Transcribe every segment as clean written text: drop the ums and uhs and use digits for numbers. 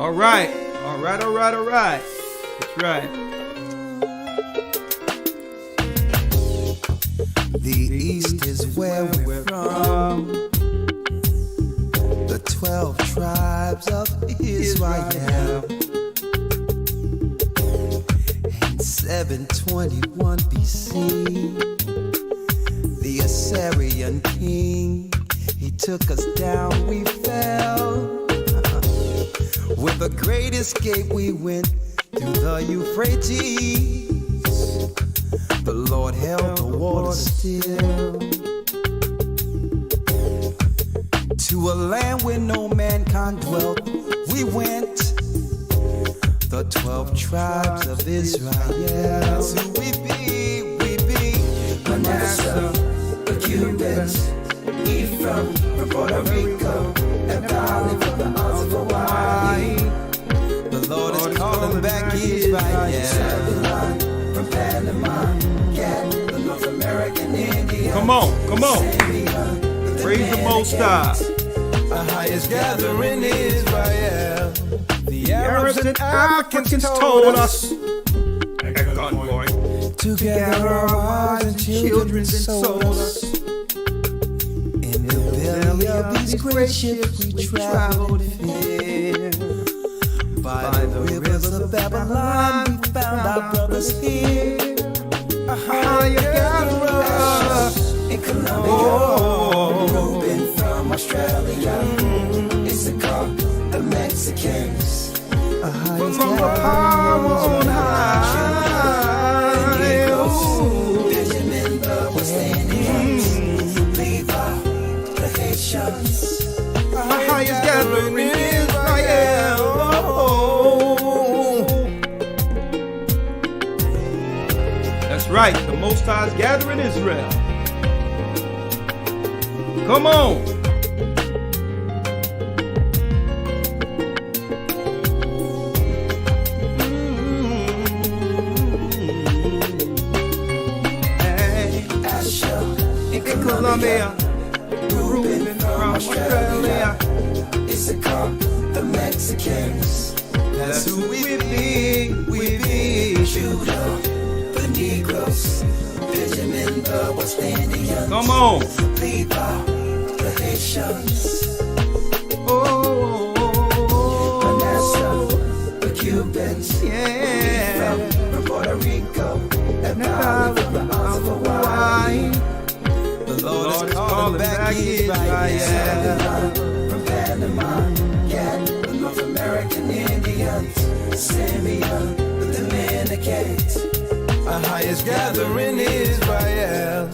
All right. That's right. The East is where we're from. The 12 tribes of Israel. In 721 BC, the Assyrian king, he took us down, we fell. With a great escape we went through the Euphrates. The Lord held the water still. To a land where no mankind dwelt, we went. The 12 tribes of Israel. That's who we be. Manasseh, the Cubans, Ephraim, from Puerto Rico, and Valley from the Isles of Hawaii. The Lord is calling back Israel. From Panama, the North American Indian. Come on. Praise the Most High. Ahayah's gathering Israel. The Arabs and Africans told us. Gun boy. Together our wives and children sold us. In the belly of these great ships we traveled in fear. By the rivers of Babylon we found our brothers here. Ahayah gatherer in Colombia, Reuben from Australia, Issachar, the Mexicans. Ahayah's From the power on high. Benjamin, the West Indians, Levi, the Haitians. Ahayah's gathering Israel. That's right. The Most High's gathering Israel. Come on. Ashar in Colombia, Reuben from Australia, Issachar, the Mexicans. That's who we be. Judah, the Negroes, Benjamin, the West Indians. Come on. Levi, the Haitians. Oh, Manasseh, the Cubans. yeah. From Puerto Rico, and now from the Isles of Hawaii. The Lord is calling back Israel. From Panama, the North American Indians, Simeon, the Dominicans. Ahayah's gathering Israel.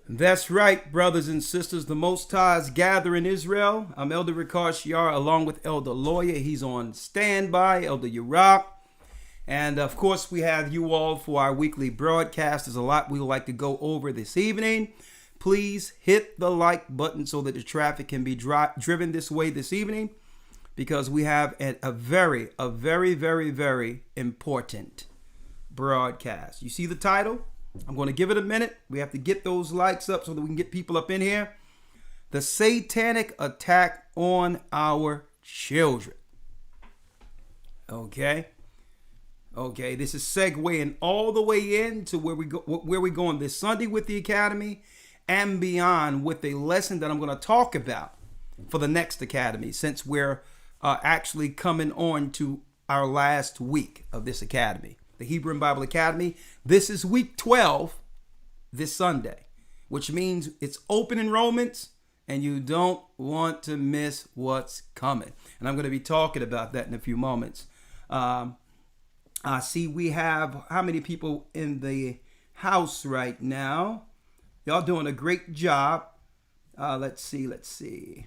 That's right, brothers and sisters. The Most High is gathering Israel. I'm Elder Ashar along with Elder Lawyer. He's on standby, Elder Yirach. And of course, we have you all for our weekly broadcast. There's a lot we would like to go over this evening. Please hit the like button so that the traffic can be driven this way this evening, because we have a very, very important broadcast. You see the title? I'm going to give it a minute. We have to get those likes up so that we can get people up in here. The Satanic attack on our children. Okay, this is segueing all the way into where we're going this Sunday with the Academy and beyond with a lesson that I'm going to talk about for the next Academy, since we're actually coming on to our last week of this Academy, the Hebrew and Bible Academy. This is week 12 this Sunday, which means it's open enrollments and you don't want to miss what's coming. And I'm going to be talking about that in a few moments. I see we have how many people in the house right now? Y'all doing a great job. Let's see.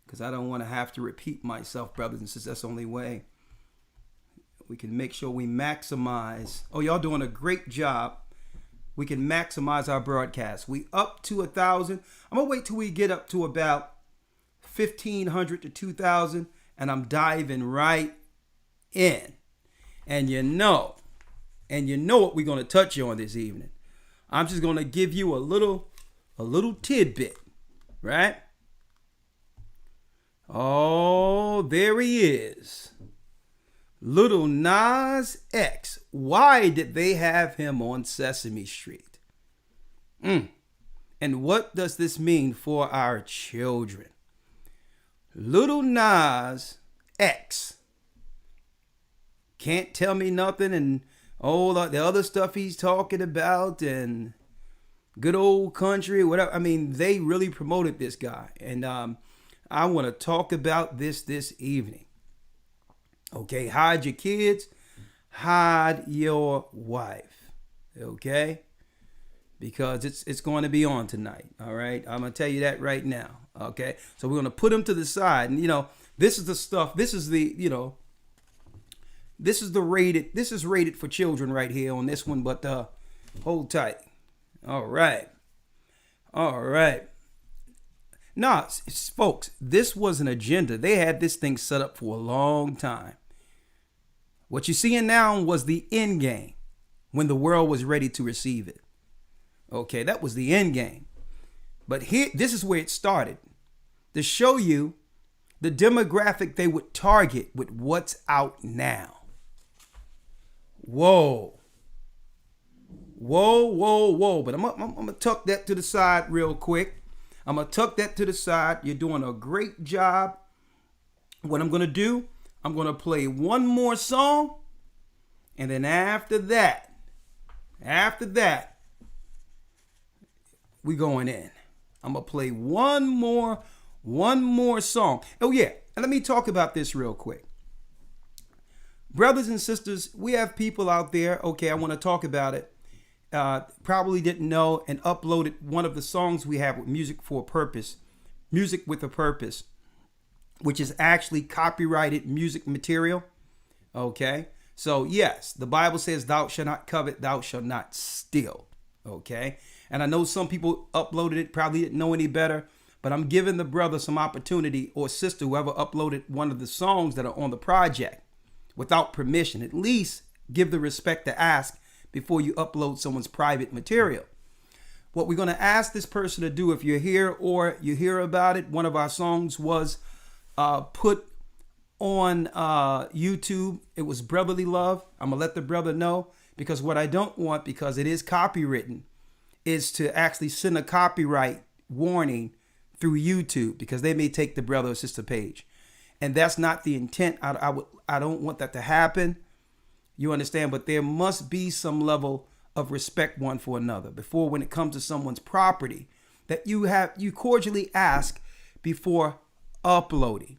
Because I don't want to have to repeat myself, brothers and sisters. That's the only way we can make sure we maximize. Oh, y'all doing a great job. We can maximize our broadcast. We up to 1,000. I'm going to wait till we get up to about 1,500 to 2,000. And I'm diving right in. And you know what we're going to touch on this evening. I'm just going to give you a little tidbit, right? Oh, there he is. Little Nas X. Why did they have him on Sesame Street? And what does this mean for our children? Little Nas X. Can't tell me nothing, and all the other stuff he's talking about, and good old country, whatever. I mean, they really promoted this guy. And I want to talk about this evening. Okay, hide your kids, hide your wife. Okay? Because it's going to be on tonight. All right? I'm going to tell you that right now. Okay? So we're going to put them to the side. And, this is the stuff. This is the, this is rated for children right here on this one. But hold tight. All right. Nah, folks, this was an agenda. They had this thing set up for a long time. What you're seeing now was the end game when the world was ready to receive it. Okay, that was the end game. But this is where it started. To show you the demographic they would target with what's out now. Whoa. But I'm going to tuck that to the side real quick. You're doing a great job. What I'm going to do, I'm going to play one more song. And then after that, we going in. I'm going to play one more song. Oh, yeah. And let me talk about this real quick. Brothers and sisters, we have people out there. Okay, I want to talk about it. Probably didn't know and uploaded one of the songs we have with Music with a Purpose, which is actually copyrighted music material. Okay. So yes, the Bible says thou shalt not covet, thou shalt not steal. Okay. And I know some people uploaded it, probably didn't know any better, but I'm giving the brother some opportunity, or sister, whoever uploaded one of the songs that are on the project without permission. At least give the respect to ask before you upload someone's private material. What we're going to ask this person to do, if you're here or you hear about it, one of our songs was put on YouTube. It was Brotherly Love. I'm going to let the brother know, because what I don't want, because it is copywritten, is to actually send a copyright warning through YouTube, because they may take the brother or sister page. And that's not the intent. I don't want that to happen. You understand? But there must be some level of respect one for another before, when it comes to someone's property, that you cordially ask before uploading.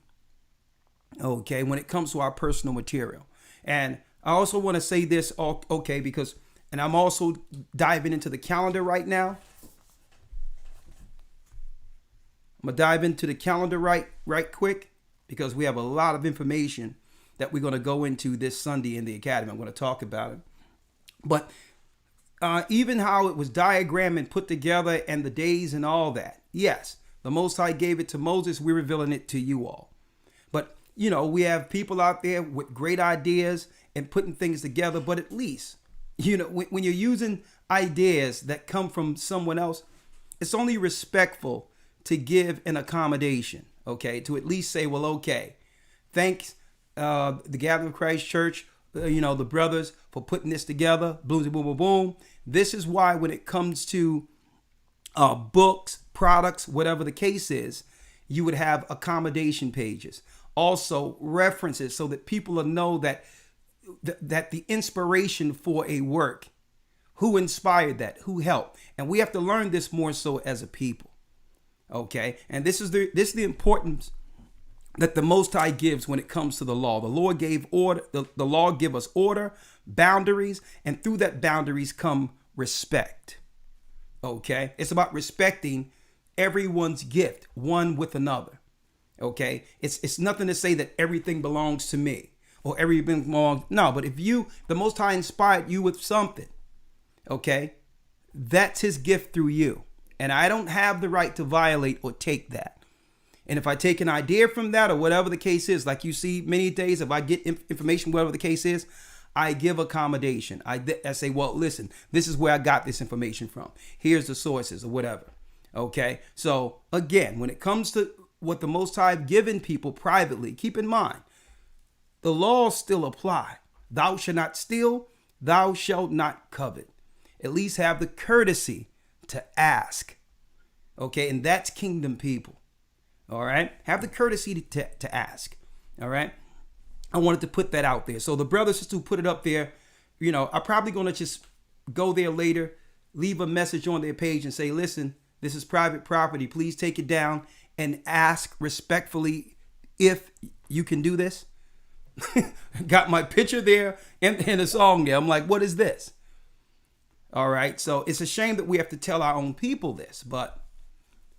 Okay, when it comes to our personal material. And I also want to say this, okay, because, and I'm also diving into the calendar right now. I'm gonna dive into the calendar right quick, because we have a lot of information that we're going to go into this Sunday in the Academy. I'm going to talk about it. But even how it was diagrammed and put together, and the days and all that. Yes, the Most High gave it to Moses. We're revealing it to you all. But, we have people out there with great ideas and putting things together. But at least, when you're using ideas that come from someone else, it's only respectful to give an accommodation. Okay, to at least say, well, okay, thanks. The Gathering of Christ Church, the brothers, for putting this together. Boom, boom, boom, boom. This is why when it comes to books, products, whatever the case is, you would have accommodation pages. Also references, so that people will know that the inspiration for a work, who inspired that, who helped. And we have to learn this more so as a people. Okay. And this is the importance that the Most High gives when it comes to the law. The Lord gave order. The law give us order, boundaries, and through that boundaries come respect. Okay, it's about respecting everyone's gift, one with another. Okay, it's nothing to say that everything belongs to me or everything belongs. No, but if the Most High inspired you with something, okay, that's His gift through you, and I don't have the right to violate or take that. And if I take an idea from that, or whatever the case is, like you see many days, if I get information, whatever the case is, I give accommodation. I say, well, listen, this is where I got this information from. Here's the sources or whatever. Okay. So again, when it comes to what the Most High have given people privately, keep in mind, the laws still apply. Thou shalt not steal, thou shalt not covet. At least have the courtesy to ask. Okay, and that's kingdom people. All right, have the courtesy to ask. All right, I wanted to put that out there. So the brothers who put it up there, you know, are probably going to just go there later, leave a message on their page and say, listen, this is private property. Please take it down and ask respectfully if you can do this. Got my picture there and a song there. I'm like, what is this? All right. So it's a shame that we have to tell our own people this, but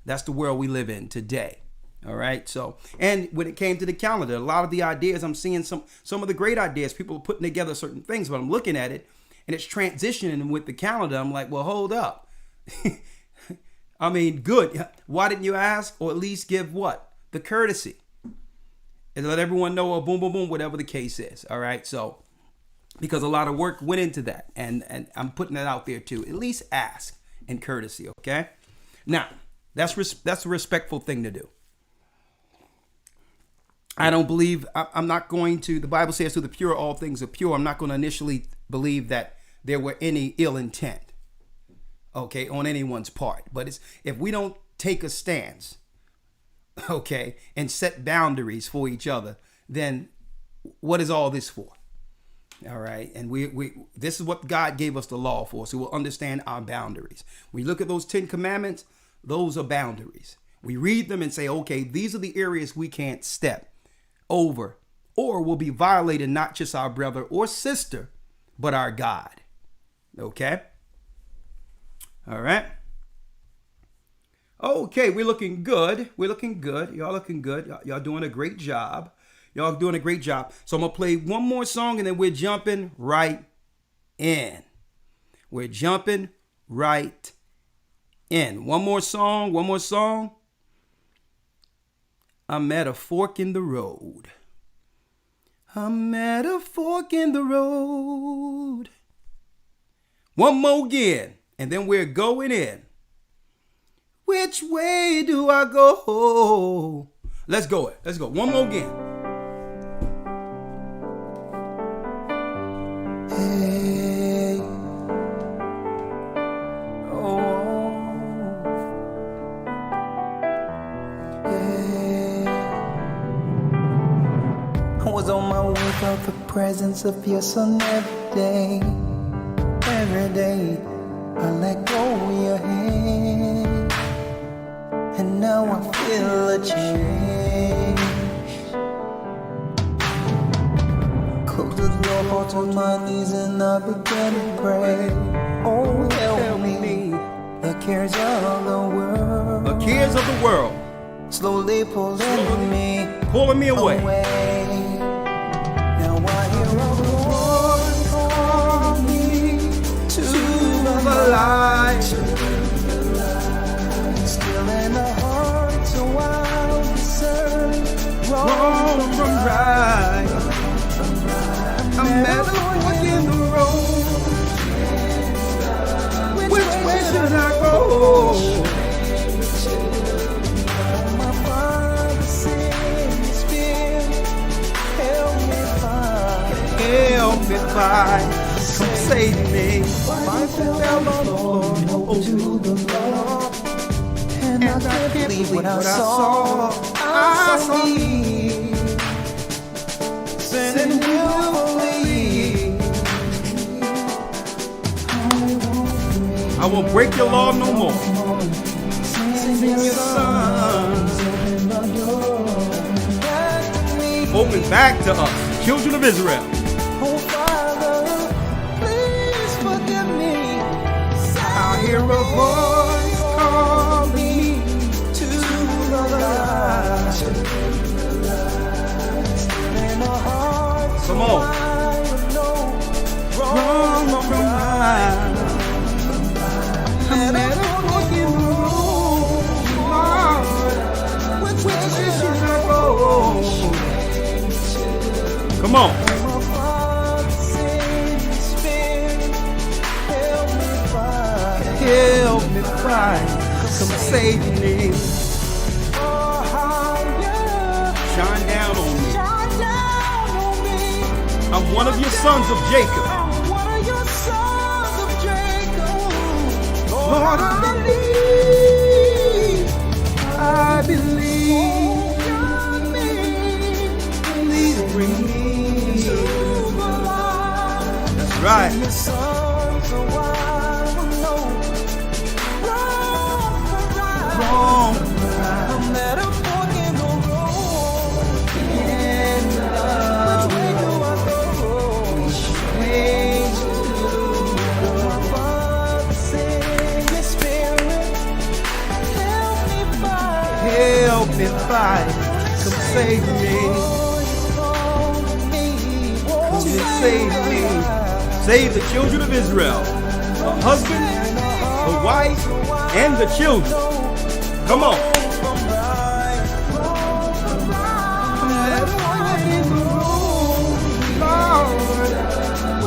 that's the world we live in today. All right. So, and when it came to the calendar, a lot of the ideas, I'm seeing some of the great ideas, people are putting together certain things, but I'm looking at it and it's transitioning with the calendar. I'm like, well, hold up. I mean, good. Why didn't you ask, or at least give what? The courtesy. And let everyone know, or boom, boom, boom, whatever the case is. All right. So, because a lot of work went into that. And I'm putting that out there too. At least ask and courtesy. Okay. Now, that's a respectful thing to do. I don't believe, I'm not going to, the Bible says to the pure, all things are pure. I'm not going to initially believe that there were any ill intent. Okay, on anyone's part. But it's, if we don't take a stance, okay, and set boundaries for each other, then what is all this for? All right, and we this is what God gave us the law for, so we'll understand our boundaries. We look at those 10 commandments, those are boundaries. We read them and say, okay, these are the areas we can't step over, or will be violating not just our brother or sister, but our God. Okay? All right. Okay, we're looking good. We're looking good. Y'all looking good. Y'all doing a great job. Y'all doing a great job. So I'm going to play one more song and then we're jumping right in. We're jumping right in. One more song. One more song. I'm at a fork in the road. I'm at a fork in the road. One more again. And then we're going in. Which way do I go? Let's go it. Let's go. One more again. Hey. Oh. Hey. I was on my way, felt the presence of your son every day. Every day. I let go of your hand, and now I feel a change. Close the door, fall to my knees, and I began to pray. Oh, help me. The cares of the world. The cares of the world. Slowly pulling me away. Now I hear a voice call me to the light. Still in the heart, so I'll discern wrong from right. I'm at a fork in the road. Which way should I go? My Father sins, help me find. Come save me. I fell on the floor, hope to the Lord, and I can't believe what I saw. I saw me sinning willfully. I won't break your law no more. Send your son. Open back to us, children of Israel. Oh Father, please forgive me. I hear a voice call me to the light. In my heart, Come on. wrong from right. I'm at a fork in the road. Which way should I go? Come on. Help me find. Come save me. Oh, how I'm one of your sons of Jacob. One of your sons of Jacob. Lord, I believe. Please bring me to the light. That's right. Your sons are wide alone. Wrong. No matter what in the road, which way do I go? Change to My Father, send your spirit, help me fight. help me fight. Come save me. Come save me. Save the children of Israel. The husband, the wife, and the children. Come on.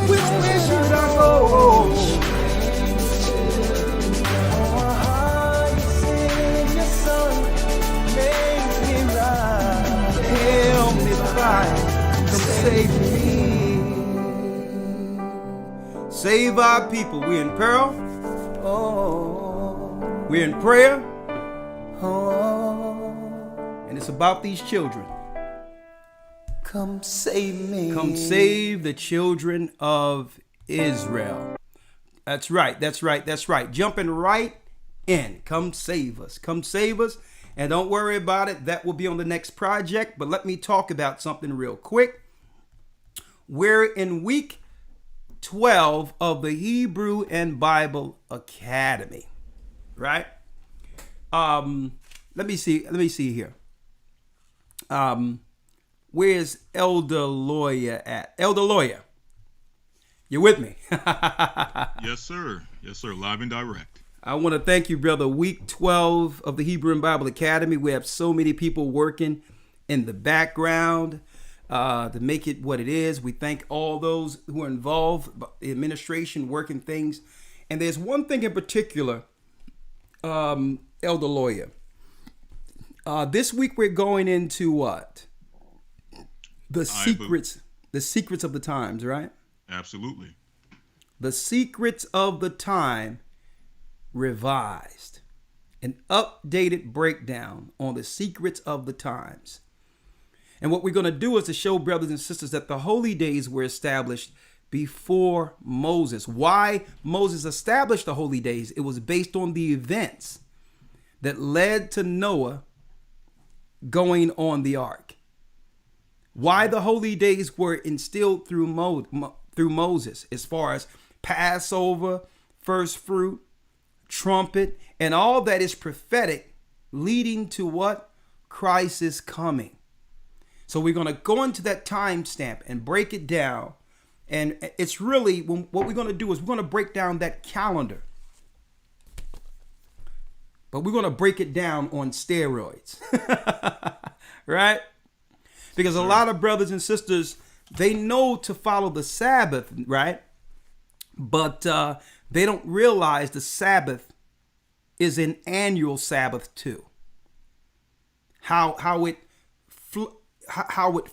Which way should I go? Help me fight. Come save me. Save our people. We're in peril. We're in prayer. And it's about these children. Come save me. Come save the children of Israel. That's right. That's right. That's right. Jumping right in. Come save us. Come save us. And don't worry about it. That will be on the next project. But let me talk about something real quick. We're in week 12 of the Hebrew and Bible Academy. Right? Let me see here. Where's Elder Lawyer at? Elder Lawyer, you with me? Yes, sir. Yes, sir. Live and direct. I want to thank you, brother. Week 12 of the Hebrew and Bible Academy. We have so many people working in the background to make it what it is. We thank all those who are involved, the administration, working things. And there's one thing in particular, Elder Lawyer. This week we're going into what? The secrets of the times, right? Absolutely. The secrets of the time revised. An updated breakdown on the secrets of the times. And what we're going to do is to show brothers and sisters that the holy days were established before Moses. Why Moses established the holy days? It was based on the events that led to Noah going on the ark. Why the holy days were instilled through Moses, as far as Passover, first fruit, trumpet, and all that is prophetic, leading to what? Christ is coming. So we're going to go into that timestamp and break it down. And it's really, what we're going to do is we're going to break down that calendar. But we're going to break it down on steroids. Right? Because a lot of brothers and sisters, they know to follow the Sabbath, right? But they don't realize the Sabbath is an annual Sabbath too. How it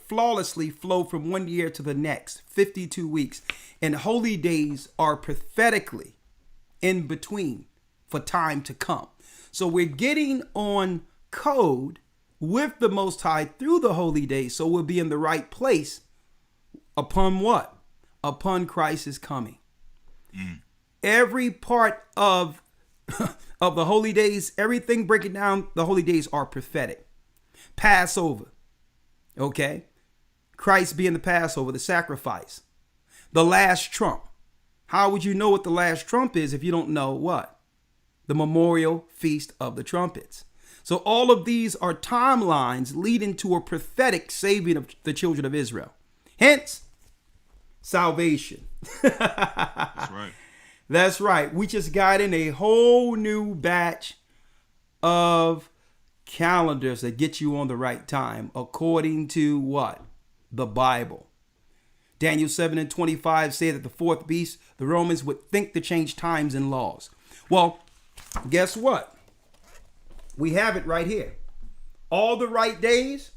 flawlessly flow from one year to the next, 52 weeks. And holy days are prophetically in between for time to come. So we're getting on code with the Most High through the holy days. So we'll be in the right place upon what? Upon Christ's coming. Every part of the holy days, everything breaking down the holy days are prophetic. Passover. Okay. Christ being the Passover, the sacrifice. The last trump. How would you know what the last trump is if you don't know what? The memorial feast of the trumpets. So all of these are timelines leading to a prophetic saving of the children of Israel. Hence, salvation. That's right. That's right. We just got in a whole new batch of calendars that get you on the right time according to what? The Bible. Daniel 7:25 said that the fourth beast, the Romans would think to change times and laws. Well, guess what? We have it right here. All the right days,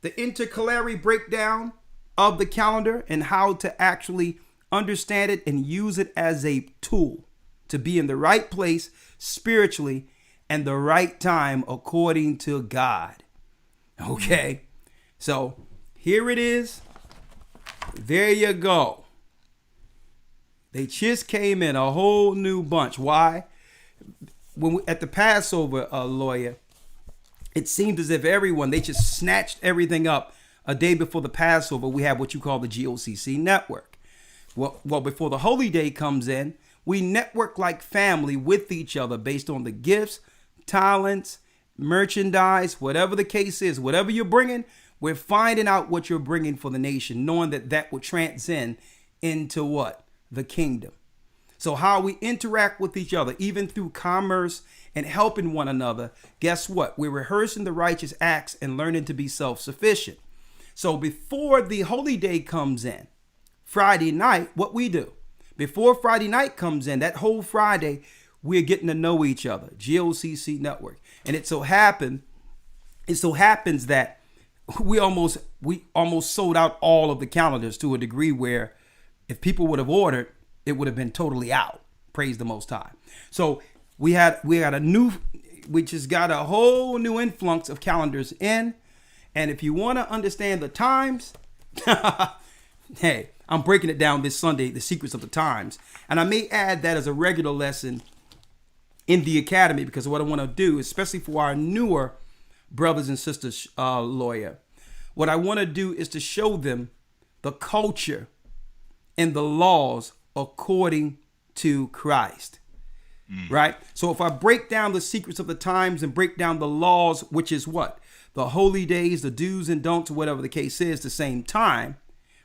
the intercalary breakdown of the calendar and how to actually understand it and use it as a tool to be in the right place spiritually and the right time according to God. Okay, so here it is. There you go. They just came in a whole new bunch. Why? At the Passover, lawyer, it seemed as if they just snatched everything up a day before the Passover. We have what you call the GOCC network. Well, before the Holy Day comes in, we network like family with each other based on the gifts, talents, merchandise, whatever the case is, whatever you're bringing, we're finding out what you're bringing for the nation, knowing that will transcend into what? The kingdom. So how we interact with each other, even through commerce and helping one another, guess what? We're rehearsing the righteous acts and learning to be self-sufficient. So before the Holy Day comes in, Friday night, what we do, before Friday night comes in, that whole Friday, we're getting to know each other, GOCC network. And it so happens that we almost sold out all of the calendars to a degree where if people would have ordered, it would have been totally out. Praise the Most High. So we just got a whole new influx of calendars in. And if you want to understand the times, hey, I'm breaking it down this Sunday, the secrets of the times. And I may add that as a regular lesson in the academy, because what I want to do, especially for our newer brothers and sisters, lawyer, what I want to do is to show them the culture and the laws according to Christ. Right? So if I break down the secrets of the times and break down the laws, which is what? The holy days, the do's and don'ts, whatever the case is, the same time,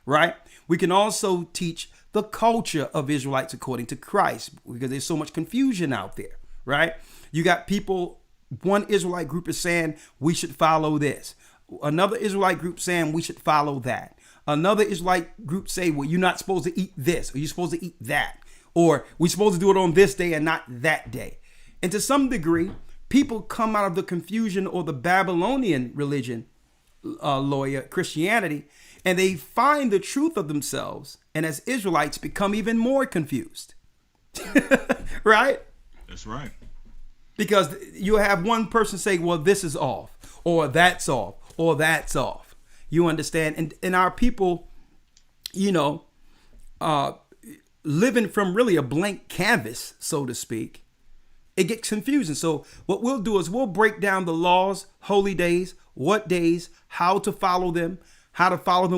right? We can also teach the culture of Israelites according to Christ, because there's so much confusion out there, right? You got people, one Israelite group is saying we should follow this. Another Israelite group saying we should follow that. Another Israelite group say, well, you're not supposed to eat this, or you're supposed to eat that, or we're supposed to do it on this day and not that day. And to some degree, people come out of the confusion or the Babylonian religion, lawyer, Christianity, and they find the truth of themselves. And as Israelites, become even more confused. Right? That's right. Because you have one person say, well, this is off, or that's off, or that's off. You understand? And our people, living from really a blank canvas, so to speak, it gets confusing. So what we'll do is we'll break down the laws, holy days, what days, how to follow them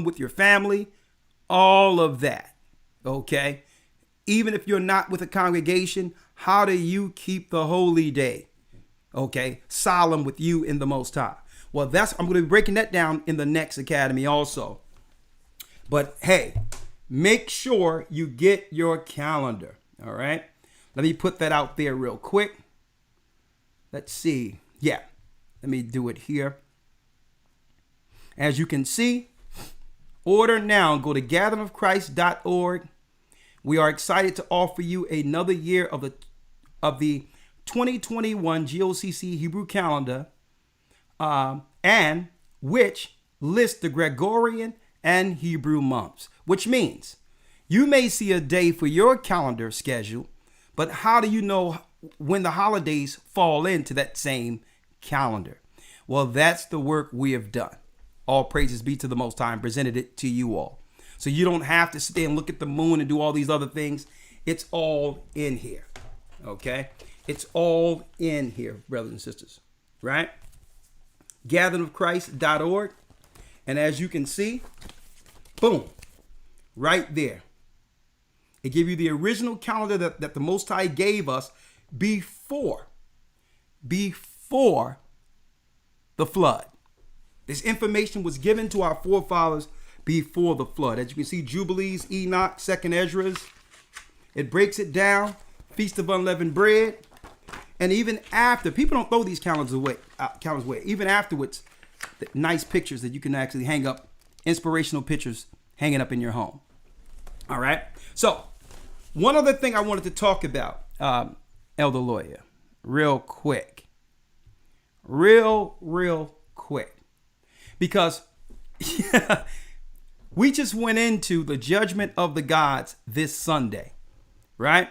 with your family, all of that. Okay. Even if you're not with a congregation, how do you keep the holy day? Okay. Solemn with you in the Most High. Well, I'm going to be breaking that down in the next academy also. But hey, make sure you get your calendar. All right. Let me put that out there real quick. Let's see. Yeah. Let me do it here. As you can see, order now. Go to gatheringofchrist.org. We are excited to offer you another year of the 2021 GOCC Hebrew calendar, and which lists the Gregorian and Hebrew months, which means you may see a day for your calendar schedule, but how do you know when the holidays fall into that same calendar? Well, that's the work we have done. All praises be to the Most High, and presented it to you all. So you don't have to stay and look at the moon and do all these other things. It's all in here. Okay? It's all in here, brothers and sisters. Right? Gatheringofchrist.org. And as you can see, boom, right there. It gives you the original calendar that the Most High gave us before the flood. This information was given to our forefathers before the flood. As you can see, Jubilees, Enoch, Second Ezra's. It breaks it down. Feast of Unleavened Bread. And even after, people don't throw these calendars away. Even afterwards, the nice pictures that you can actually hang up, inspirational pictures hanging up in your home. All right. So one other thing I wanted to talk about, Elder Lawyer, real quick. Real quick. Because We just went into the judgment of the gods this Sunday, right?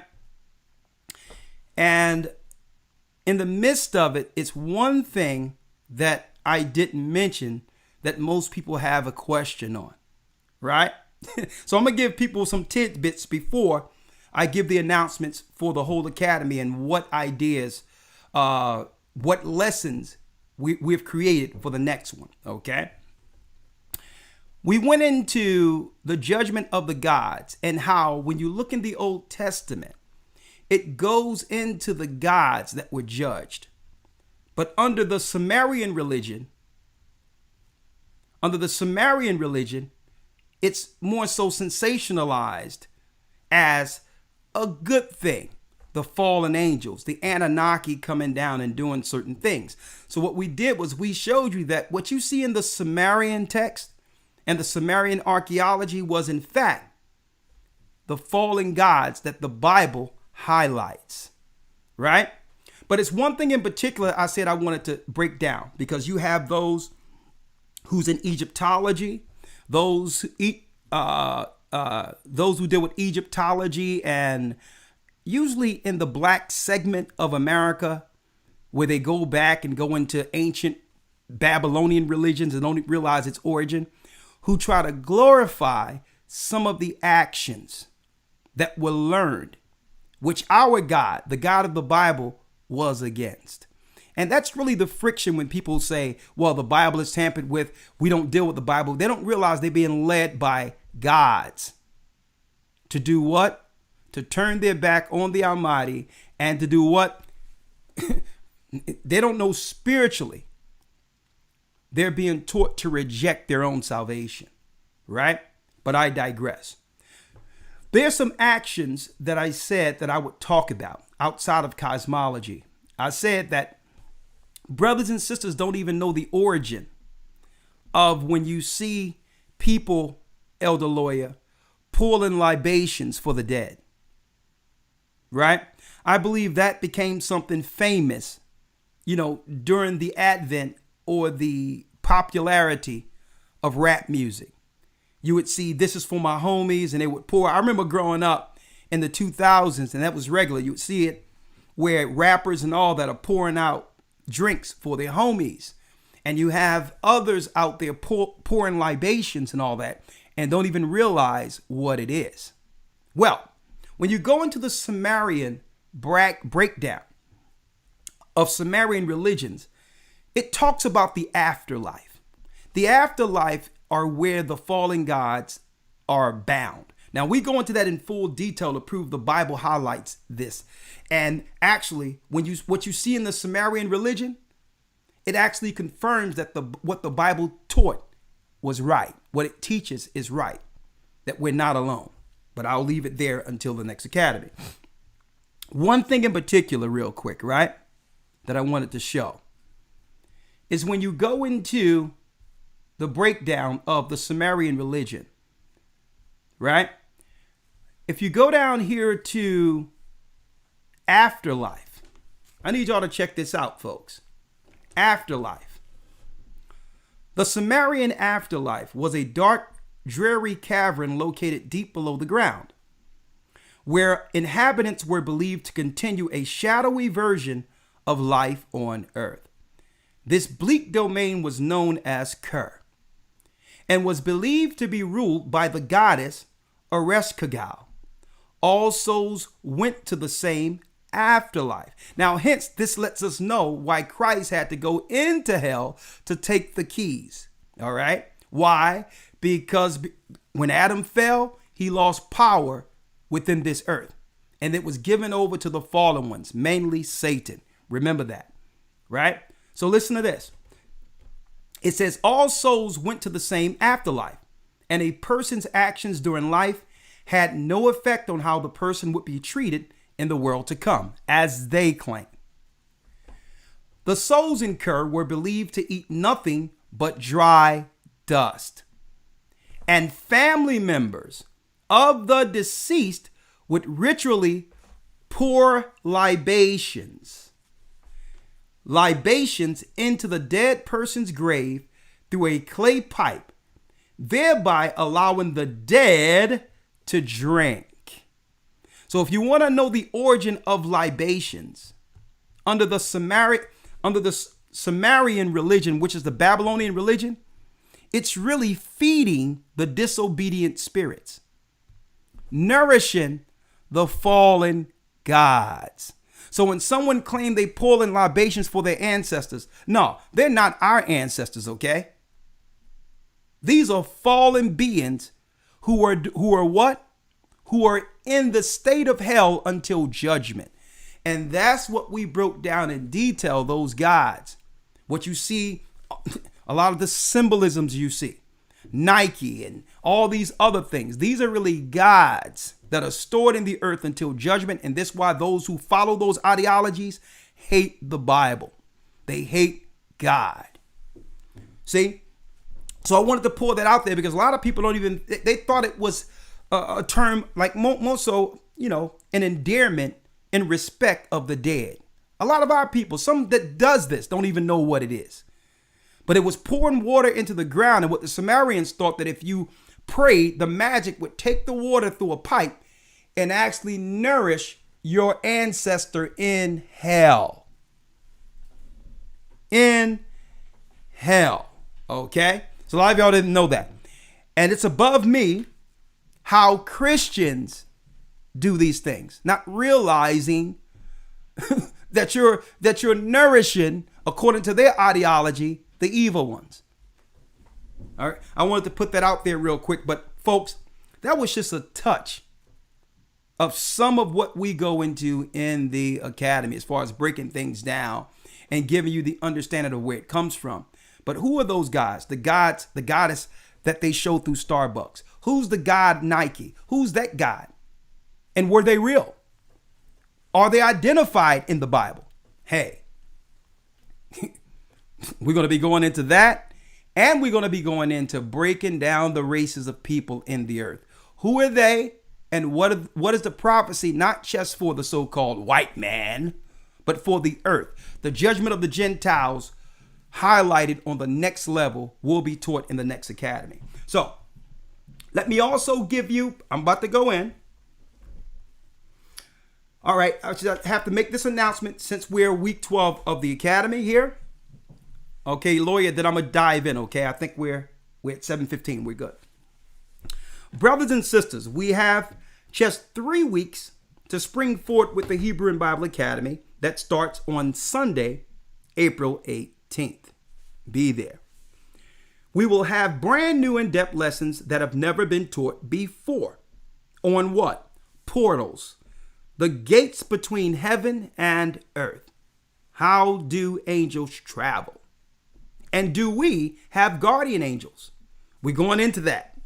And in the midst of it, it's one thing that I didn't mention that most people have a question on, right? So I'm going to give people some tidbits before I give the announcements for the whole academy and what ideas, what lessons we've created for the next one, okay? We went into the judgment of the gods and how when you look in the Old Testament, it goes into the gods that were judged. But under the Sumerian religion, it's more so sensationalized as a good thing. The fallen angels, the Anunnaki coming down and doing certain things. So what we did was we showed you that what you see in the Sumerian text and the Sumerian archaeology was in fact the fallen gods that the Bible highlights, right? But it's one thing in particular I said I wanted to break down, because you have those who's in Egyptology, those who deal with Egyptology, and usually in the black segment of America, where they go back and go into ancient Babylonian religions and don't realize its origin, who try to glorify some of the actions that were learned, which our God, the God of the Bible, was against. And that's really the friction when people say, well, the Bible is tampered with, we don't deal with the Bible. They don't realize they're being led by gods to do what? To turn their back on the Almighty, and to do what? They don't know spiritually. They're being taught to reject their own salvation, right? But I digress. There's some actions that I said that I would talk about outside of cosmology. I said that brothers and sisters don't even know the origin of when you see people, Elder Lawyer, pouring libations for the dead, right? I believe that became something famous, during the advent or the popularity of rap music. You would see, this is for my homies, and they would pour. I remember growing up in the 2000s, and that was regular. You would see it where rappers and all that are pouring out drinks for their homies. And you have others out there pouring libations and all that, and don't even realize what it is. Well, when you go into the Sumerian breakdown of Sumerian religions, it talks about the afterlife. The afterlife are where the fallen gods are bound. Now, we go into that in full detail to prove the Bible highlights this. And actually, what you see in the Sumerian religion, it actually confirms that what the Bible taught was right. What it teaches is right, that we're not alone. But I'll leave it there until the next academy. One thing in particular, real quick, right, that I wanted to show is when you go into the breakdown of the Sumerian religion, right? If you go down here to afterlife, I need y'all to check this out, folks. Afterlife. The Sumerian afterlife was a dark, dreary cavern located deep below the ground, where inhabitants were believed to continue a shadowy version of life on earth. This bleak domain was known as Qam and was believed to be ruled by the goddess Ereshkigal. All souls went to the same afterlife. Now, hence, this lets us know why Christ had to go into hell to take the keys. All right. Why? Because when Adam fell, he lost power within this earth, and it was given over to the fallen ones, mainly Satan. Remember that, right? So listen to this. It says all souls went to the same afterlife, and a person's actions during life had no effect on how the person would be treated in the world to come, as they claim. The souls in Qam were believed to eat nothing but dry dust, and family members of the deceased would ritually pour libations into the dead person's grave through a clay pipe thereby allowing the dead to drink. So if you want to know the origin of libations, under the Sumerian religion, which is the Babylonian religion, it's really feeding the disobedient spirits, nourishing the fallen gods. So when someone claimed they pour in libations for their ancestors, no, they're not our ancestors, okay? These are fallen beings who are what? Who are in the state of hell until judgment. And that's what we broke down in detail, those gods. What you see, a lot of the symbolisms you see, Nike and all these other things, these are really gods that are stored in the earth until judgment. And this is why those who follow those ideologies hate the Bible. They hate God. See? So I wanted to pull that out there because a lot of people don't even, they thought it was a term like more so, an endearment in respect of the dead. A lot of our people, some that does this, don't even know what it is. But it was pouring water into the ground. And what the Sumerians thought that if you prayed, the magic would take the water through a pipe and actually nourish your ancestor in hell. In hell. Okay? So a lot of y'all didn't know that. And it's above me how Christians do these things, not realizing that you're nourishing, according to their ideology, the evil ones. All right. I wanted to put that out there real quick, but folks, that was just a touch of some of what we go into in the academy as far as breaking things down and giving you the understanding of where it comes from. But who are those guys? The goddess that they show through Starbucks. Who's the god Nike? Who's that god? And were they real? Are they identified in the Bible? Hey, we're going to be going into that, and we're going to be going into breaking down the races of people in the earth. Who are they, and what is the prophecy, not just for the so-called white man, but for the earth? The judgment of the Gentiles highlighted on the next level will be taught in the next academy. So let me also give you, I'm about to go in. All right, I just have to make this announcement since we're week 12 of the academy here. Okay, lawyer, then I'm going to dive in, okay? I think we're at 7:15. We're good. Brothers and sisters, we have just 3 weeks to spring forward with the Hebrew and Bible Academy that starts on Sunday, April 18th. Be there. We will have brand new in-depth lessons that have never been taught before. On what? Portals. The gates between heaven and earth. How do angels travel? And do we have guardian angels? We're going into that.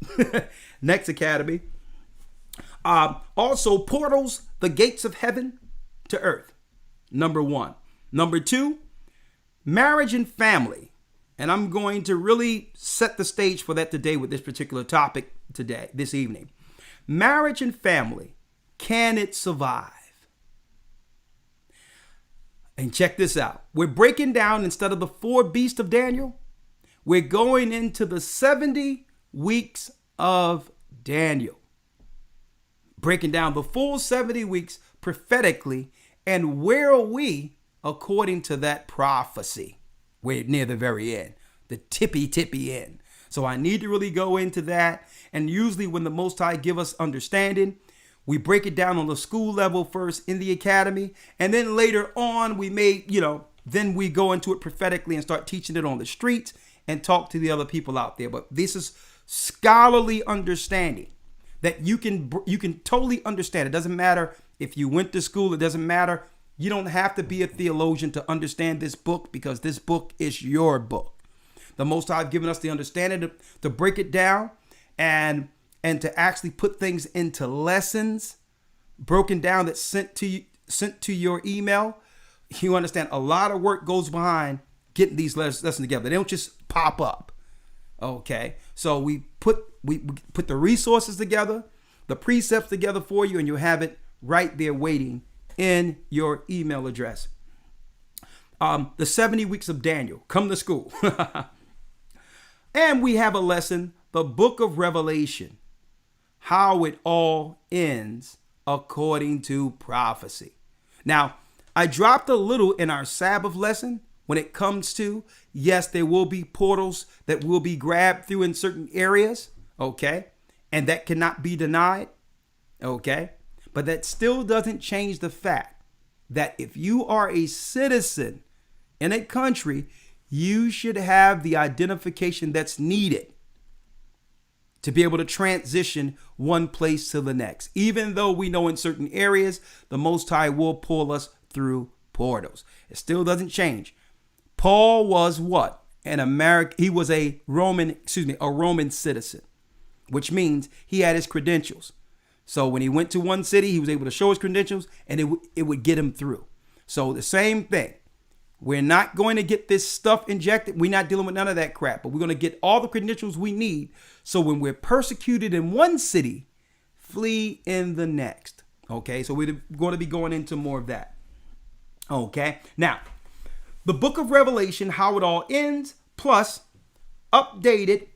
Next academy. Also, portals, the gates of heaven to earth. Number 1. Number 2, marriage and family. And I'm going to really set the stage for that today with this particular topic today, this evening. Marriage and family. Can it survive? And check this out. We're breaking down, instead of the 4 beasts of Daniel, we're going into the 70 weeks of Daniel. Breaking down the full 70 weeks prophetically. And where are we according to that prophecy? We're near the very end, the tippy end. So I need to really go into that. And usually when the Most High give us understanding, we break it down on the school level first in the academy. And then later on, we may, then we go into it prophetically and start teaching it on the streets and talk to the other people out there. But this is scholarly understanding that you can totally understand. It doesn't matter if you went to school. It doesn't matter. You don't have to be a theologian to understand this book, because this book is your book. The Most High have given us the understanding to break it down and to actually put things into lessons, broken down, that's sent to your email. You understand, a lot of work goes behind getting these lessons together. They don't just pop up. Okay, so we put the resources together, the precepts together for you, and you have it right there waiting in your email address. The 70 weeks of Daniel. Come to school. And we have a lesson, the book of Revelation, how it all ends according to prophecy. Now, I dropped a little in our Sabbath lesson when it comes to, yes, there will be portals that will be grabbed through in certain areas, okay? And that cannot be denied, okay? But that still doesn't change the fact that if you are a citizen in a country, you should have the identification that's needed to be able to transition one place to the next. Even though we know in certain areas, the Most High will pull us through portals. It still doesn't change. Paul was what? He was a Roman citizen, which means he had his credentials. So when he went to one city, he was able to show his credentials and it would get him through. So the same thing. We're not going to get this stuff injected. We're not dealing with none of that crap, but we're going to get all the credentials we need. So when we're persecuted in one city, flee in the next. Okay, so we're going to be going into more of that. Okay, now, the book of Revelation, how it all ends, plus updated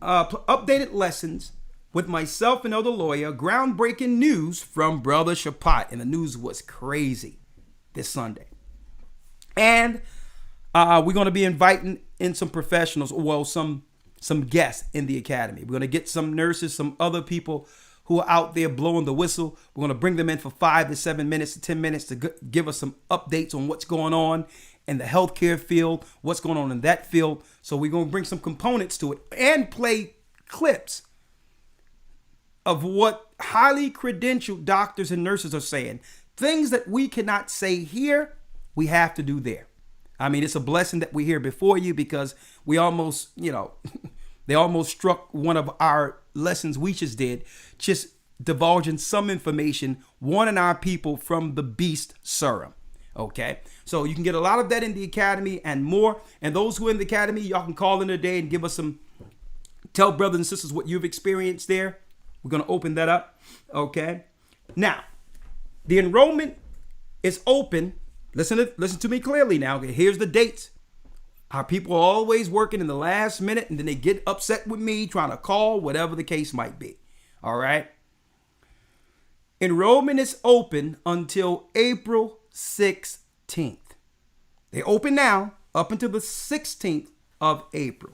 lessons with myself and Elder Lawyer, groundbreaking news from Brother Shapat. And the news was crazy this Sunday. And we're going to be inviting in some professionals, well, some guests in the academy. We're going to get some nurses, some other people who are out there blowing the whistle. We're going to bring them in for 5 to 7 minutes to 10 minutes to give us some updates on what's going on in the healthcare field, what's going on in that field. So we're going to bring some components to it and play clips of what highly credentialed doctors and nurses are saying. Things that we cannot say here, we have to do there. I mean, it's a blessing that we're here before you because we almost, they almost struck one of our lessons we just did, just divulging some information, warning our people from the beast serum. Okay, so you can get a lot of that in the academy and more. And those who are in the academy, y'all can call in today and give us tell brothers and sisters what you've experienced there. We're going to open that up. Okay, now the enrollment is open. Listen to me clearly now. Here's the dates. Our people are always working in the last minute and then they get upset with me trying to call, whatever the case might be. All right. Enrollment is open until April 16th. They open now up until the 16th of April.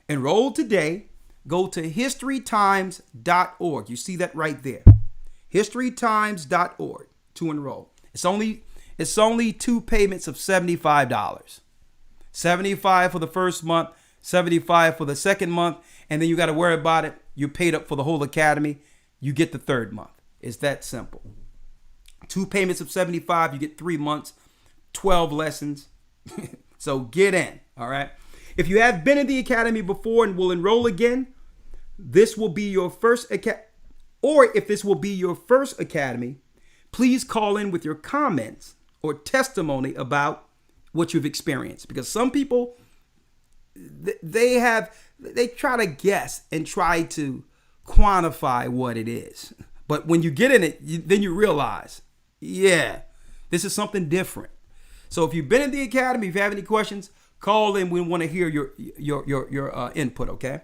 Enroll today. Go to historytimes.org. You see that right there. historytimes.org to enroll. It's only 2 payments of $75. $75 for the first month, $75 for the second month, and then you got to worry about it. You're paid up for the whole academy. You get the third month. It's that simple. 2 payments of $75, you get 3 months, 12 lessons. So get in, all right? If you have been in the academy before and will enroll again, this will be your first or if this will be your first academy, please call in with your comments or testimony about what you've experienced, because some people they try to guess and try to quantify what it is, but when you get in it, then you realize, yeah, this is something different. So if you've been in the academy, if you have any questions, call in. We want to hear your input. Okay.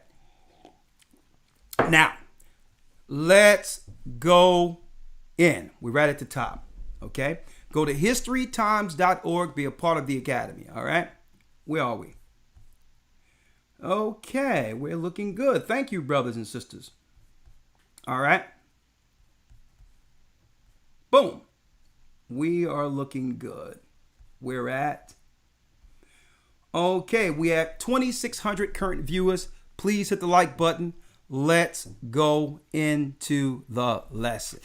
Now let's go in. We're right at the top. Okay. Go to historytimes.org, be a part of the academy. All right. Where are we? Okay. We're looking good. Thank you, brothers and sisters. All right. Boom. We are looking good. We're at. Okay. We have 2,600 current viewers. Please hit the like button. Let's go into the lesson.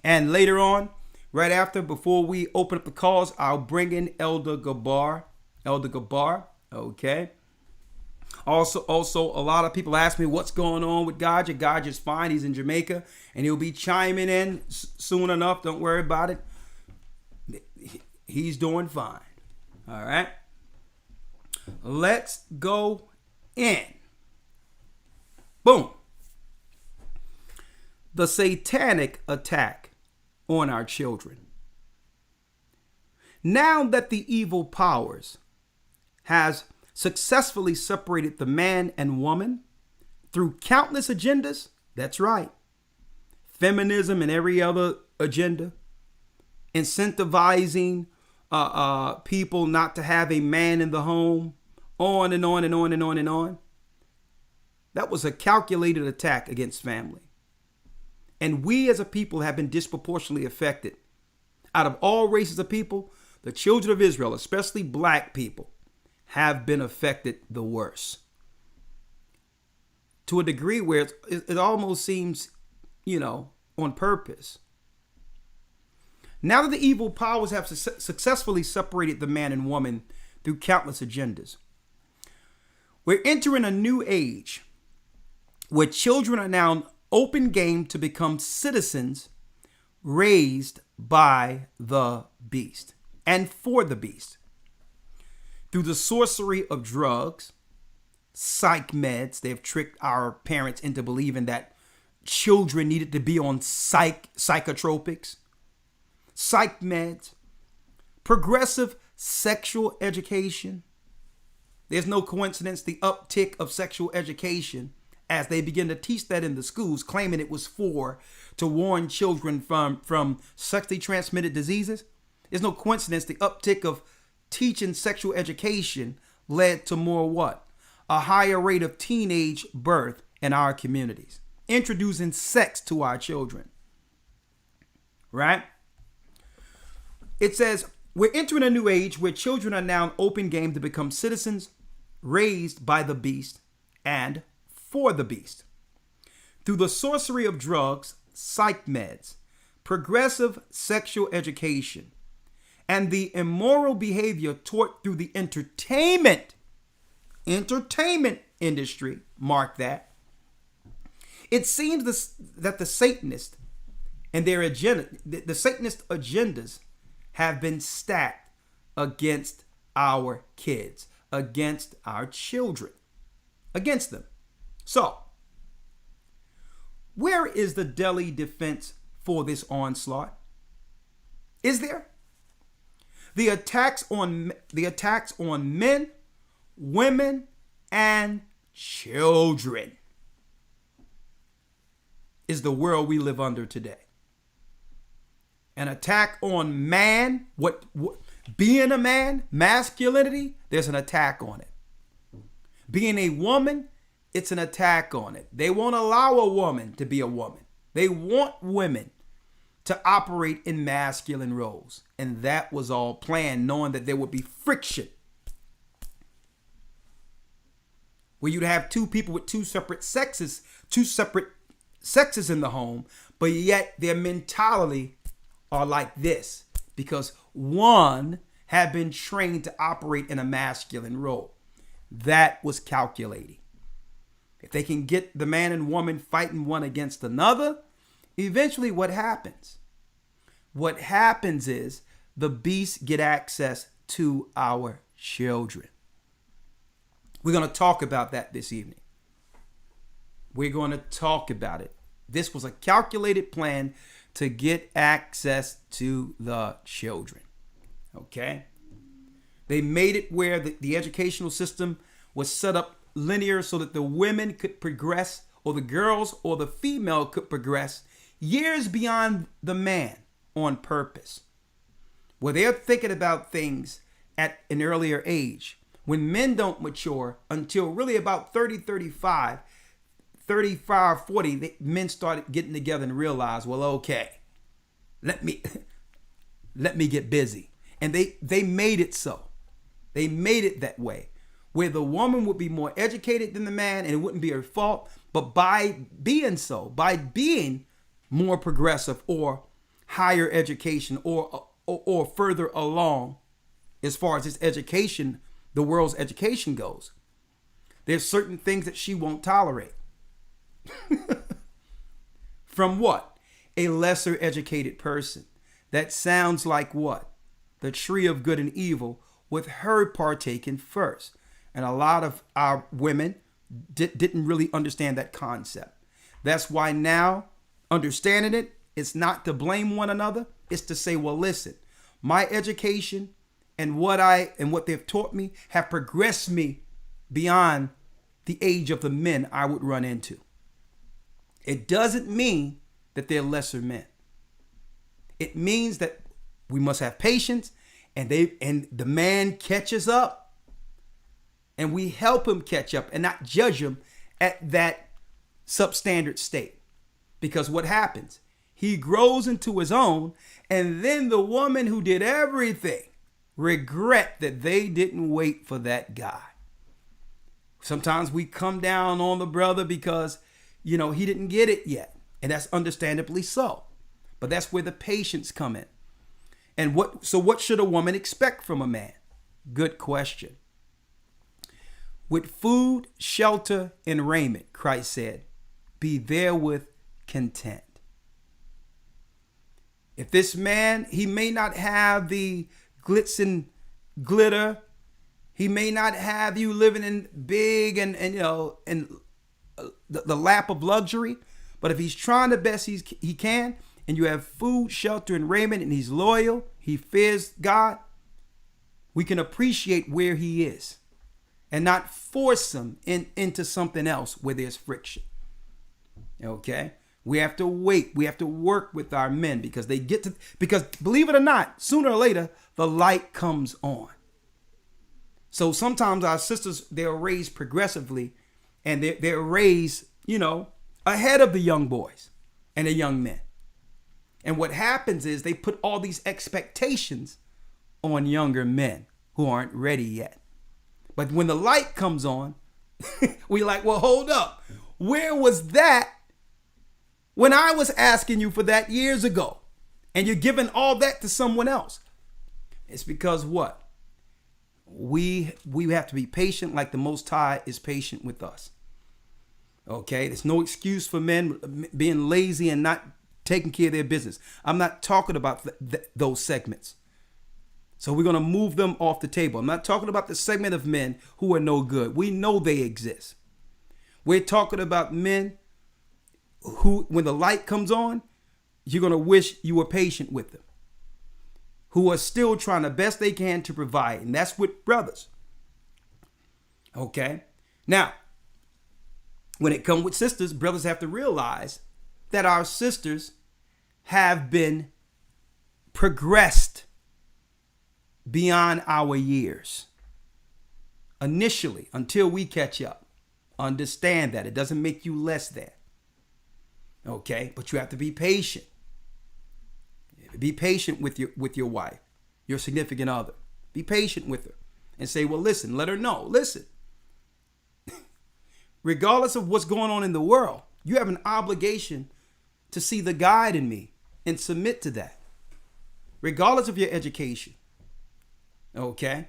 And later on, right after, before we open up the calls, I'll bring in Elder Gabar. Okay. Also, a lot of people ask me what's going on with Gaja. Gaja's fine. He's in Jamaica, and he'll be chiming in soon enough. Don't worry about it. He's doing fine. All right. Let's go in. Boom. The satanic attack on our children. Now that the evil powers has successfully separated the man and woman through countless agendas. That's right. Feminism and every other agenda. Incentivizing people not to have a man in the home. On and on and on and on and on. That was a calculated attack against family. And we as a people have been disproportionately affected. Out of all races of people, the children of Israel, especially black people, have been affected the worst. To a degree where it almost seems, on purpose. Now that the evil powers have successfully separated the man and woman through countless agendas, we're entering a new age where children are now open game to become citizens raised by the beast and for the beast. Through the sorcery of drugs, psych meds, they've tricked our parents into believing that children needed to be on psychotropics, psych meds, progressive sexual education. There's no coincidence the uptick of sexual education as they begin to teach that in the schools, claiming it was to warn children from sexually transmitted diseases. There's no coincidence the uptick of teaching sexual education led to more what? A higher rate of teenage birth in our communities. Introducing sex to our children. Right? It says, we're entering a new age where children are now open game to become citizens raised by the beast and for the beast. Through the sorcery of drugs, psych meds, progressive sexual education, and the immoral behavior taught through the entertainment industry, mark that. It seems that the Satanists and their agenda, the Satanist agendas have been stacked against our kids, against our children, against them. So, where is the Delhi defense for this onslaught? Is there? The attacks on men, women, and children is the world we live under today. An attack on man, what being a man, masculinity, there's an attack on it. Being a woman, it's an attack on it. They won't allow a woman to be a woman. They want women to operate in masculine roles. And that was all planned, knowing that there would be friction. Where you'd have two people with two separate sexes in the home, but yet their mentality are like this because one had been trained to operate in a masculine role. That was calculating. If they can get the man and woman fighting one against another, eventually what happens? What happens is the beasts get access to our children. We're going to talk about that this evening. We're going to talk about it. This was a calculated plan to get access to the children. Okay? They made it where the educational system was set up linear so that the women could progress, or the girls or the female could progress years beyond the man on purpose. Where they're thinking about things at an earlier age. When men don't mature until really about 30, 35, 40, men started getting together and realized, well, okay, let me get busy. And they made it so. They made it that way, where the woman would be more educated than the man, and it wouldn't be her fault. But by being so, by being more progressive or higher education or further along as far as this education, the world's education goes, there's certain things that she won't tolerate. From what? A lesser educated person. That sounds like what? The tree of good and evil, with her partaking first. And a lot of our women didn't really understand that concept. That's why now, understanding it, it's not to blame one another. It's to say, well, listen, my education and what they've taught me have progressed me beyond the age of the men I would run into. It doesn't mean that they're lesser men. It means that we must have patience, and the man catches up, and we help him catch up and not judge him at that substandard state. Because what happens? He grows into his own, and then the woman who did everything regret that they didn't wait for that guy. Sometimes we come down on the brother because, he didn't get it yet. And that's understandably so. But that's where the patience come in. And what should a woman expect from a man? Good question. With food, shelter, and raiment, Christ said, be therewith content. If this man, he may not have the glitz and glitter, he may not have you living in big and the lap of luxury, but if he's trying the best he can, and you have food, shelter, and raiment, and he's loyal, he fears God, we can appreciate where he is and not force him into something else where there's friction. Okay? We have to wait. We have to work with our men because believe it or not, sooner or later, the light comes on. So sometimes our sisters, they're raised progressively, and they're raised, ahead of the young boys and the young men. And what happens is they put all these expectations on younger men who aren't ready yet. But when the light comes on, we're like, well, hold up. Where was that when I was asking you for that years ago? And you're giving all that to someone else. It's because what? We have to be patient like the Most High is patient with us. Okay? There's no excuse for men being lazy and not taking care of their business. I'm not talking about those segments. So we're going to move them off the table. I'm not talking about the segment of men who are no good. We know they exist. We're talking about men who, when the light comes on, you're going to wish you were patient with them, who are still trying the best they can to provide. And that's with brothers. Okay? Now, when it comes with sisters, brothers have to realize that our sisters have been progressed beyond our years. Initially, until we catch up. Understand that. It doesn't make you less than. Okay? But you have to be patient. Be patient with your wife, your significant other. Be patient with her and say, well, listen, let her know. Listen, regardless of what's going on in the world, you have an obligation to see the God in me and submit to that. Regardless of your education. Okay?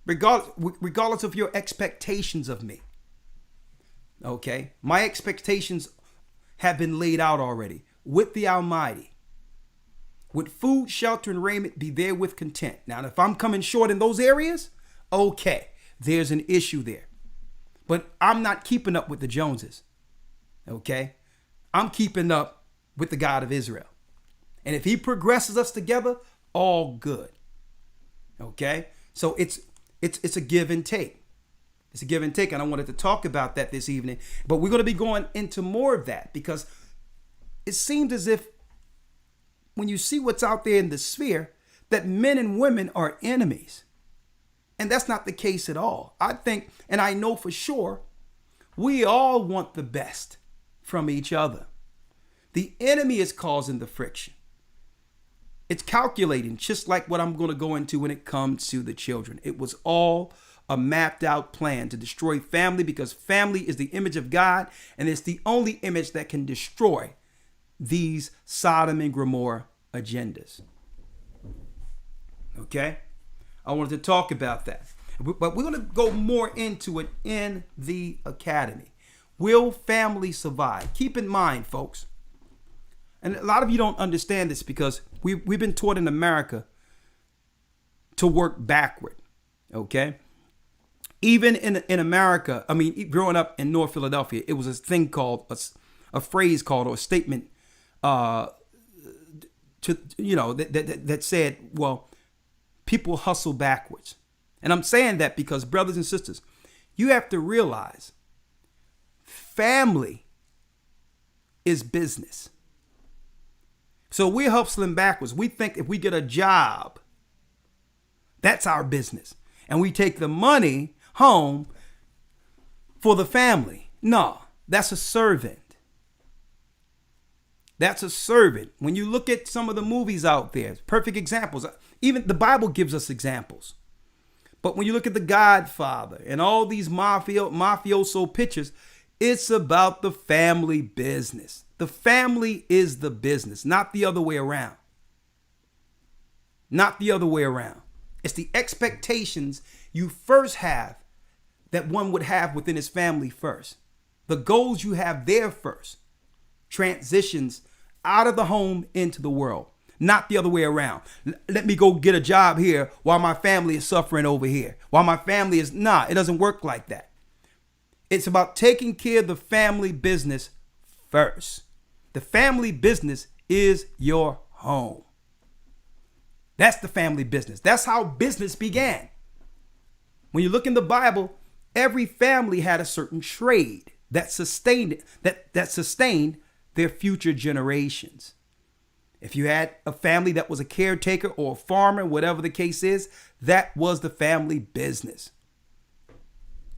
Regardless of your expectations of me. Okay? My expectations have been laid out already with the Almighty. With food, shelter, and raiment, be therewith content. Now, if I'm coming short in those areas, okay, there's an issue there. But I'm not keeping up with the Joneses. Okay? I'm keeping up with the God of Israel. And if he progresses us together, all good. Okay? So it's a give and take. It's a give and take. And I wanted to talk about that this evening. But we're going to be going into more of that because it seems as if when you see what's out there in the sphere, that men and women are enemies. And that's not the case at all. I think, and I know for sure, we all want the best from each other. The enemy is causing the friction. It's calculating, just like what I'm going to go into when it comes to the children. It was all a mapped out plan to destroy family because family is the image of God, and it's the only image that can destroy these Sodom and Gomorrah agendas. Okay? I wanted to talk about that. But we're going to go more into it in the academy. Will family survive? Keep in mind, folks, and a lot of you don't understand this because we've been taught in America to work backward. Okay? Even in America, I mean, growing up in North Philadelphia, it was a thing called, a phrase called, or a statement that said, well, people hustle backwards. And I'm saying that because, brothers and sisters, You have to realize family is business. So we're hustling backwards. We think if we get a job, that's our business. And we take the money home for the family. No, that's a servant. That's a servant. When you look at some of the movies out there, perfect examples. Even the Bible gives us examples. But when you look at The Godfather and all these mafioso pictures, it's about the family business. The family is the business, not the other way around. Not the other way around. It's the expectations you first have that one would have within his family first. The goals you have there first. Transitions out of the home into the world. Not the other way around. Let me go get a job here while my family is suffering over here. While my family is it doesn't work like that. It's about taking care of the family business first. The family business is your home. That's the family business. That's how business began. When you look in the Bible, every family had a certain trade that sustained that sustained their future generations. If you had a family that was a caretaker or a farmer, whatever the case is, that was the family business.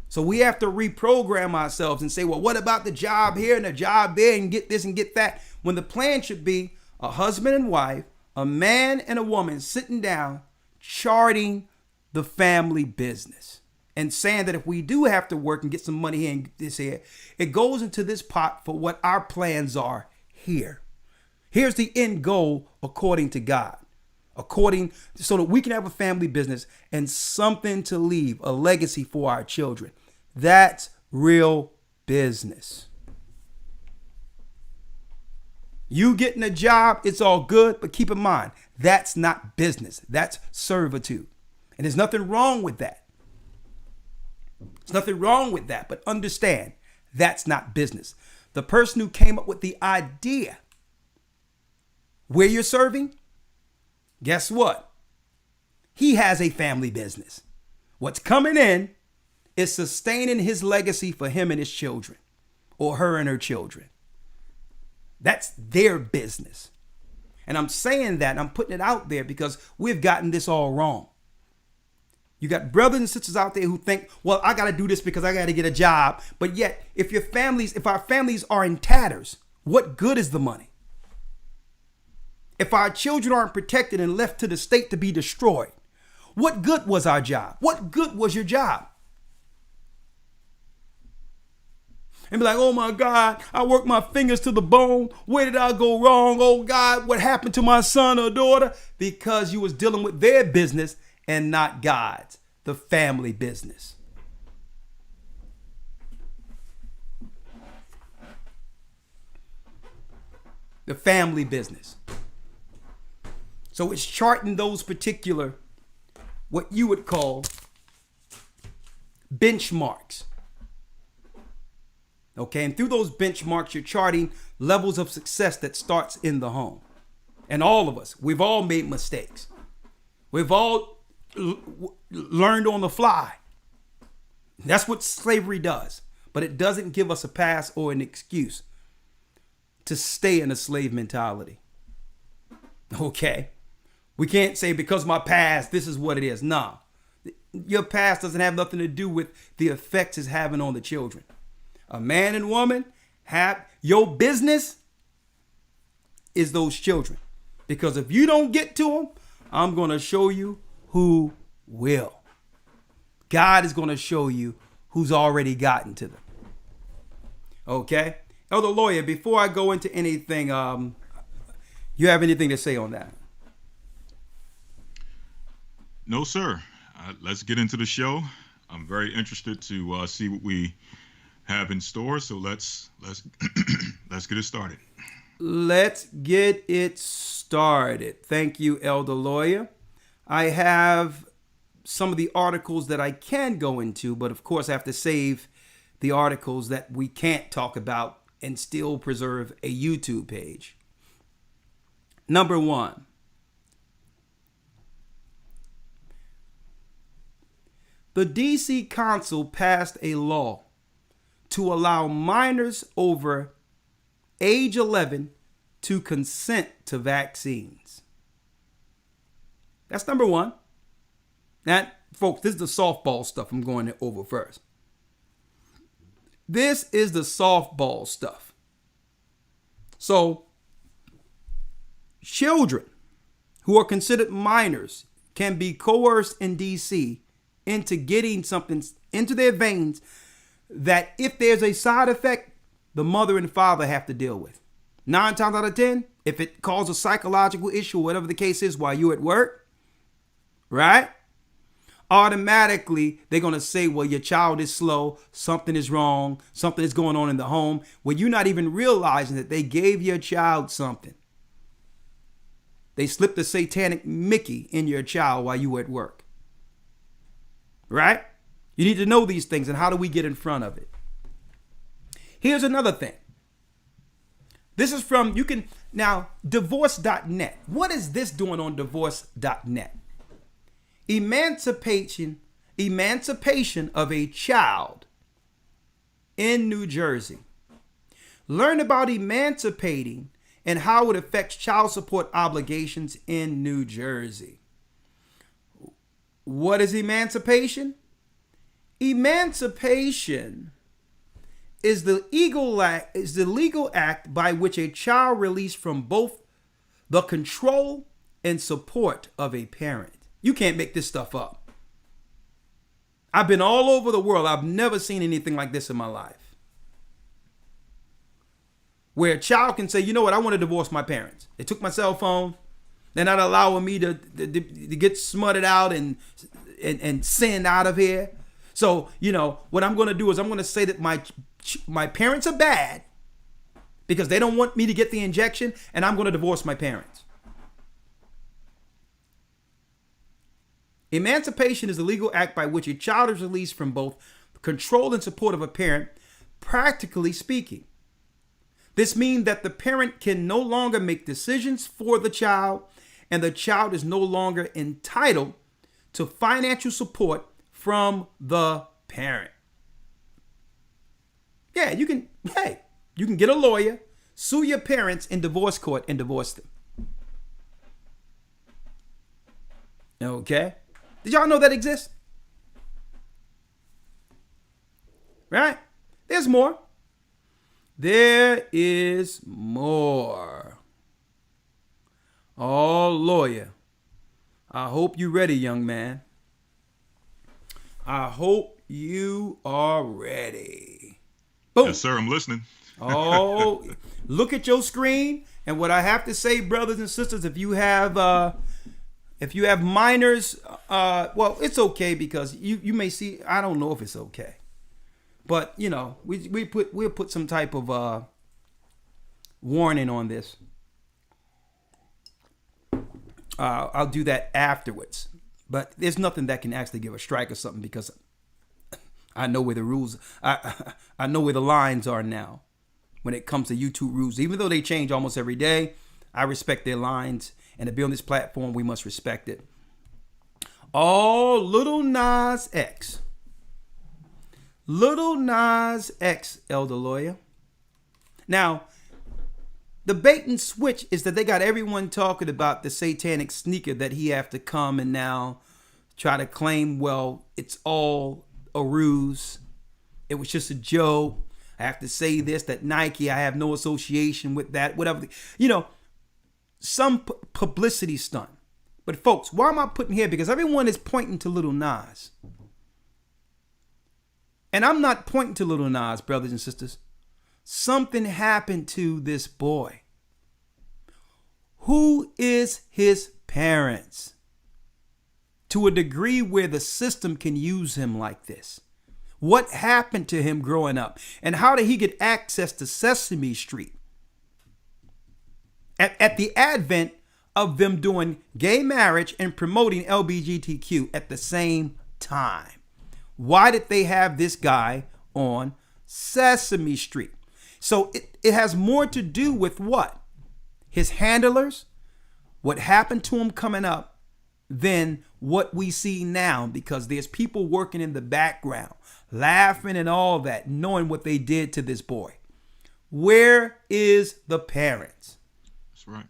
So we have to reprogram ourselves and say, well, what about the job here and the job there and get this and get that? When the plan should be a husband and wife, a man and a woman sitting down, charting the family business and saying that if we do have to work and get some money here and this here, it goes into this pot for what our plans are here. Here's the end goal according to God, so that we can have a family business and something to leave, a legacy for our children. That's real business. You getting a job, it's all good, but keep in mind, that's not business. That's servitude. And there's nothing wrong with that. There's nothing wrong with that, but understand, that's not business. The person who came up with the idea where you're serving, guess what? He has a family business. What's coming in is sustaining his legacy for him and his children, or her and her children. That's their business. And I'm saying that, I'm putting it out there because we've gotten this all wrong. You got brothers and sisters out there who think, well, I got to do this because I got to get a job. But yet, if our families are in tatters, what good is the money? If our children aren't protected and left to the state to be destroyed, what good was our job? What good was your job? And be like, oh my God, I worked my fingers to the bone. Where did I go wrong? Oh God, what happened to my son or daughter? Because you was dealing with their business and not God's, the family business. The family business. So it's charting those particular, what you would call benchmarks. Okay, and through those benchmarks, you're charting levels of success that starts in the home. And all of us, we've all made mistakes. We've all learned on the fly. That's what slavery does. But it doesn't give us a pass or an excuse to stay in a slave mentality. Okay? We can't say because my past, this is what it is. No. Your past doesn't have nothing to do with the effects it's having on the children. A man and woman have your business is those children. Because if you don't get to them, I'm going to show you who will. God is going to show you who's already gotten to them. Okay? Elder Lawyer, before I go into anything, you have anything to say on that? No, sir. Let's get into the show. I'm very interested to see what we have in store. So let's let's get it started. Let's get it started. Thank you, Elder Lawyer. I have some of the articles that I can go into, but of course I have to save the articles that we can't talk about and still preserve a YouTube page. Number one. The DC Council passed a law to allow minors over age 11 to consent to vaccines. That's number one. Now, folks, this is the softball stuff I'm going over first. This is the softball stuff. So, children who are considered minors can be coerced in DC into getting something into their veins that if there's a side effect, the mother and father have to deal with. 9 times out of 10, if it causes a psychological issue, whatever the case is, while you're at work, right? Automatically, they're going to say, well, your child is slow, something is wrong, something is going on in the home, when you're not even realizing that they gave your child something. They slipped a satanic Mickey in your child while you were at work. Right? You need to know these things, and how do we get in front of it? Here's another thing. This is from, divorce.net. What is this doing on divorce.net? Emancipation of a child in New Jersey. Learn about emancipating and how it affects child support obligations in New Jersey. What is emancipation? Emancipation is the legal act by which a child released from both the control and support of a parent. You can't make this stuff up. I've been all over the world. I've never seen anything like this in my life. Where a child can say, you know what, I want to divorce my parents. They took my cell phone. They're not allowing me to get smutted out and send out of here. So, what I'm going to do is I'm going to say that my parents are bad because they don't want me to get the injection, and I'm going to divorce my parents. Emancipation is the legal act by which a child is released from both control and support of a parent, practically speaking. This means that the parent can no longer make decisions for the child, and the child is no longer entitled to financial support from the parent. Yeah, you can get a lawyer, sue your parents in divorce court, and divorce them. Okay? Did y'all know that exists? Right? There's more. There is more. Oh, lawyer. I hope you're ready, young man. I hope you are ready. Boom. Yes, sir. I'm listening. Oh, look at your screen. And what I have to say, brothers and sisters, if you have minors, well, it's okay because you may see. I don't know if it's okay, but we'll put some type of warning on this. I'll do that afterwards. But there's nothing that can actually give a strike or something because I know where the rules. I know where the lines are now when it comes to YouTube rules. Even though they change almost every day, I respect their lines. And to be on this platform, we must respect it. Oh, Little Nas X. Little Nas X, elder lawyer. Now, the bait and switch is that they got everyone talking about the satanic sneaker that he have to come and now try to claim, well, it's all a ruse. It was just a joke. I have to say this, that Nike, I have no association with that, whatever. Some publicity stunt. But folks, why am I putting here? Because everyone is pointing to Little Nas. And I'm not pointing to Little Nas, brothers and sisters. Something happened to this boy. Who is his parents? To a degree where the system can use him like this. What happened to him growing up? And how did he get access to Sesame Street? At the advent of them doing gay marriage and promoting LGBTQ at the same time. Why did they have this guy on Sesame Street? So it has more to do with what? His handlers, what happened to him coming up, than what we see now, because there's people working in the background, laughing and all that, knowing what they did to this boy. Where is the parents? That's right.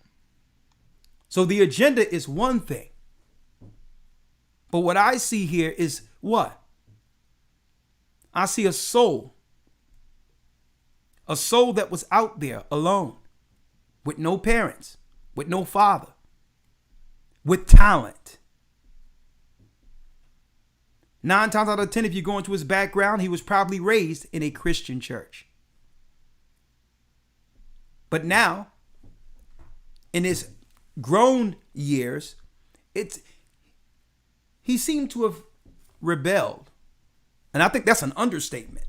So the agenda is one thing. But what I see here is what? I see a soul. A soul that was out there alone, with no parents, with no father, with talent. 9 times out of 10, if you go into his background, he was probably raised in a Christian church. But now, in his grown years, he seemed to have rebelled. And I think that's an understatement.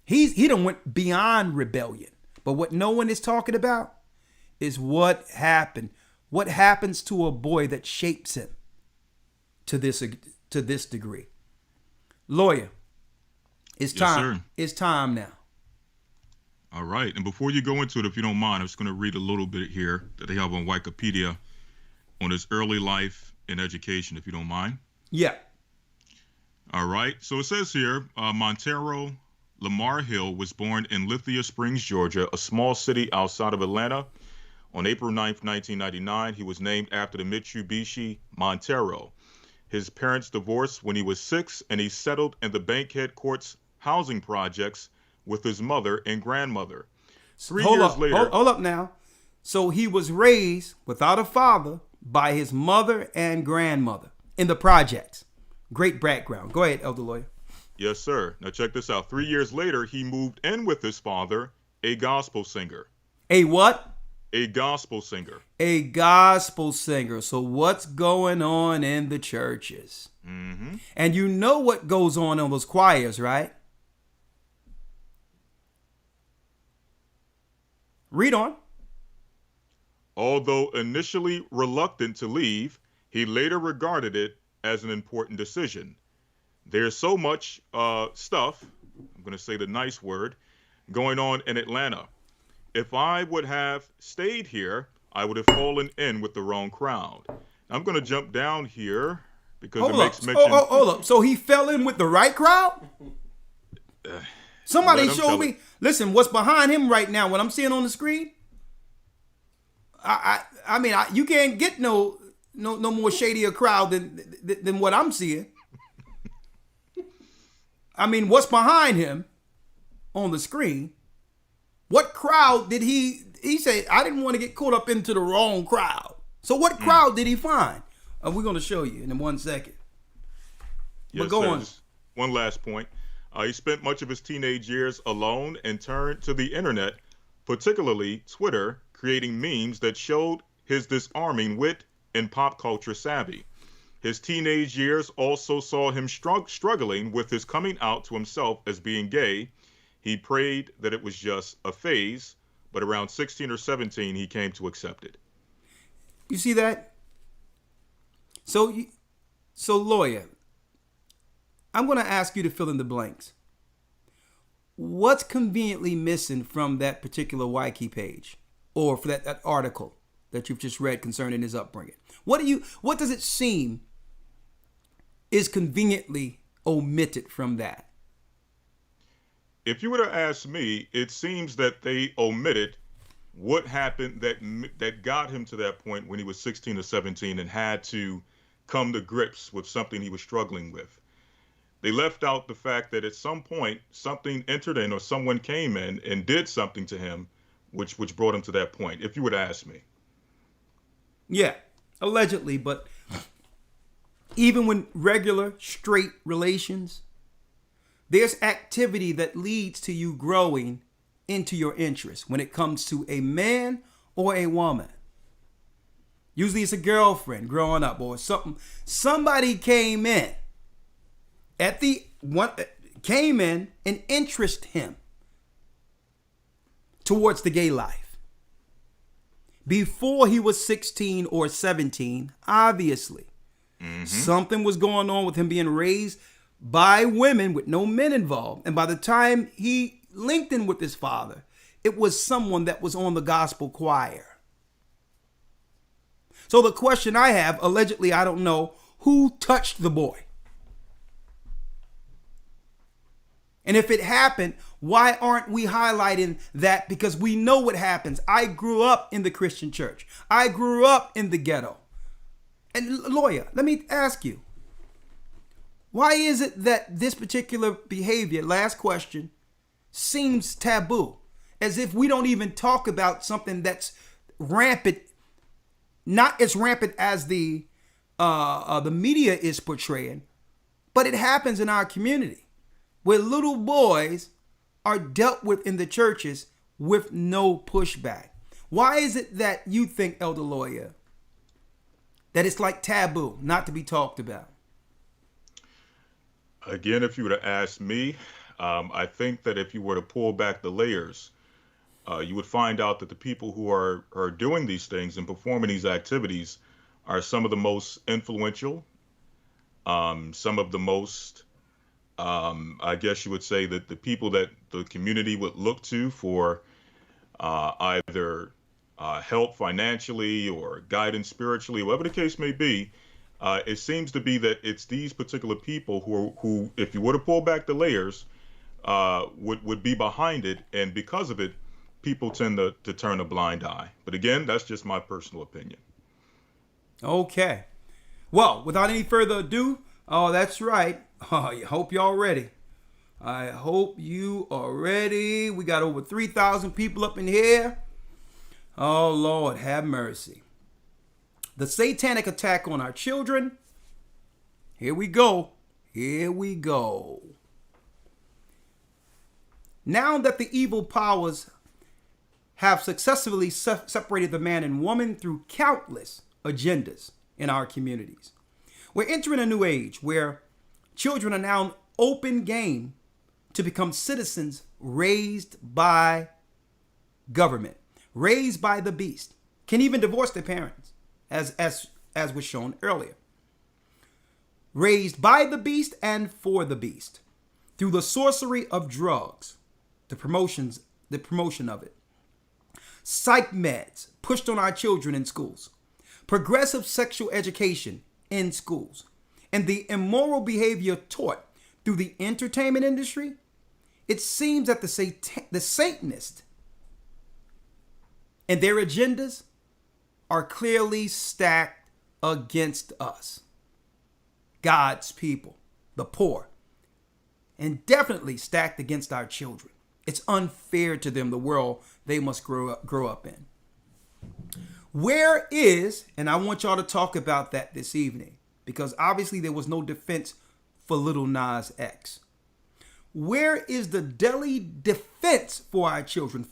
He done went beyond rebellion. But what no one is talking about is what happened. What happens to a boy that shapes him to this degree? Lawyer, it's time. Sir. It's time now. All right. And before you go into it, if you don't mind, I'm just going to read a little bit here that they have on Wikipedia on his early life and education, if you don't mind. Yeah. All right. So it says here, Montero Lamar Hill was born in Lithia Springs, Georgia, a small city outside of Atlanta. On April 9th, 1999, he was named after the Mitsubishi Montero. His parents divorced when he was 6, and he settled in the Bankhead Courts housing projects with his mother and grandmother. 3 years later... Hold up now. So he was raised without a father by his mother and grandmother in the projects. Great background. Go ahead, Elder Lawyer. Yes, sir. Now check this out. 3 years later, he moved in with his father, a gospel singer. A what? A gospel singer. A gospel singer. So what's going on in the churches? Mm-hmm. And you know what goes on in those choirs, right? Read on. Although initially reluctant to leave, he later regarded it as an important decision. There's so much stuff, I'm going to say the nice word, going on in Atlanta. If I would have stayed here, I would have fallen in with the wrong crowd. I'm going to jump down here because it makes mention... Hold up. So he fell in with the right crowd? Somebody showed me. Listen, what's behind him right now, what I'm seeing on the screen? I mean, you can't get no more shadier crowd than what I'm seeing. I mean, what's behind him on the screen? What crowd did he said, I didn't want to get caught up into the wrong crowd. So what crowd did he find? We're going to show you in 1 second. Yes, but go on. Just one last point. He spent much of his teenage years alone and turned to the internet, particularly Twitter, creating memes that showed his disarming wit and pop culture savvy. His teenage years also saw him struggling with his coming out to himself as being gay. He prayed that it was just a phase, but around 16 or 17, he came to accept it. You see that? So lawyer, I'm going to ask you to fill in the blanks. What's conveniently missing from that particular Wiki page, or for that article that you've just read concerning his upbringing? What does it seem is conveniently omitted from that? If you were to ask me, it seems that they omitted what happened that got him to that point when he was 16 or 17 and had to come to grips with something he was struggling with. They left out the fact that at some point something entered in or someone came in and did something to him, which brought him to that point, if you would ask me. Yeah, allegedly, but even when regular straight relations, there's activity that leads to you growing into your interest when it comes to a man or a woman. Usually it's a girlfriend growing up or something. Somebody came in and interest him towards the gay life. Before he was 16 or 17, obviously, something was going on with him being raised by women with no men involved. And by the time he linked in with his father, it was someone that was on the gospel choir. So the question I have, allegedly, I don't know who touched the boy. And if it happened, why aren't we highlighting that? Because we know what happens. I grew up in the Christian church. I grew up in the ghetto. And lawyer, let me ask you, why is it that this particular behavior, last question, seems taboo? As if we don't even talk about something that's rampant, not as rampant as the media is portraying, but it happens in our community where little boys are dealt with in the churches with no pushback. Why is it that you think, Elder Lawyer, that it's like taboo, not to be talked about? Again, if you were to ask me, I think that if you were to pull back the layers, you would find out that the people who are doing these things and performing these activities are some of the most influential, some of the most, I guess you would say that the people that the community would look to for either help financially or guidance spiritually, whatever the case may be. It seems to be that it's these particular people who, if you were to pull back the layers, would be behind it, and because of it, people tend to turn a blind eye. But again, that's just my personal opinion. Okay. Well, without any further ado, oh, that's right. I hope y'all ready. I hope you are ready. We got over 3,000 people up in here. Oh, Lord, have mercy. The satanic attack on our children. Here we go. Here we go. Now that the evil powers have successfully separated the man and woman through countless agendas in our communities, we're entering a new age where children are now open game to become citizens raised by government, raised by the beast, can even divorce their parents, as was shown earlier. Raised by the beast and for the beast, through the sorcery of drugs, the promotion of it, psych meds pushed on our children in schools, progressive sexual education in schools, and the immoral behavior taught through the entertainment industry. It seems that the Satanists and their agendas are clearly stacked against us, God's people, the poor, and definitely stacked against our children. It's unfair to them, the world they must grow up in. Where is, and I want y'all to talk about that this evening, because obviously there was no defense for Little Nas X. Where is the daily defense for our children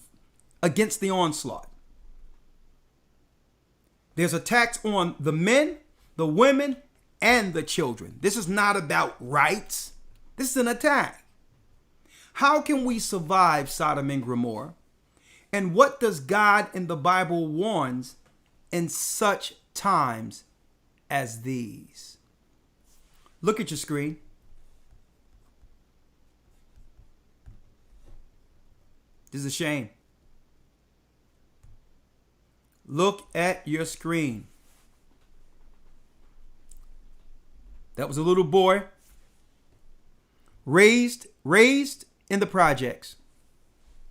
against the onslaught? There's attacks on the men, the women, and the children. This is not about rights. This is an attack. How can we survive Sodom and Gomorrah? And what does God in the Bible warns in such times as these? Look at your screen. This is a shame. Look at your screen. That was a little boy raised in the projects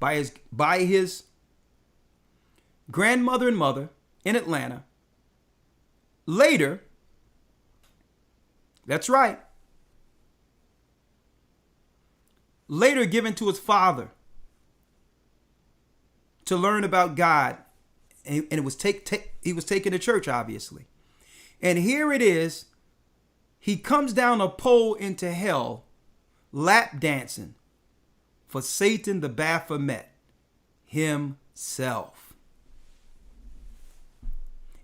by his grandmother and mother in Atlanta. Later, that's right, later given to his father to learn about God, and it was he was taken to church, obviously. And here it is, he comes down a pole into hell, lap dancing for Satan the Baphomet himself.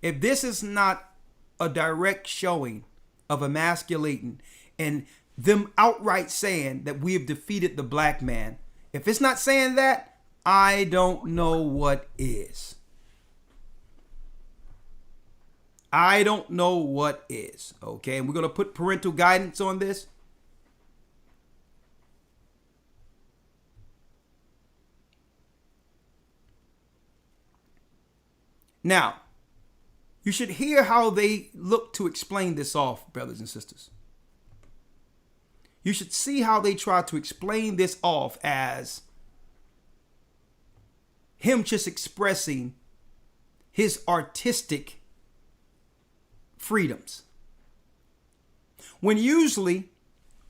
If this is not a direct showing of emasculating and them outright saying that we have defeated the black man, if it's not saying that, I don't know what is. I don't know what is. Okay, and we're going to put parental guidance on this. Now, You should hear how they look to explain this off, brothers and sisters. You should see how they try to explain this off as him just expressing his artistic freedoms. When usually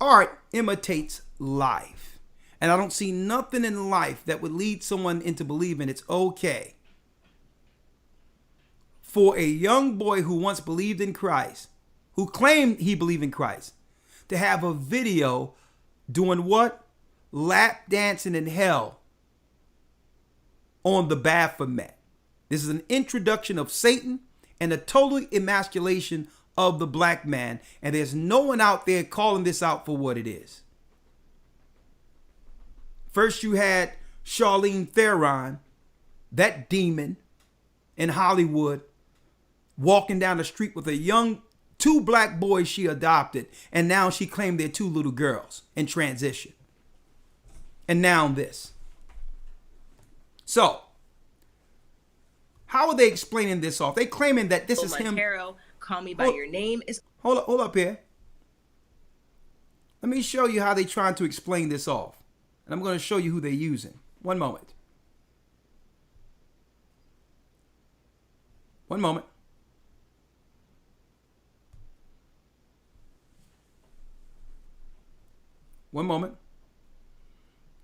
art imitates life. And I don't see nothing in life that would lead someone into believing it's okay for a young boy who once believed in Christ, who claimed he believed in Christ, to have a video doing what? Lap dancing in hell on the Baphomet. This is an introduction of Satan and a total emasculation of the black man. And there's no one out there calling this out for what it is. First you had Charlene Theron, that demon in Hollywood, walking down the street with two black boys she adopted, and now she claimed they're two little girls in transition. And now this. So, how are they explaining this off? They claiming that this is him. Call me by your name is. Hold up here. Let me show you how they trying to explain this off. And I'm going to show you who they're using. One moment. One moment. One moment.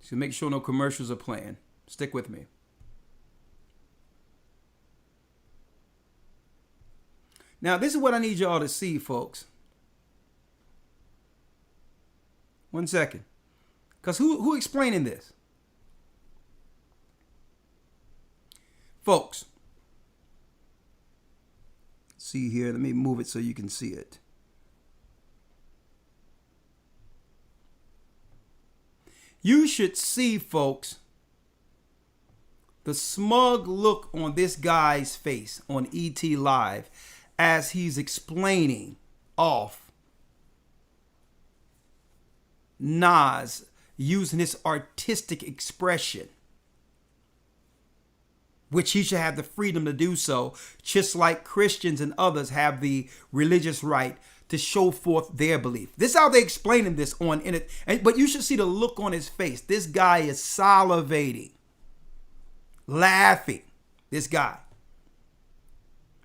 Just make sure no commercials are playing. Stick with me. Now, this is what I need y'all to see, folks. One second. Because who explaining this? Folks. See here. Let me move it so you can see it. You should see, folks, the smug look on this guy's face on ET Live as he's explaining off Nas using his artistic expression, which he should have the freedom to do so, just like Christians and others have the religious right to show forth their belief. This is how they're explaining this on in it. But you should see the look on his face. This guy is salivating, laughing. This guy.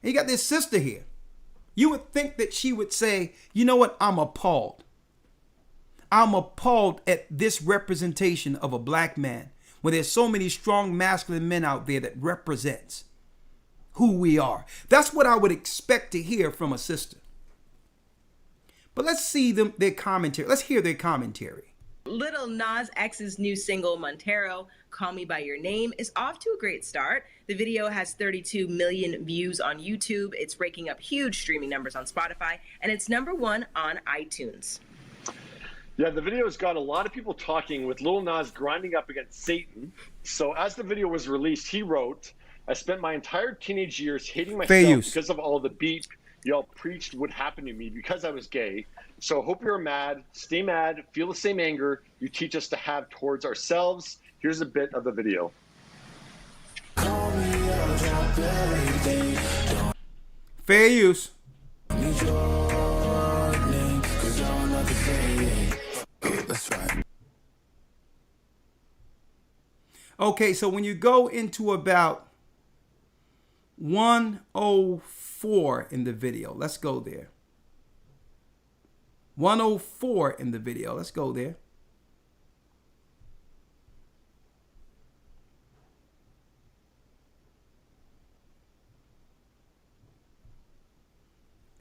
And you got this sister here. You would think that she would say, you know what? I'm appalled. I'm appalled at this representation of a black man when there's so many strong masculine men out there that represents who we are. That's what I would expect to hear from a sister. But let's see their commentary. Let's hear their commentary. Little Nas X's new single, Montero, Call Me By Your Name, is off to a great start. The video has 32 million views on YouTube. It's raking up huge streaming numbers on Spotify, and it's #1 on iTunes. Yeah, the video has got a lot of people talking, with Lil Nas grinding up against Satan. So as the video was released, he wrote, I spent my entire teenage years hating myself because of all the beep y'all preached would happen to me because I was gay. So hope you're mad, stay mad, feel the same anger you teach us to have towards ourselves. Here's a bit of the video. Fair use. Okay, so when you go into about 104 in the video, let's go there. 104 in the video, let's go there.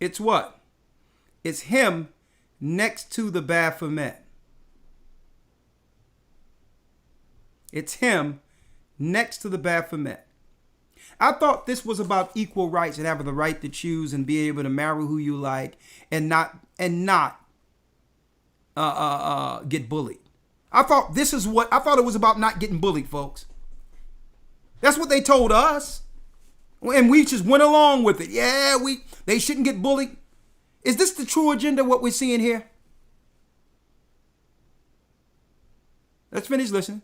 It's what? It's him next to the Baphomet. It's him next to the Baphomet. I thought this was about equal rights and having the right to choose and be able to marry who you like and not get bullied. I thought it was about not getting bullied, folks. That's what they told us. And we just went along with it. Yeah, they shouldn't get bullied. Is this the true agenda, what we're seeing here? Let's finish listening.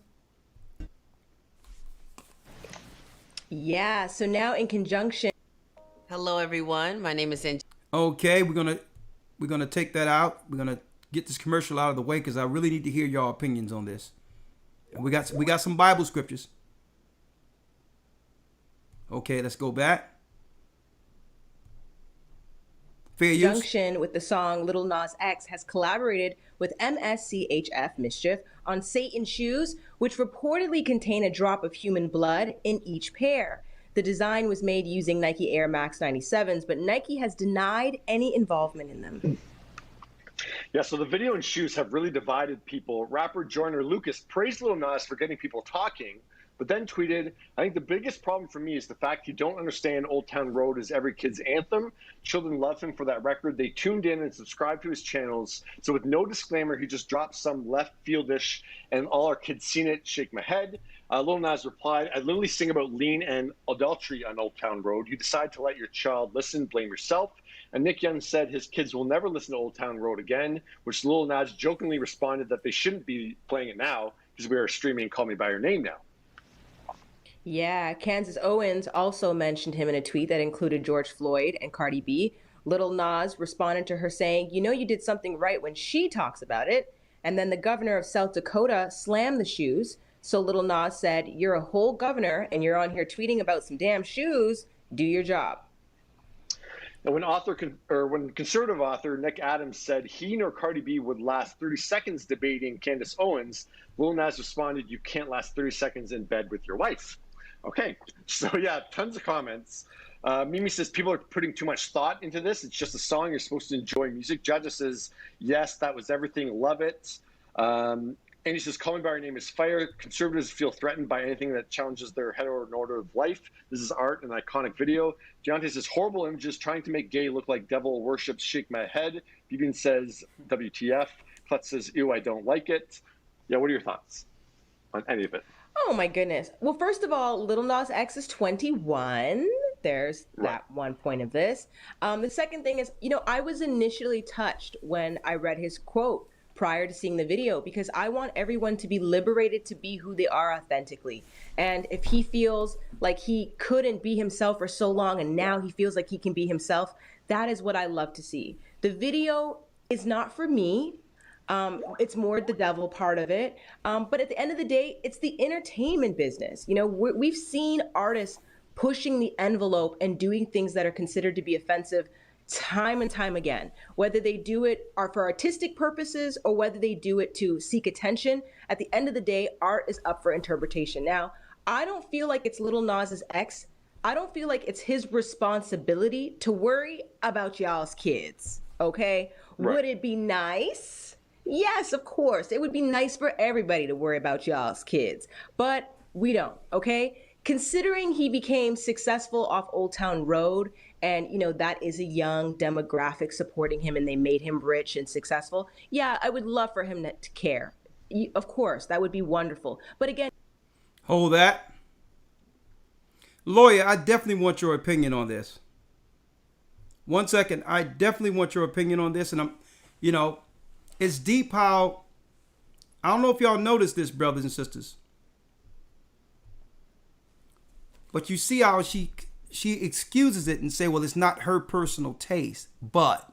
Yeah, so now in conjunction. Hello, everyone. My name is Okay, we're gonna take that out. We're gonna get this commercial out of the way because I really need to hear your opinions on this. And we got some Bible scriptures. Okay, let's go back. Fair use. Junction with the song Little Nas X has collaborated with MSCHF Mischief on Satan's shoes, which reportedly contain a drop of human blood in each pair. The design was made using Nike Air Max 97s, but Nike has denied any involvement in them. Yeah, so the video and shoes have really divided people. Rapper Joyner Lucas praised Lil Nas for getting people talking, but then tweeted, I think the biggest problem for me is the fact you don't understand Old Town Road is every kid's anthem. Children love him for that record. They tuned in and subscribed to his channels. So with no disclaimer, he just dropped some left fieldish and all our kids seen it, shake my head. Lil Nas replied, I literally sing about lean and adultery on Old Town Road. You decide to let your child listen, blame yourself. And Nick Young said his kids will never listen to Old Town Road again, which Lil Nas jokingly responded that they shouldn't be playing it now because we are streaming Call Me By Your Name now. Yeah, Kansas Owens also mentioned him in a tweet that included George Floyd and Cardi B. Little Nas responded to her saying, you know you did something right when she talks about it. And then the governor of South Dakota slammed the shoes. So Little Nas said, you're a whole governor and you're on here tweeting about some damn shoes. Do your job. And when conservative author Nick Adams said he nor Cardi B would last 30 seconds debating Candace Owens, Lil Nas responded, you can't last 30 seconds in bed with your wife. Okay, so yeah, tons of comments. Mimi says people are putting too much thought into this. It's just a song. You're supposed to enjoy music. Judges says, yes, that was everything. Love it. And he says, Call Me By Your Name is fire. Conservatives feel threatened by anything that challenges their heteronormative life. This is art, an iconic video. Deontay says, horrible images trying to make gay look like devil worship, shake my head. Vivian says, WTF. Klutz says, ew, I don't like it. Yeah, what are your thoughts on any of it? Oh my goodness. Well, first of all, Little Nas X is 21. There's that one point of this. The second thing is, I was initially touched when I read his quote prior to seeing the video because I want everyone to be liberated to be who they are authentically. And if he feels like he couldn't be himself for so long and now he feels like he can be himself, that is what I love to see. The video is not for me. It's more the devil part of it. But at the end of the day, it's the entertainment business. We've seen artists pushing the envelope and doing things that are considered to be offensive time and time again, whether they do it are for artistic purposes or whether they do it to seek attention. At the end of the day, art is up for interpretation. Now, I don't feel like it's Little Nas's ex. I don't feel like it's his responsibility to worry about y'all's kids. Okay. Right. Would it be nice? Yes, of course. It would be nice for everybody to worry about y'all's kids, but we don't. Okay. Considering he became successful off Old Town Road and, that is a young demographic supporting him and they made him rich and successful. Yeah, I would love for him to care. Of course, that would be wonderful. But again, hold that. Lawyer, I definitely want your opinion on this. 1 second. I definitely want your opinion on this. And it's deep how, I don't know if y'all noticed this, brothers and sisters. But you see how she excuses it and say, well, it's not her personal taste. But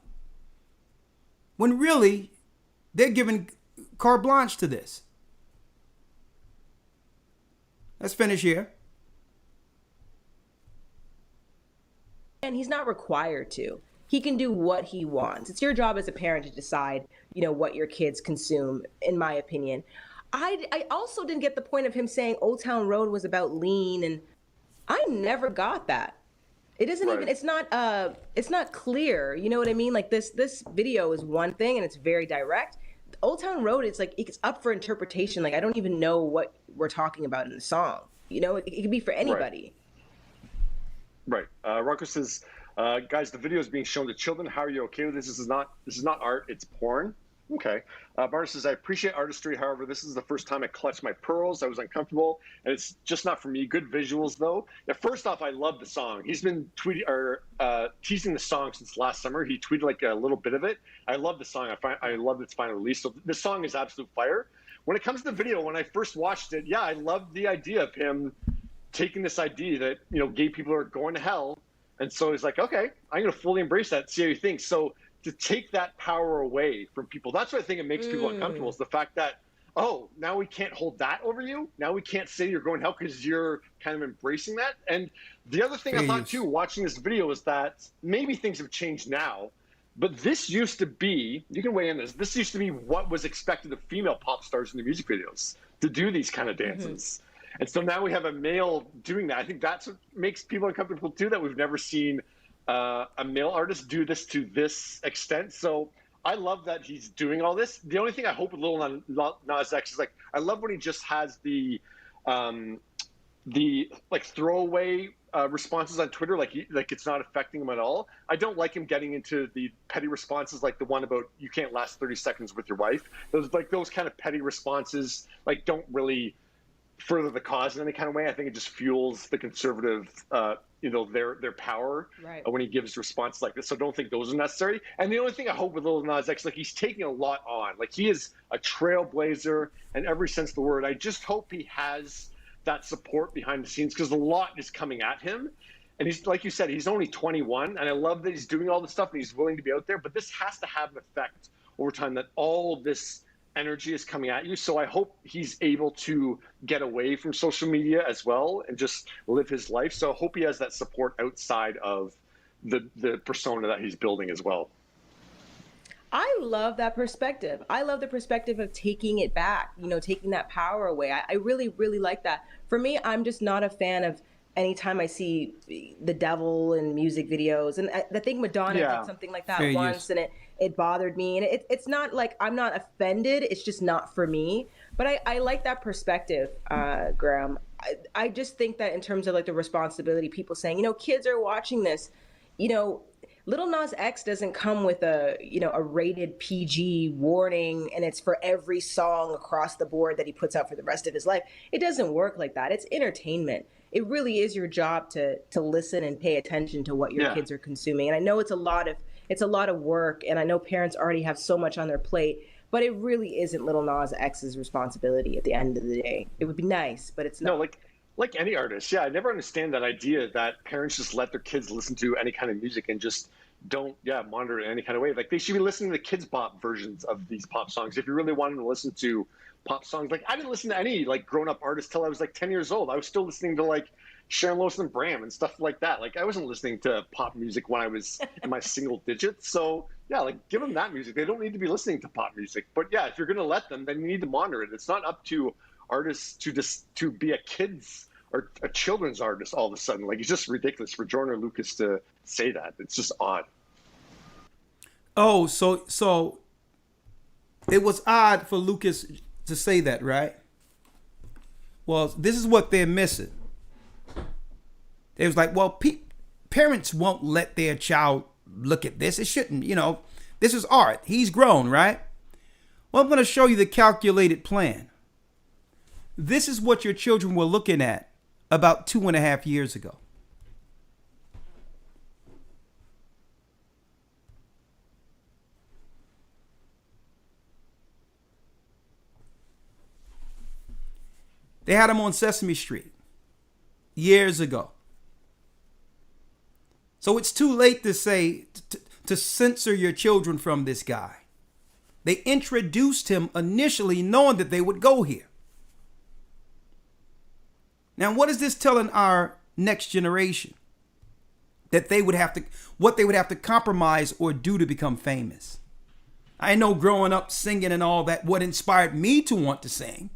when really they're giving carte blanche to this. Let's finish here. And he's not required to. He can do what he wants. It's your job as a parent to decide, what your kids consume, in my opinion. I also didn't get the point of him saying Old Town Road was about lean, and I never got that. It isn't even, it's not clear. You know what I mean? Like this video is one thing and it's very direct. Old Town Road, it's like, it's up for interpretation. Like, I don't even know what we're talking about in the song. It could be for anybody. Right. Rocco says, guys, the video is being shown to children. How are you okay with this? This is not art. It's porn. Okay. Barnes says, I appreciate artistry. However, this is the first time I clutched my pearls. I was uncomfortable, and it's just not for me. Good visuals, though. Yeah, first off, I love the song. He's been teasing the song since last summer. He tweeted like a little bit of it. I love the song. I love its final release. So this song is absolute fire. When it comes to the video, when I first watched it, yeah, I loved the idea of him taking this idea that, gay people are going to hell And so he's like, okay, I'm going to fully embrace that, see how you think. So to take that power away from people, that's what I think it makes people uncomfortable, is the fact that, oh, now we can't hold that over you. Now we can't say you're going to hell because you're kind of embracing that. And the other thing I thought too, watching this video, is that maybe things have changed now, but this used to be, you can weigh in this used to be what was expected of female pop stars in the music videos, to do these kind of dances. And so now we have a male doing that. I think that's what makes people uncomfortable too, that we've never seen a male artist do this to this extent. So I love that he's doing all this. The only thing I hope with Lil Nas X is, like, I love when he just has the like throwaway responses on Twitter, like it's not affecting him at all. I don't like him getting into the petty responses, like the one about you can't last 30 seconds with your wife. Those kind of petty responses, like, don't really further the cause in any kind of way. I think it just fuels the conservative, their power when he gives responses like this. So don't think those are necessary. And the only thing I hope with Lil Nas X, like, he's taking a lot on. Like, he is a trailblazer in every sense of the word. I just hope he has that support behind the scenes, because a lot is coming at him. And he's, like you said, he's only 21. And I love that he's doing all this stuff and he's willing to be out there. But this has to have an effect over time, that all of this energy is coming at you. So I hope he's able to get away from social media as well and just live his life. So I hope he has that support outside of the persona that he's building as well. I love that perspective. I love the perspective of taking it back, taking that power away. I really, really like that. For me, I'm just not a fan of anytime I see the devil in music videos. And I think Madonna did something like that once, and it bothered me. And it's not like I'm not offended. It's just not for me. But I like that perspective, Graham. I just think that in terms of, like, the responsibility, people saying, kids are watching this, Little Nas X doesn't come with a rated PG warning, and it's for every song across the board that he puts out for the rest of his life. It doesn't work like that. It's entertainment. It really is your job to listen and pay attention to what your kids are consuming. And I know it's a lot of work, and I know parents already have so much on their plate, but it really isn't Little Nas X's responsibility at the end of the day. It would be nice, but it's not. No, like any artist. Yeah, I never understand that idea that parents just let their kids listen to any kind of music and just don't monitor it in any kind of way. Like, they should be listening to kids pop versions of these pop songs. If you really wanted to listen to pop songs, like, I didn't listen to any, like, grown-up artists till I was like 10 years old. I was still listening to, like, Sharon Lois and Bram and stuff like that. Like, I wasn't listening to pop music when I was in my single digits. So yeah, like, give them that music. They don't need to be listening to pop music. But yeah, if you're going to let them, then you need to monitor it. It's not up to artists to be a kid's or a children's artist all of a sudden. Like, it's just ridiculous for Jordan or Lucas to say that. It's just odd. Oh, so it was odd for Lucas to say that, right? Well, this is what they're missing. It was like, well, parents won't let their child look at this. It shouldn't, this is art. He's grown, right? Well, I'm going to show you the calculated plan. This is what your children were looking at about 2.5 years ago. They had him on Sesame Street years ago. So it's too late to say, to censor your children from this guy. They introduced him initially knowing that they would go here. Now, what is this telling our next generation? That what they would have to compromise or do to become famous. I know growing up singing and all that, what inspired me to want to sing.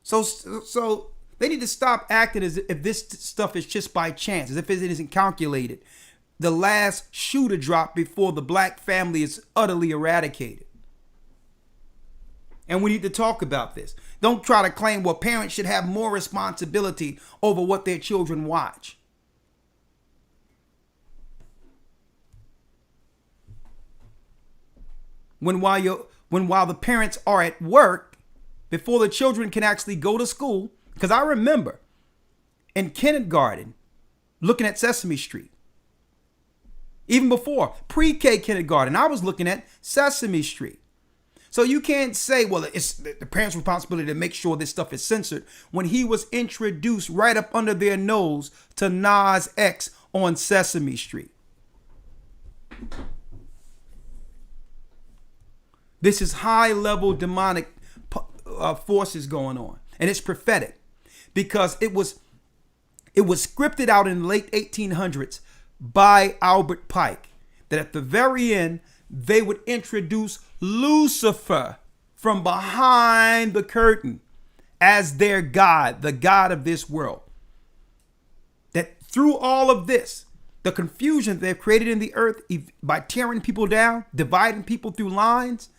So they need to stop acting as if this stuff is just by chance, as if it isn't calculated. The last shoe to drop before the black family is utterly eradicated. And we need to talk about this. Don't try to claim, well, parents should have more responsibility over what their children watch. When while the parents are at work, before the children can actually go to school, because I remember in kindergarten looking at Sesame Street. Even before pre-K kindergarten, I was looking at Sesame Street. So you can't say, well, it's the parents' responsibility to make sure this stuff is censored when he was introduced right up under their nose to Nas X on Sesame Street. This is high-level demonic forces going on, and it's prophetic because it was scripted out in the late 1800s by Albert Pike that at the very end they would introduce Lucifer from behind the curtain as their God, the God of this world. That through all of this, the confusion they've created in the earth by tearing people down, dividing people through lines,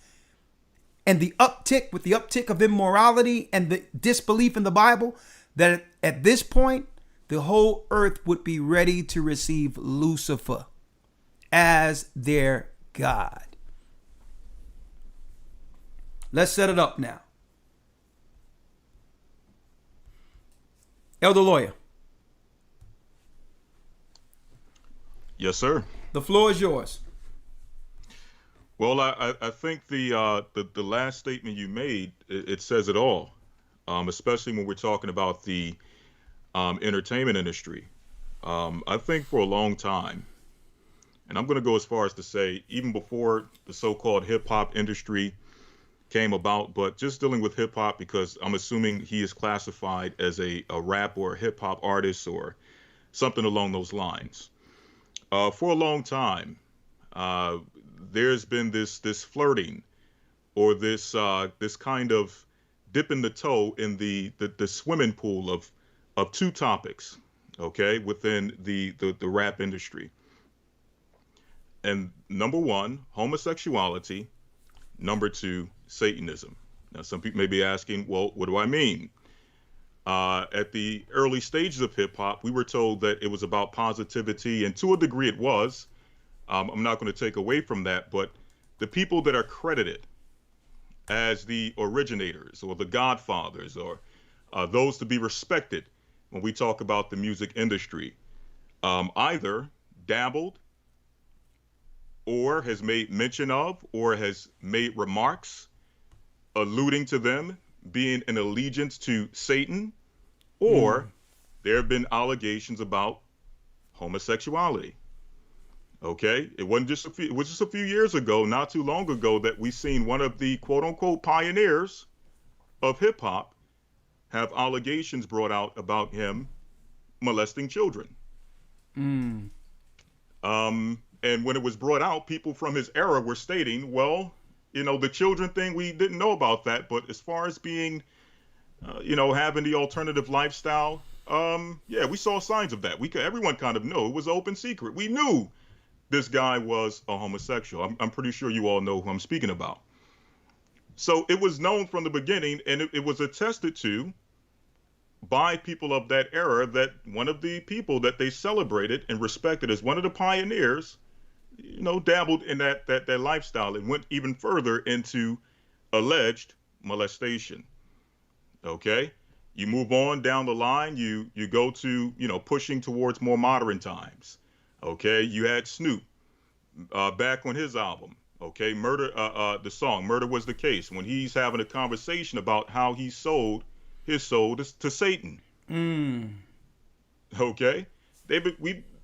and the uptick of immorality and the disbelief in the Bible, that at this point, the whole earth would be ready to receive Lucifer as their God. Let's set it up now. Elder Lawyer. Yes, sir. The floor is yours. Well, I think the last statement you made, it says it all, especially when we're talking about the entertainment industry. I think for a long time, and I'm going to go as far as to say even before the so-called hip-hop industry came about, but just dealing with hip-hop because I'm assuming he is classified as a rap or a hip-hop artist or something along those lines. For a long time, there's been this flirting or this kind of dipping the toe in the swimming pool of two topics, okay, within the rap industry. And number one, homosexuality. Number two, Satanism. Now, some people may be asking, well, what do I mean? At the early stages of hip hop, we were told that it was about positivity, and to a degree it was. I'm not going to take away from that, but the people that are credited as the originators or the godfathers or those to be respected when we talk about the music industry, either dabbled or has made mention of or has made remarks alluding to them being an allegiance to Satan, or there have been allegations about homosexuality. Okay, it was just a few years ago, not too long ago, that we seen one of the quote unquote pioneers of hip hop have allegations brought out about him molesting children. And when it was brought out, people from his era were stating, well, the children thing, we didn't know about that. But as far as being, having the alternative lifestyle, yeah, we saw signs of that. Everyone kind of knew. It was an open secret. We knew this guy was a homosexual. I'm pretty sure you all know who I'm speaking about. So it was known from the beginning, and it was attested to by people of that era that one of the people that they celebrated and respected as one of the pioneers, dabbled in that lifestyle and went even further into alleged molestation. Okay, you move on down the line, you go to pushing towards more modern times. Okay, you had Snoop back on his album. Okay, Murder, the song "Murder Was the Case," when he's having a conversation about how he sold his soul to Satan. Okay,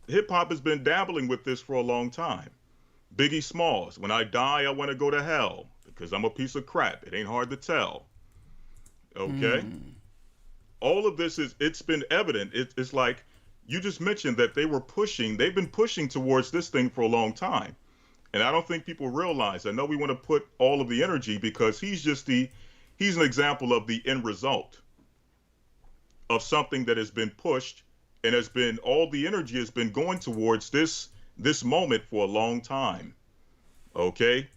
hip hop has been dabbling with this for a long time. Biggie Smalls, "When I die, I want to go to hell because I'm a piece of crap. It ain't hard to tell." Okay, all of this it's been evident. It's like you just mentioned that they've been pushing towards this thing for a long time. And I don't think people realize, I know we want to put all of the energy because he's an example of the end result of something that has been pushed and all the energy has been going towards this moment for a long time. Okay.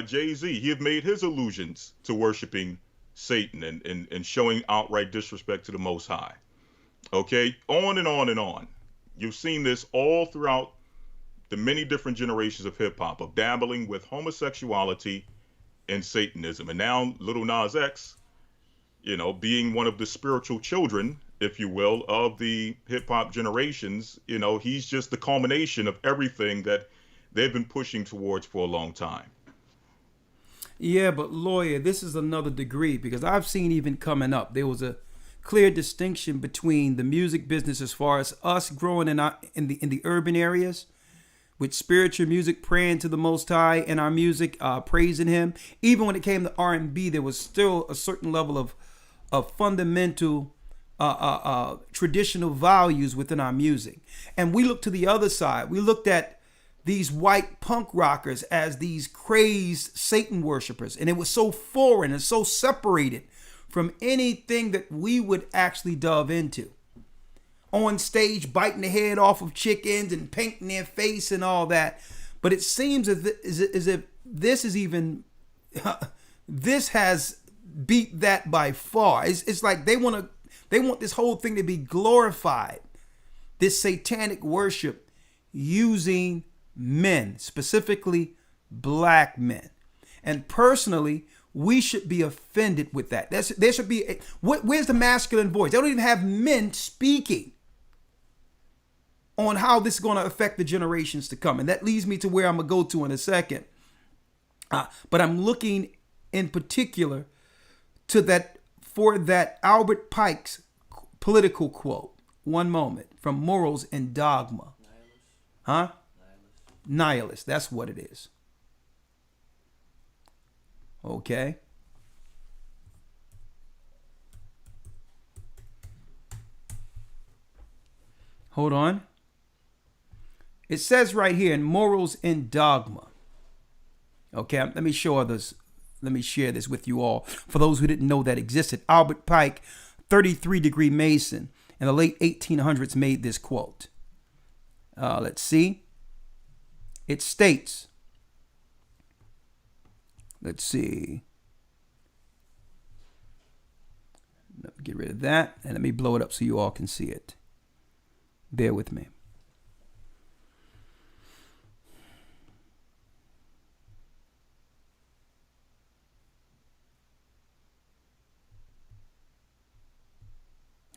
Jay-Z, he had made his allusions to worshiping Satan and showing outright disrespect to the Most High. Okay. On and on and on. You've seen this all throughout the many different generations of hip hop, of dabbling with homosexuality and Satanism. And now Little Nas X, being one of the spiritual children, if you will, of the hip hop generations, he's just the culmination of everything that they've been pushing towards for a long time. Yeah, but lawyer, this is another degree, because I've seen even coming up, there was a clear distinction between the music business as far as us growing in the urban areas with spiritual music, praying to the Most High in our music, praising Him. Even when it came to R&B, there was still a certain level of fundamental traditional values within our music. And we looked to the other side. We looked at these white punk rockers as these crazed Satan worshipers, and it was so foreign and so separated from anything that we would actually delve into. On stage, biting the head off of chickens and painting their face and all that. But it seems as if this is even, this has beat that by far. It's like they want this whole thing to be glorified. This satanic worship using men, specifically black men. And personally, we should be offended with that. There should be where's the masculine voice? They don't even have men speaking on how this is going to affect the generations to come. And that leads me to where I'm going to go to in a second. But I'm looking in particular to that Albert Pike's political quote. One moment, from Morals and Dogma. Huh? Nihilist. That's what it is. Okay. Hold on. It says right here in Morals and Dogma. Okay, let me show others. Let me share this with you all. For those who didn't know that existed, Albert Pike, 33-degree Mason, in the late 1800s made this quote. Let's see. It states, let's see. Get rid of that and let me blow it up so you all can see it. Bear with me.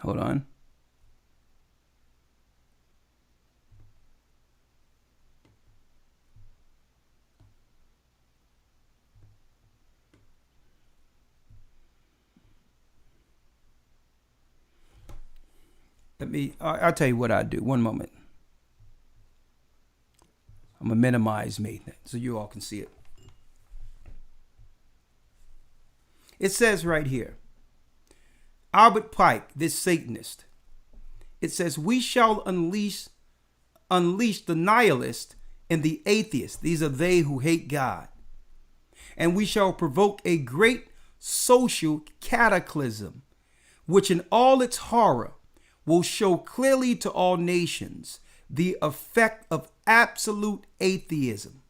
Hold on. I'll tell you what I do. One moment. I'm going to minimize me so you all can see it. It says right here, Albert Pike, this Satanist, it says, we shall unleash the nihilist and the atheist. These are they who hate God. And we shall provoke a great social cataclysm, which in all its horror will show clearly to all nations the effect of absolute atheism,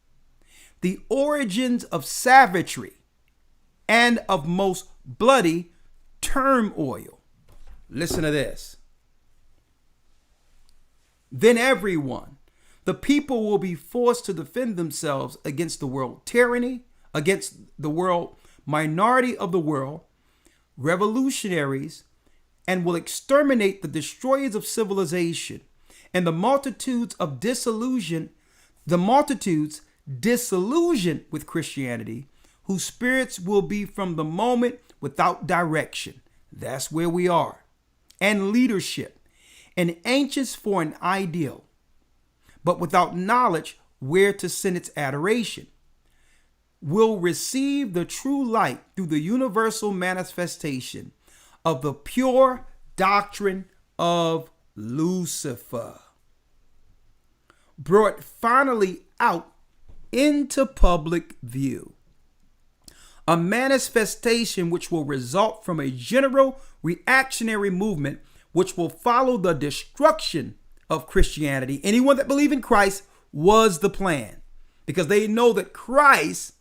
the origins of savagery, and of most bloody turmoil. Listen to this. Then everyone, the people, will be forced to defend themselves against the world tyranny, against the world minority of the world, revolutionaries, and will exterminate the destroyers of civilization, and the multitudes disillusioned with Christianity, whose spirits will be from the moment without direction. That's where we are. And leadership, and anxious for an ideal, but without knowledge where to send its adoration, will receive the true light through the universal manifestation of the pure doctrine of Lucifer, brought finally out into public view. A manifestation which will result from a general reactionary movement which will follow the destruction of Christianity. Anyone that believes in Christ was the plan, because they know that Christ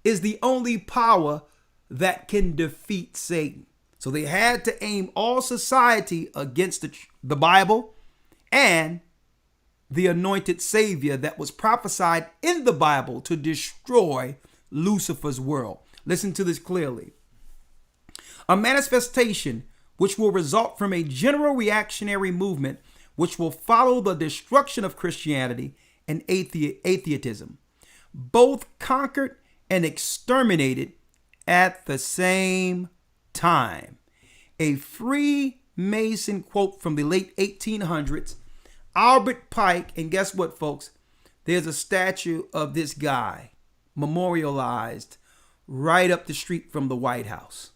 is the only power that can defeat Satan. So they had to aim all society against the Bible and the anointed Savior that was prophesied in the Bible to destroy Lucifer's world. Listen to this clearly. A manifestation which will result from a general reactionary movement which will follow the destruction of Christianity and atheism, both conquered and exterminated at the same time. A Freemason quote from the late 1800s, Albert Pike, and guess what, folks? There's a statue of this guy memorialized right up the street from the White House.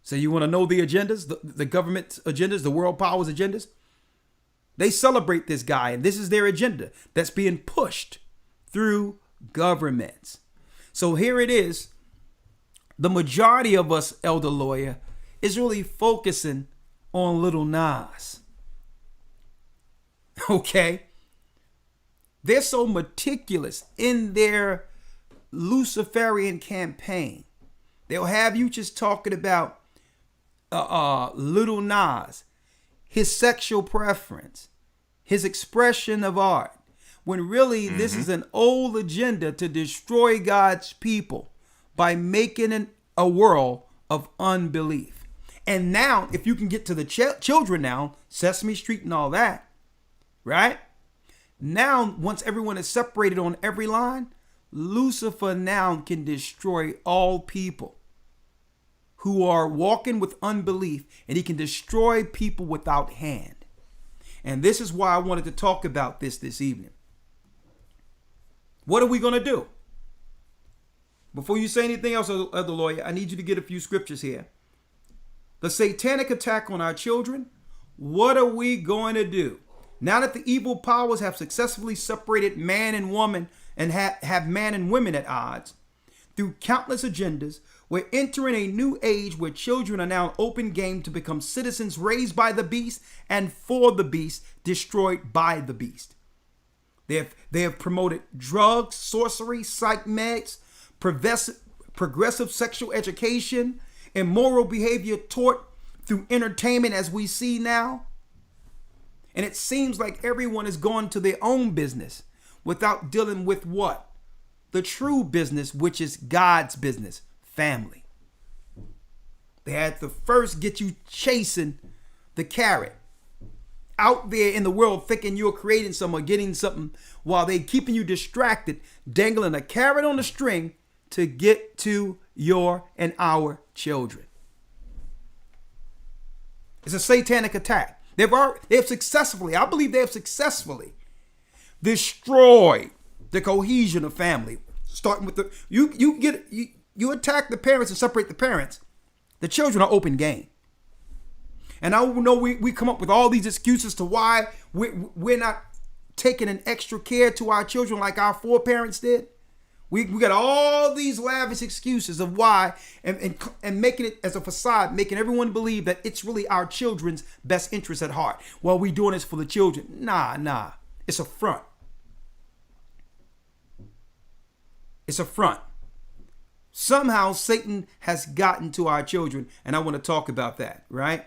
So you want to know the agendas, the government's agendas, the world powers agendas? They celebrate this guy, and this is their agenda that's being pushed through governments. So here it is. The majority of us, Elder Lawyer, is really focusing on Little Nas. Okay? They're so meticulous in their Luciferian campaign. They'll have you just talking about Little Nas, his sexual preference, his expression of art, when really this is an old agenda to destroy God's people by making a world of unbelief. And now, if you can get to the children now, Sesame Street and all that, right? Now, once everyone is separated on every line, Lucifer now can destroy all people who are walking with unbelief, and he can destroy people without hand. And this is why I wanted to talk about this evening. What are we going to do? Before you say anything else, Elder Lawyer, I need you to get a few scriptures here. The satanic attack on our children. What are we going to do? Now that the evil powers have successfully separated man and woman and have man and women at odds through countless agendas, we're entering a new age where children are now open game to become citizens raised by the beast and for the beast, destroyed by the beast. They have promoted drugs, sorcery, psych meds, progressive sexual education, immoral behavior taught through entertainment as we see now. And it seems like everyone is going to their own business without dealing with what? The true business, which is God's business, family. They had to first get you chasing the carrot out there in the world, thinking you're creating something or getting something, while they keeping you distracted, dangling a carrot on a string to get to your and our children. It's a satanic attack. They have successfully, I believe they have successfully destroyed the cohesion of family. Starting with you attack the parents and separate the parents. The children are open game. And I know we come up with all these excuses to why we're not taking an extra care to our children like our foreparents did. We got all these lavish excuses of why and making it as a facade, making everyone believe that it's really our children's best interest at heart. Well, we doing this for the children. Nah. It's a front. It's a front. Somehow Satan has gotten to our children, and I want to talk about that, right?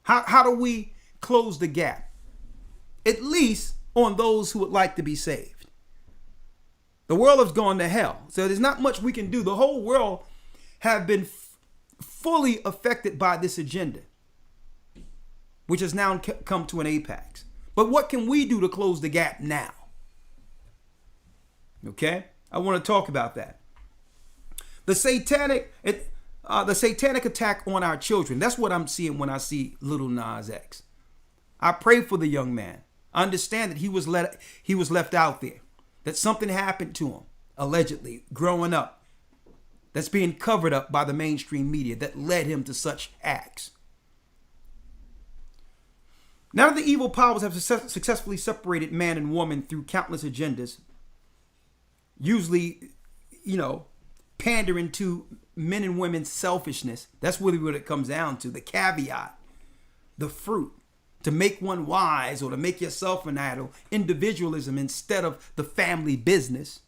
How do we close the gap? At least on those who would like to be saved. The world has gone to hell, so there's not much we can do. The whole world have been fully affected by this agenda, which has now come to an apex. But what can we do to close the gap now? Okay, I want to talk about that. The satanic attack on our children. That's what I'm seeing when I see Little Nas X. I pray for the young man. I understand that he was left out there. That something happened to him, allegedly, growing up, that's being covered up by the mainstream media that led him to such acts. Now that the evil powers have successfully separated man and woman through countless agendas, usually, pandering to men and women's selfishness, that's really what it comes down to, the caveat, the fruit. To make one wise or to make yourself an idol, individualism instead of the family business.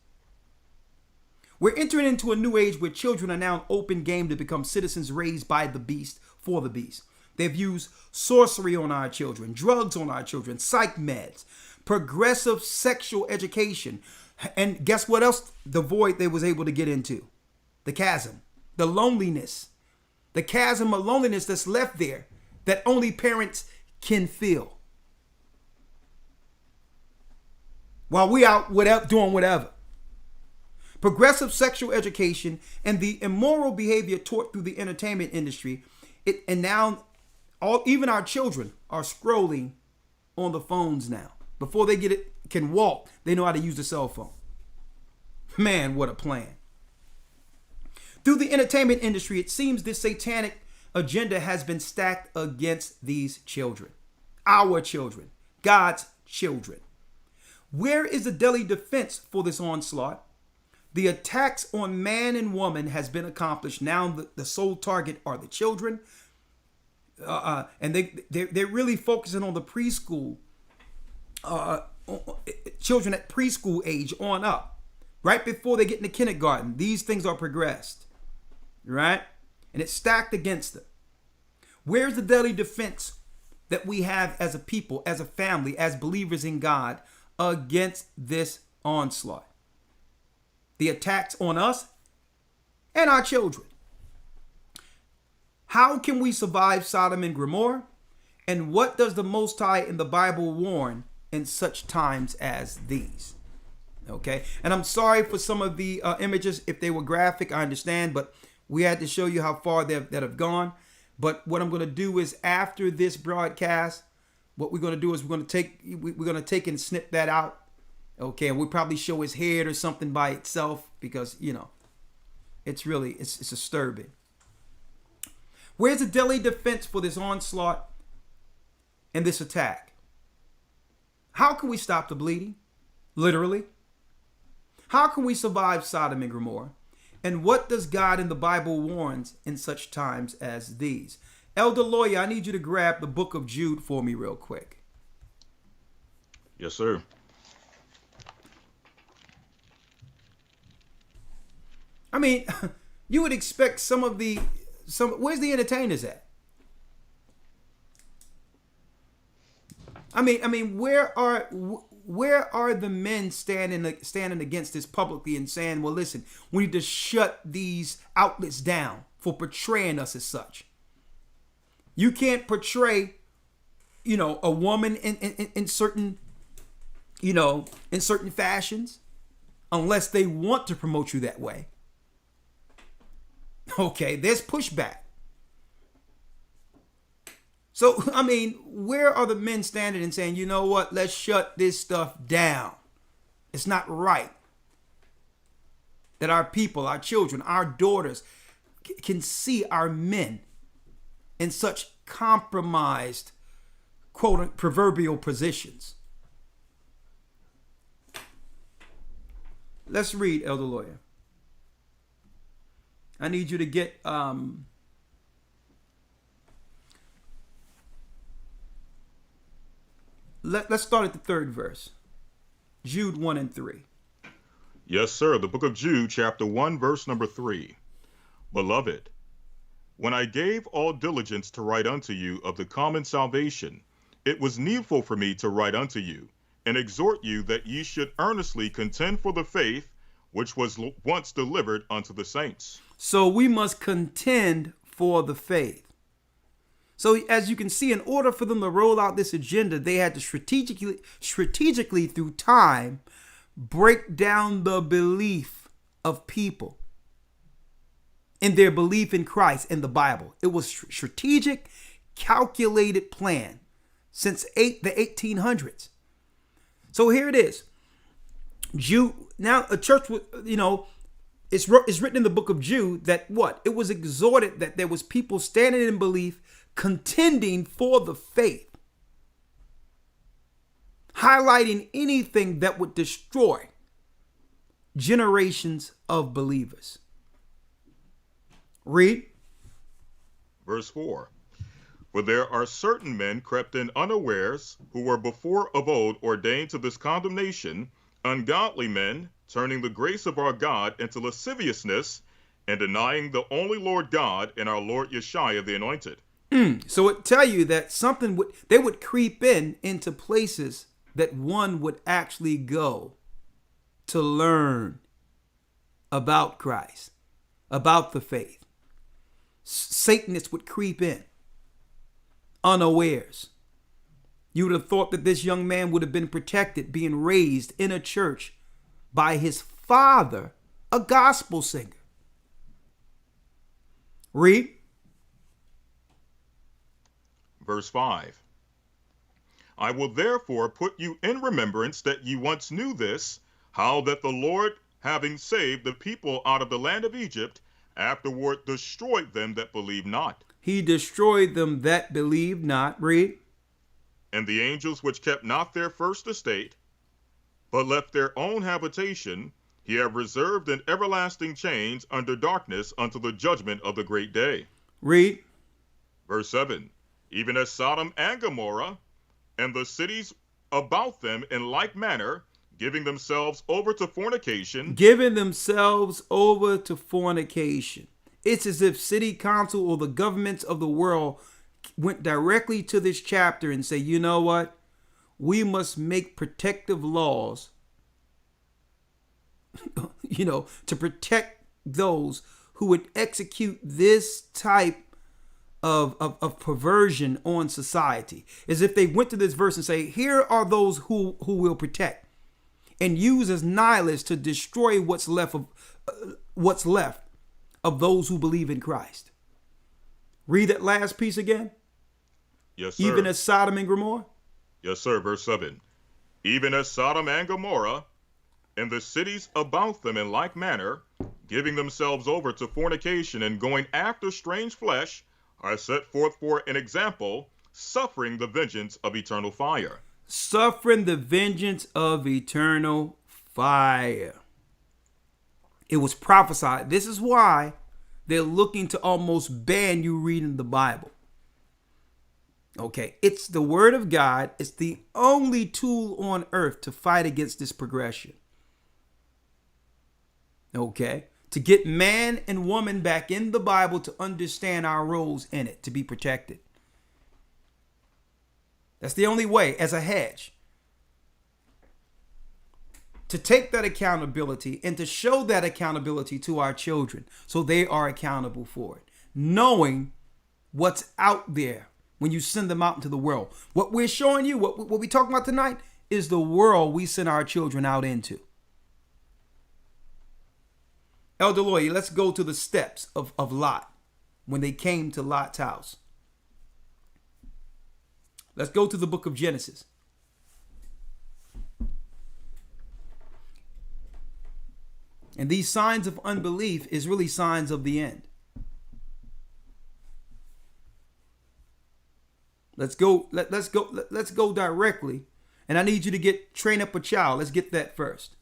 We're entering into a new age where children are now open game to become citizens raised by the beast for the beast. They've used sorcery on our children, drugs on our children, psych meds, progressive sexual education. And guess what else? The void they was able to get into. The chasm, the loneliness, the chasm of loneliness that's left there that only parents can feel. while we out doing whatever. Progressive sexual education and the immoral behavior taught through the entertainment industry, and now even our children are scrolling on the phones now. Before they can walk, they know how to use the cell phone. Man, what a plan. Through the entertainment industry, it seems this satanic agenda has been stacked against these children. Our children. God's children. Where is the deadly defense for this onslaught? The attacks on man and woman has been accomplished. Now the sole target are the children. And they're really focusing on the preschool, children at preschool age on up. Right before they get into kindergarten, these things are progressed. Right? And it's stacked against them. Where's the deadly defense that we have as a people, as a family, as believers in God against this onslaught? The attacks on us and our children. How can we survive Sodom and Gomorrah? And what does the Most High in the Bible warn in such times as these? Okay, and I'm sorry for some of the images if they were graphic. I understand, but we had to show you how far that have gone. But what I'm going to do is after this broadcast, what we're going to do is we're going to take and snip that out. Okay, and we'll probably show his head or something by itself because, it's disturbing. Where's the deadly defense for this onslaught and this attack? How can we stop the bleeding? Literally. How can we survive Sodom and Gomorrah? And what does God in the Bible warns in such times as these? Elder Lawyer, I need you to grab the book of Jude for me real quick. Yes, sir. I mean, you would expect where's the entertainers at? I mean, where are the men standing against this publicly and saying, well, listen, we need to shut these outlets down for portraying us as such. You can't portray, a woman in certain, in certain fashions unless they want to promote you that way. Okay, there's pushback. So, I mean, where are the men standing and saying, you know what, let's shut this stuff down? It's not right that our people, our children, our daughters can see our men in such compromised, quote, proverbial positions. Let's read, Elder Lawyer. I need you to get let's start at the 3rd verse. Jude 1 and 3. Yes, sir. The book of Jude, chapter 1, verse number 3. Beloved, when I gave all diligence to write unto you of the common salvation, it was needful for me to write unto you, and exhort you that ye should earnestly contend for the faith which was once delivered unto the saints. So we must contend for the faith. So as you can see, in order for them to roll out this agenda, they had to strategically through time, break down the belief of people in their belief in Christ and the Bible. It was strategic, calculated plan since the 1800s. So here it is. Jude, now a church would, it's written in the book of Jude that what? It was exhorted that there was people standing in belief, contending for the faith, highlighting anything that would destroy generations of believers. Read. Verse 4. For there are certain men crept in unawares, who were before of old ordained to this condemnation, ungodly men, turning the grace of our God into lasciviousness, and denying the only Lord God and our Lord Yashaya the anointed. So it tell you that they would creep into places that one would actually go to learn about Christ, about the faith. Satanists would creep in unawares. You would have thought that this young man would have been protected, being raised in a church by his father, a gospel singer. Read. Verse 5. I will therefore put you in remembrance that ye once knew this, how that the Lord, having saved the people out of the land of Egypt, afterward destroyed them that believed not. He destroyed them that believed not. Read. And the angels which kept not their first estate, but left their own habitation, he have reserved in everlasting chains under darkness unto the judgment of the great day. Read. Verse 7. Even as Sodom and Gomorrah, and the cities about them in like manner, giving themselves over to fornication. Giving themselves over to fornication. It's as if city council or the governments of the world went directly to this chapter and say, you know what? We must make protective laws, to protect those who would execute this type of perversion on society. As if they went to this verse and say, here are those who will protect, and use as nihilists to destroy what's left of those who believe in Christ. Read that last piece again. Yes, sir. Even as Sodom and Gomorrah. Yes, sir. Verse 7. Even as Sodom and Gomorrah, and the cities about them in like manner, giving themselves over to fornication and going after strange flesh, are set forth for an example, suffering the vengeance of eternal fire. Suffering the vengeance of eternal fire. It was prophesied. This is why they're looking to almost ban you reading the Bible. Okay, it's the word of God. It's the only tool on earth to fight against this progression. Okay, to get man and woman back in the Bible to understand our roles in it, to be protected. That's the only way, as a hedge. To take that accountability and to show that accountability to our children so they are accountable for it. Knowing what's out there when you send them out into the world. What we're showing you, what we're talking about tonight, is the world we send our children out into. Elder Lawyer, let's go to the steps of Lot when they came to Lot's house. Let's go to the book of Genesis. And these signs of unbelief is really signs of the end. Let's go directly. And I need you to train up a child. Let's get that first.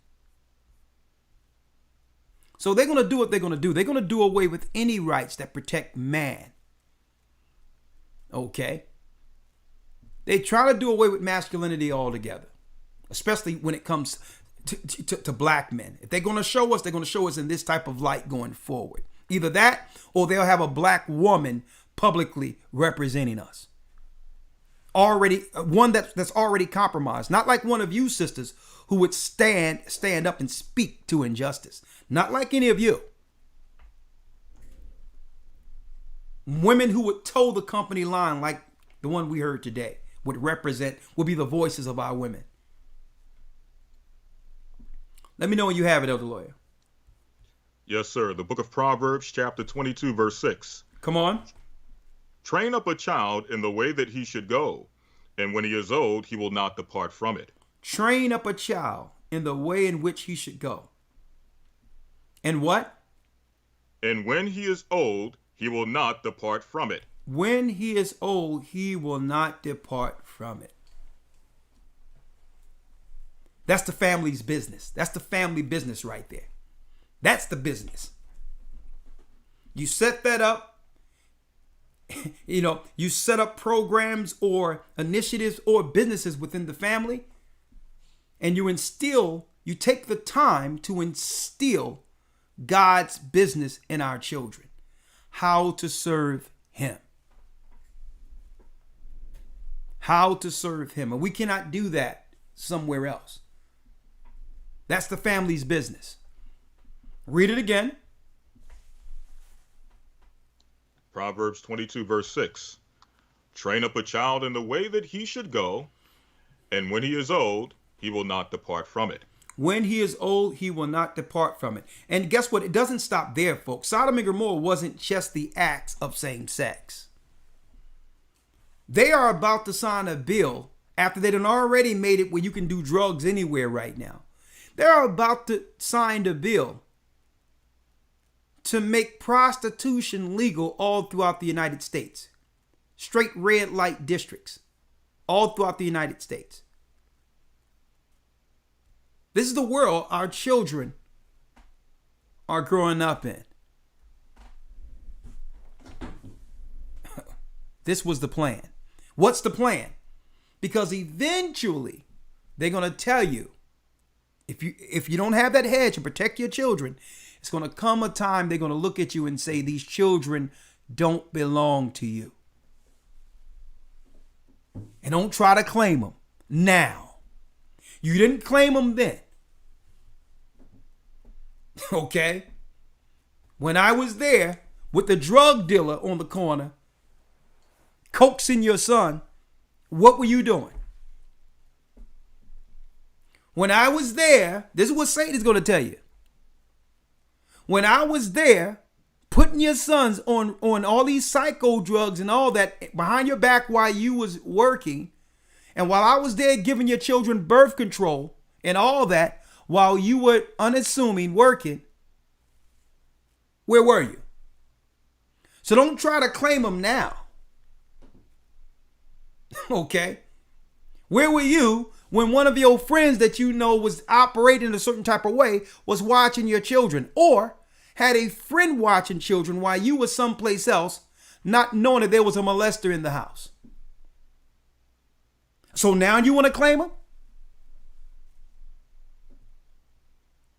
So they're going to do what they're going to do. They're going to do away with any rights that protect man. Okay? They try to do away with masculinity altogether, especially when it comes to black men. If they're going to show us, they're going to show us in this type of light going forward. Either that, or they'll have a black woman publicly representing us. Already, one that's already compromised. Not like one of you sisters who would stand up and speak to injustice. Not like any of you. Women who would toe the company line like the one we heard today would be the voices of our women. Let me know when you have it, Elder Lawyer. Yes, sir. The book of Proverbs, chapter 22, verse 6. Come on. Train up a child in the way that he should go, and when he is old, he will not depart from it. Train up a child in the way in which he should go. And what? And when he is old, he will not depart from it. When he is old, he will not depart from it. That's the family's business. That's the family business right there. That's the business. You set that up. You set up programs or initiatives or businesses within the family, and you take the time to instill God's business in our children. How to serve him. How to serve him. And we cannot do that somewhere else. That's the family's business. Read it again. Proverbs 22, verse 6. Train up a child in the way that he should go, And when he is old, he will not depart from it. When he is old, he will not depart from it. And guess what? It doesn't stop there, folks. Sodom and Gomorrah wasn't just the acts of same sex. They are about to sign a bill after they done already made it where you can do drugs anywhere right now. They're about to sign a bill to make prostitution legal all throughout the United States. Straight red light districts all throughout the United States. This is the world our children are growing up in. This was the plan. What's the plan? Because eventually they're going to tell you, if you don't have that hedge to protect your children, it's going to come a time they're going to look at you and say, these children don't belong to you. And don't try to claim them now. You didn't claim them then. Okay? When I was there with the drug dealer on the corner, coaxing your son, what were you doing? When I was there, this is what Satan is going to tell you. When I was there, putting your sons on all these psycho drugs and all that behind your back while you was working, and while I was there giving your children birth control and all that, while you were unassuming working, where were you? So don't try to claim them now. Okay? Where were you when one of your friends that you know was operating a certain type of way was watching your children, or had a friend watching children while you were someplace else, not knowing that there was a molester in the house? So now you want to claim them?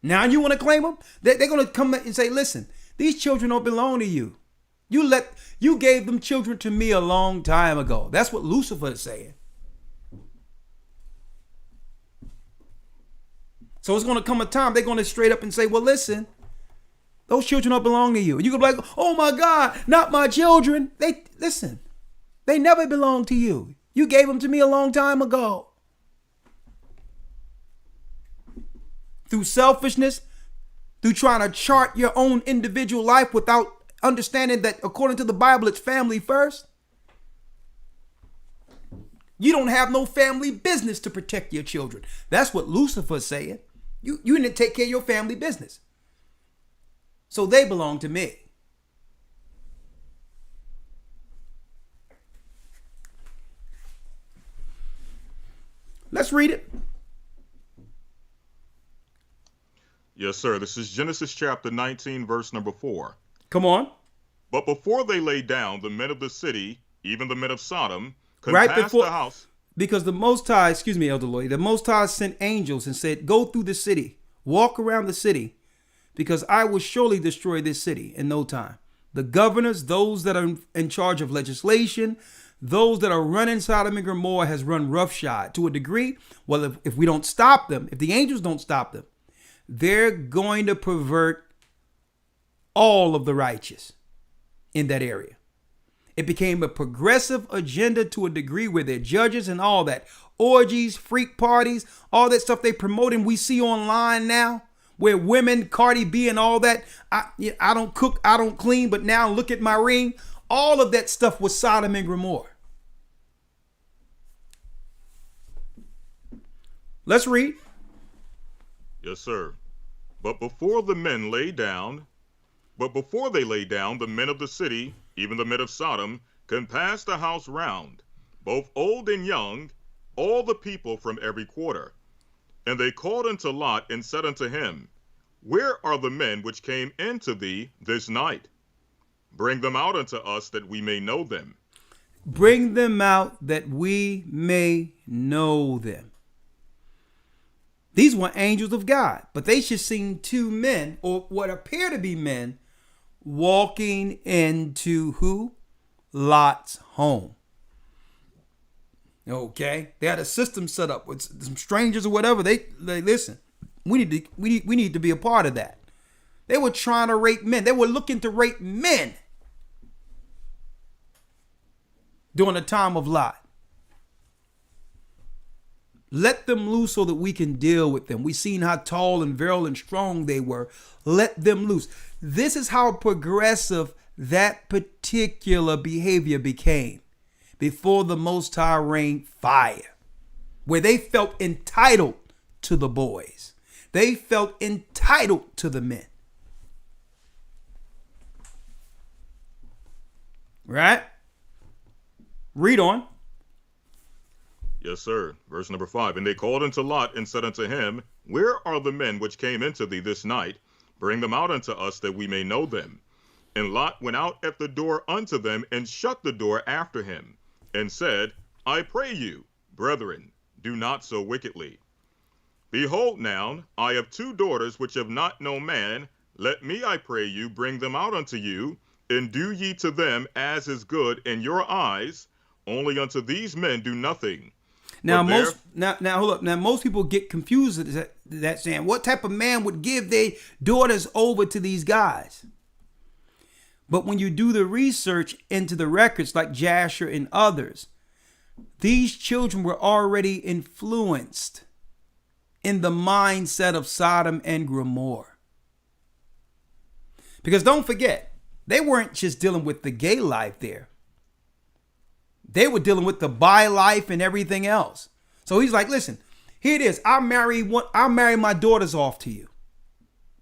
Now you want to claim them? They're going to come and say, listen, these children don't belong to you. You gave them children to me a long time ago. That's what Lucifer is saying. So it's going to come a time they're going to straight up and say, well, listen, those children don't belong to you. And you can be like, oh my God, not my children. Listen, they never belonged to you. You gave them to me a long time ago. Through selfishness, through trying to chart your own individual life without understanding that according to the Bible, it's family first. You don't have no family business to protect your children. That's what Lucifer's saying. You didn't take care of your family business. So they belong to me. Let's read it. Yes, sir. This is Genesis chapter 19, verse number 4. Come on. But before they lay down, the men of the city, even the men of Sodom, compassed the house. Because the Most High, excuse me, Elder Lloyd, the Most High sent angels and said, go through the city, walk around the city, because I will surely destroy this city in no time. The governors, those that are in charge of legislation, those that are running Sodom and Gomorrah has run roughshod to a degree. Well, if we don't stop them, if the angels don't stop them, they're going to pervert all of the righteous in that area. It became a progressive agenda to a degree where they're judges and all that. Orgies, freak parties, all that stuff they promote and we see online now, where women, Cardi B and all that, I don't cook, I don't clean, but now look at my ring. All of that stuff was Sodom and Gomorrah. Let's read. Yes, sir. But before they lay down, the men of the city, even the men of Sodom, compassed the house round, both old and young, all the people from every quarter. And they called unto Lot and said unto him, where are the men which came into thee this night? Bring them out unto us that we may know them. Bring them out that we may know them. These were angels of God, but they should seen two men, or what appear to be men, walking into who? Lot's home. Okay, they had a system set up with some strangers or whatever. They listen. We need to be a part of that. They were trying to rape men. They were looking to rape men during the time of Lot. Let them loose so that we can deal with them. We seen how tall and virile and strong they were. Let them loose. This is how progressive that particular behavior became before the Most High rained fire, where they felt entitled to the boys. They felt entitled to the men. Right? Read on. Yes, sir. Verse number 5. And they called unto Lot and said unto him, Where are the men which came into thee this night? Bring them out unto us, that we may know them. And Lot went out at the door unto them, and shut the door after him, and said, I pray you, brethren, do not so wickedly. Behold now, I have 2 daughters which have not known man. Let me, I pray you, bring them out unto you, and do ye to them as is good in your eyes. Only unto these men do nothing. Now hold up. Now most people get confused at that, saying, what type of man would give their daughters over to these guys? But when you do the research into the records like Jasher and others, these children were already influenced in the mindset of Sodom and Gomorrah. Because don't forget, they weren't just dealing with the gay life there. They were dealing with the bi life and everything else. So he's like, listen, here it is. I'll marry my daughters off to you,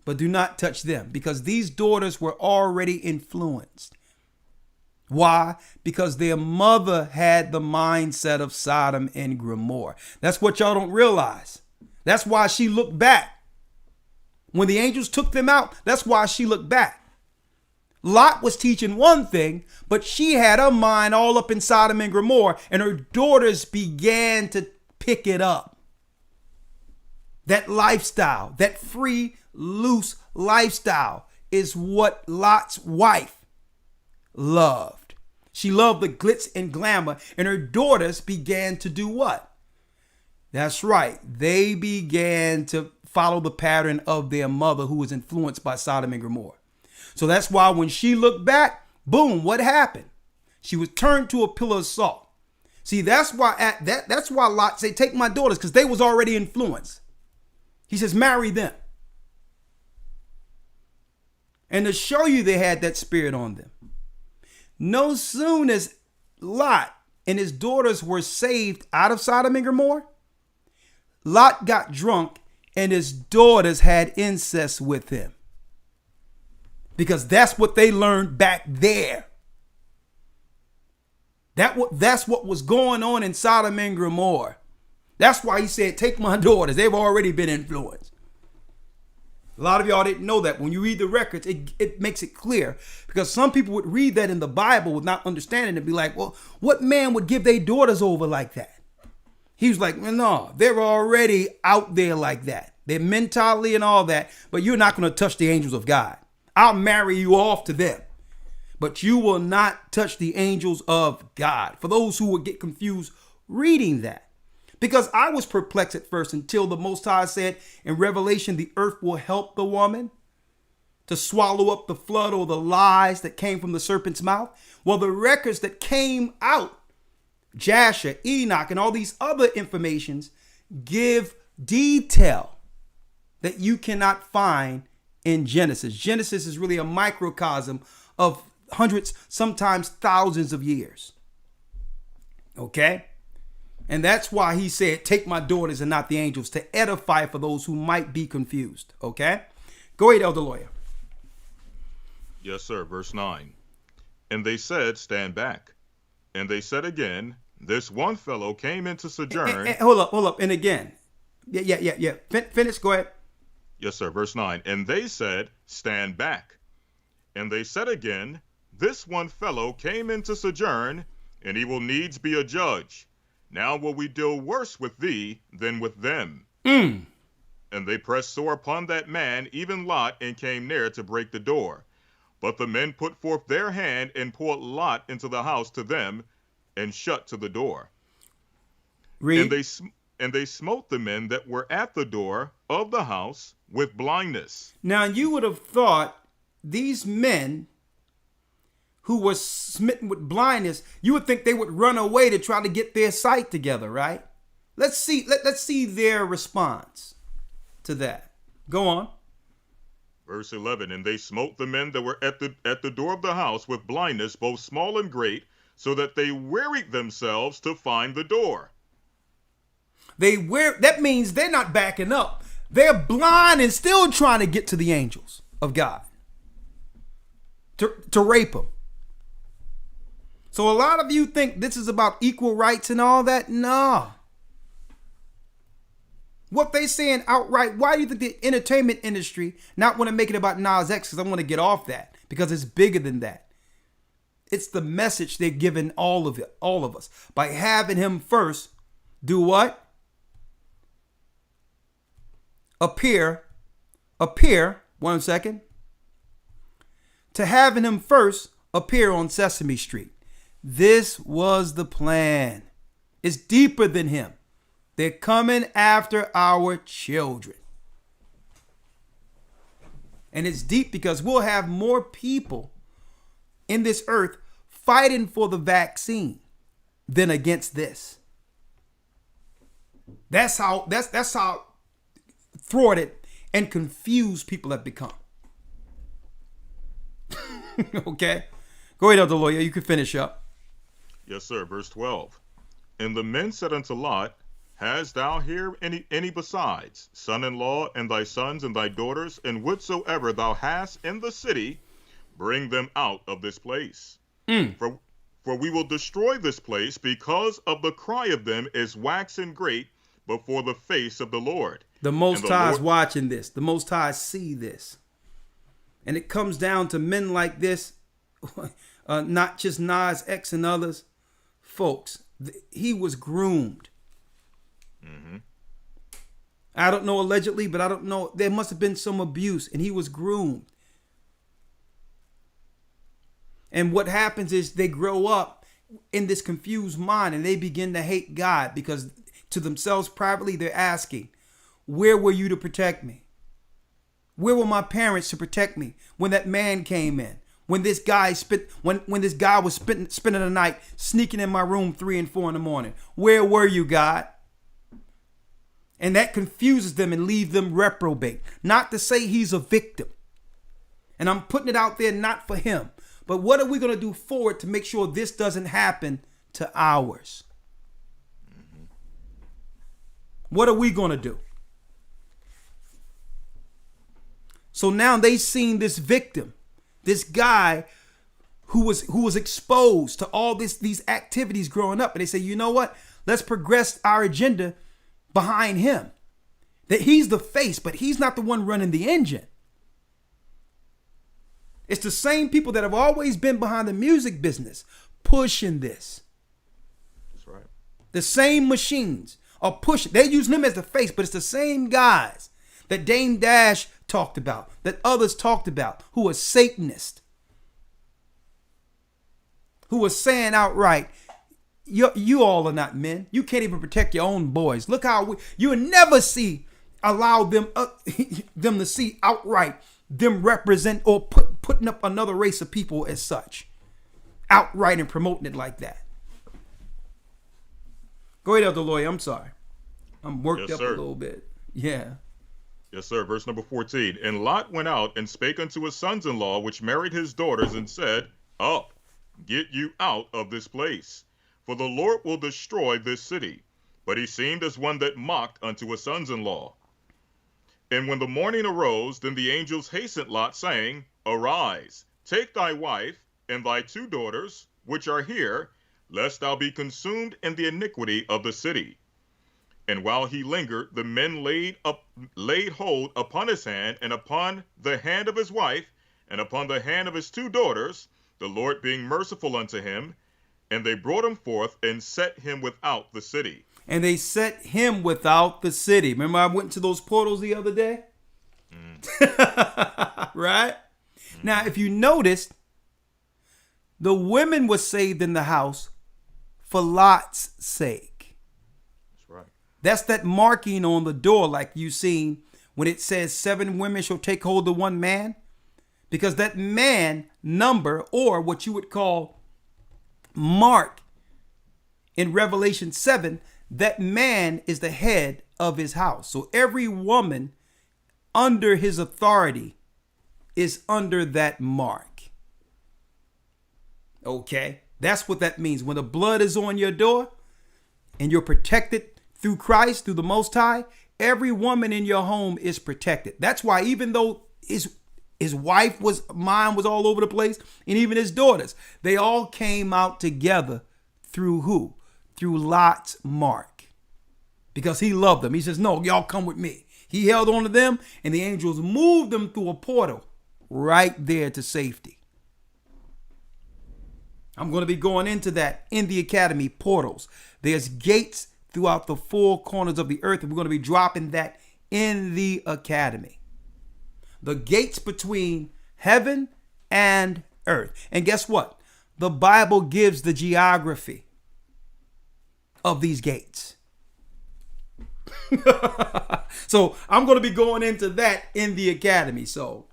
but do not touch them, because these daughters were already influenced. Why? Because their mother had the mindset of Sodom and Gomorrah. That's what y'all don't realize. That's why she looked back. When the angels took them out, that's why she looked back. Lot was teaching one thing, but she had her mind all up in Sodom and Gomorrah, and her daughters began to pick it up. That lifestyle, that free, loose lifestyle, is what Lot's wife loved. She loved the glitz and glamour, and her daughters began to do what? That's right. They began to follow the pattern of their mother, who was influenced by Sodom and Gomorrah. So that's why when she looked back, boom, what happened? She was turned to a pillar of salt. See, that's why that's why Lot said, take my daughters, because they was already influenced. He says, marry them. And to show you they had that spirit on them. No soon as Lot and his daughters were saved out of Sodom and Gomorrah, Lot got drunk and his daughters had incest with him. Because that's what they learned back there. That's what was going on in Sodom and Gomorrah. That's why he said, take my daughters. They've already been influenced. A lot of y'all didn't know that. When you read the records, it makes it clear. Because some people would read that in the Bible with not understanding and be like, well, what man would give their daughters over like that? He was like, well, no, they're already out there like that. They're mentally and all that, but you're not going to touch the angels of God. I'll marry you off to them, but you will not touch the angels of God. For those who would get confused reading that, because I was perplexed at first until the Most High said in Revelation, the earth will help the woman to swallow up the flood or the lies that came from the serpent's mouth. Well, the records that came out, Jasher, Enoch, and all these other informations give detail that you cannot find in Genesis. Genesis is really a microcosm of hundreds, sometimes thousands of years. Okay? And that's why he said, take my daughters and not the angels, to edify for those who might be confused. Okay? Go ahead, Elder Lawyer. Yes, sir. Verse 9. And they said, stand back. And they said again, this one fellow came into sojourn. Hold up. And again. Yeah. Finish. Go ahead. Yes, sir. Verse 9. And they said, stand back. And they said again, this one fellow came into sojourn, and he will needs be a judge. Now will we deal worse with thee than with them. And they pressed sore upon that man, even Lot, and came near to break the door. But the men put forth their hand and poured Lot into the house to them, and shut to the door. Read. And they smote the men that were at the door of the house with blindness. Now you would have thought these men who were smitten with blindness, you would think they would run away to try to get their sight together, right? Let's see their response to that. Go on. Verse 11, and they smote the men that were at the door of the house with blindness, both small and great, so that they wearied themselves to find the door. That means they're not backing up. They're blind and still trying to get to the angels of God to rape them. So a lot of you think this is about equal rights and all that. No. What they saying outright, why do you think the entertainment industry not want to make it about Nas X? Because I want to get off that, because it's bigger than that. It's the message they're giving all of us. By having him first do what? Appear, 1 second. To having him first appear on Sesame Street. This was the plan. It's deeper than him. They're coming after our children. And it's deep because we'll have more people in this earth fighting for the vaccine than against this. That's how thwarted and confused people have become. Okay? Go ahead, Elder Lawyer. You can finish up. Yes, sir. Verse 12. And the men said unto Lot, Hast thou here any besides, son-in-law, and thy sons and thy daughters, and whatsoever thou hast in the city, bring them out of this place. For we will destroy this place, because of the cry of them is waxen great before the face of the Lord. The Most High is watching this. The Most High see this. And it comes down to men like this, not just Nas X and others. Folks, he was groomed. Mm-hmm. I don't know allegedly, but I don't know. There must have been some abuse, and he was groomed. And what happens is they grow up in this confused mind, and they begin to hate God, because to themselves privately they're asking, where were you to protect me? Where were my parents to protect me when that man came in? When this guy when this guy was spending the night sneaking in my room 3 and 4 in the morning? Where were you, God? And that confuses them and leaves them reprobate. Not to say he's a victim. And I'm putting it out there not for him. But what are we going to do forward to make sure this doesn't happen to ours? Mm-hmm. What are we going to do? So now they've seen this victim, this guy who was exposed to all these activities growing up. And they say, you know what? Let's progress our agenda behind him. That he's the face, but he's not the one running the engine. It's the same people that have always been behind the music business pushing this. That's right. The same machines are pushing. They're using them as the face, but it's the same guys that Dame Dash talked about, that others talked about, who are Satanists, who are saying outright, you all are not men. You can't even protect your own boys. Look how you will never allow them to see outright them represent or putting up another race of people as such, outright and promoting it like that. Go ahead, Elder Lawyer. I'm sorry. I'm worked up a little bit. Yeah. Yes, sir. Verse number 14. And Lot went out and spake unto his sons-in-law, which married his daughters, and said, Up, get you out of this place, for the Lord will destroy this city. But he seemed as one that mocked unto his sons-in-law. And when the morning arose, then the angels hastened Lot, saying, Arise, take thy wife and thy 2 daughters, which are here, lest thou be consumed in the iniquity of the city. And while he lingered, the men laid hold upon his hand, and upon the hand of his wife, and upon the hand of his 2 daughters, the Lord being merciful unto him. And they brought him forth and set him without the city. And they set him without the city. Remember I went to those portals the other day? Right? Now, if you noticed, the women were saved in the house for Lot's sake. That's right. That's that marking on the door, like you seen when it says 7 women shall take hold of 1 man. Because that man number, or what you would call mark in Revelation 7, that man is the head of his house. So every woman under his authority is under that mark. Okay, that's what that means. When the blood is on your door and you're protected through Christ, through the Most High, every woman in your home is protected. That's why even though his wife mine was all over the place, and even his daughters, they all came out together through who? Through Lot's mark. Because he loved them. He says, no, y'all come with me. He held on to them, and the angels moved them through a portal right there to safety. I'm going to be going into that in the academy, portals. There's gates throughout the four corners of the earth, and we're going to be dropping that in the academy. The gates between heaven and earth. And guess what? The Bible gives the geography of these gates. So I'm going to be going into that in the academy. So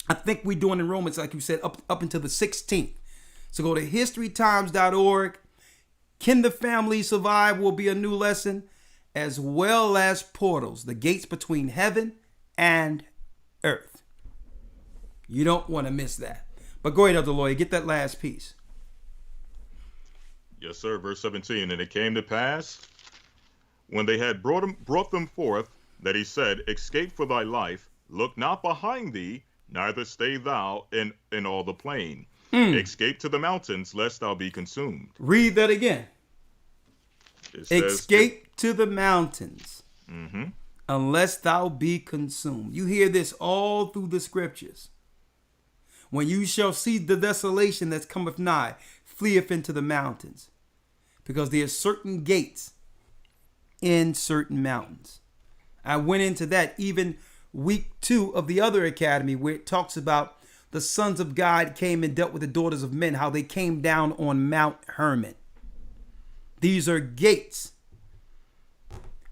I think we're doing enrollments, like you said, up until the 16th. So go to historytimes.org. Can the Family Survive will be a new lesson, as well as portals, the gates between heaven and earth. You don't want to miss that. But go ahead, Elder Lawyer, get that last piece. Yes, sir. Verse 17. And it came to pass, when they had brought them forth, that he said, escape for thy life, look not behind thee, neither stay thou in all the plain. Escape to the mountains, lest thou be consumed. Read that again. It says, escape to the mountains, unless thou be consumed. You hear this all through the scriptures. When you shall see the desolation that cometh nigh, fleeth into the mountains. Because there are certain gates in certain mountains. I went into that even week 2 of the other academy, where it talks about the sons of God came and dealt with the daughters of men, how they came down on Mount Hermon. These are gates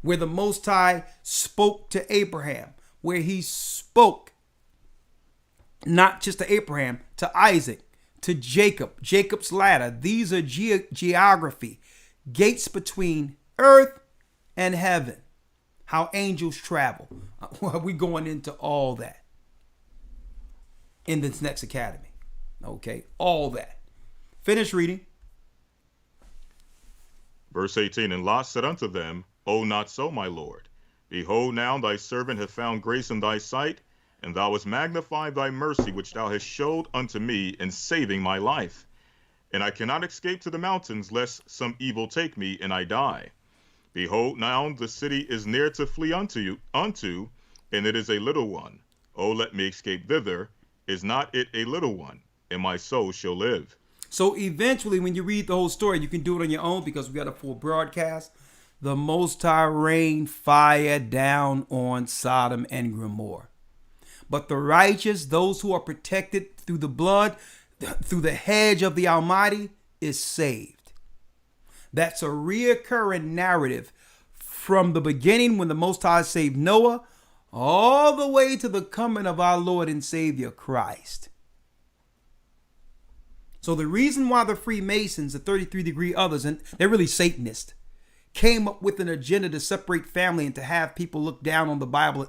where the Most High spoke to Abraham, where he spoke not just to Abraham, to Isaac, to Jacob, Jacob's ladder. These are geography, gates between earth and heaven, how angels travel. We're going into all that in this next academy. Okay, all that. Finish reading. Verse 18. And Lot said unto them, O not so, my Lord. Behold, now thy servant hath found grace in thy sight, and thou hast magnified thy mercy which thou hast showed unto me in saving my life. And I cannot escape to the mountains, lest some evil take me, and I die. Behold, now the city is near to flee unto, and it is a little one. O let me escape thither. Is not it a little one? And my soul shall live. So eventually, when you read the whole story, you can do it on your own, because we got a full broadcast. The Most High rained fire down on Sodom and Gomorrah. But the righteous, those who are protected through the blood, through the hedge of the Almighty, is saved. That's a reoccurring narrative from the beginning, when the Most High saved Noah, all the way to the coming of our Lord and Savior Christ. So the reason why the Freemasons, the 33-degree others, and they're really Satanists, came up with an agenda to separate family and to have people look down on the Bible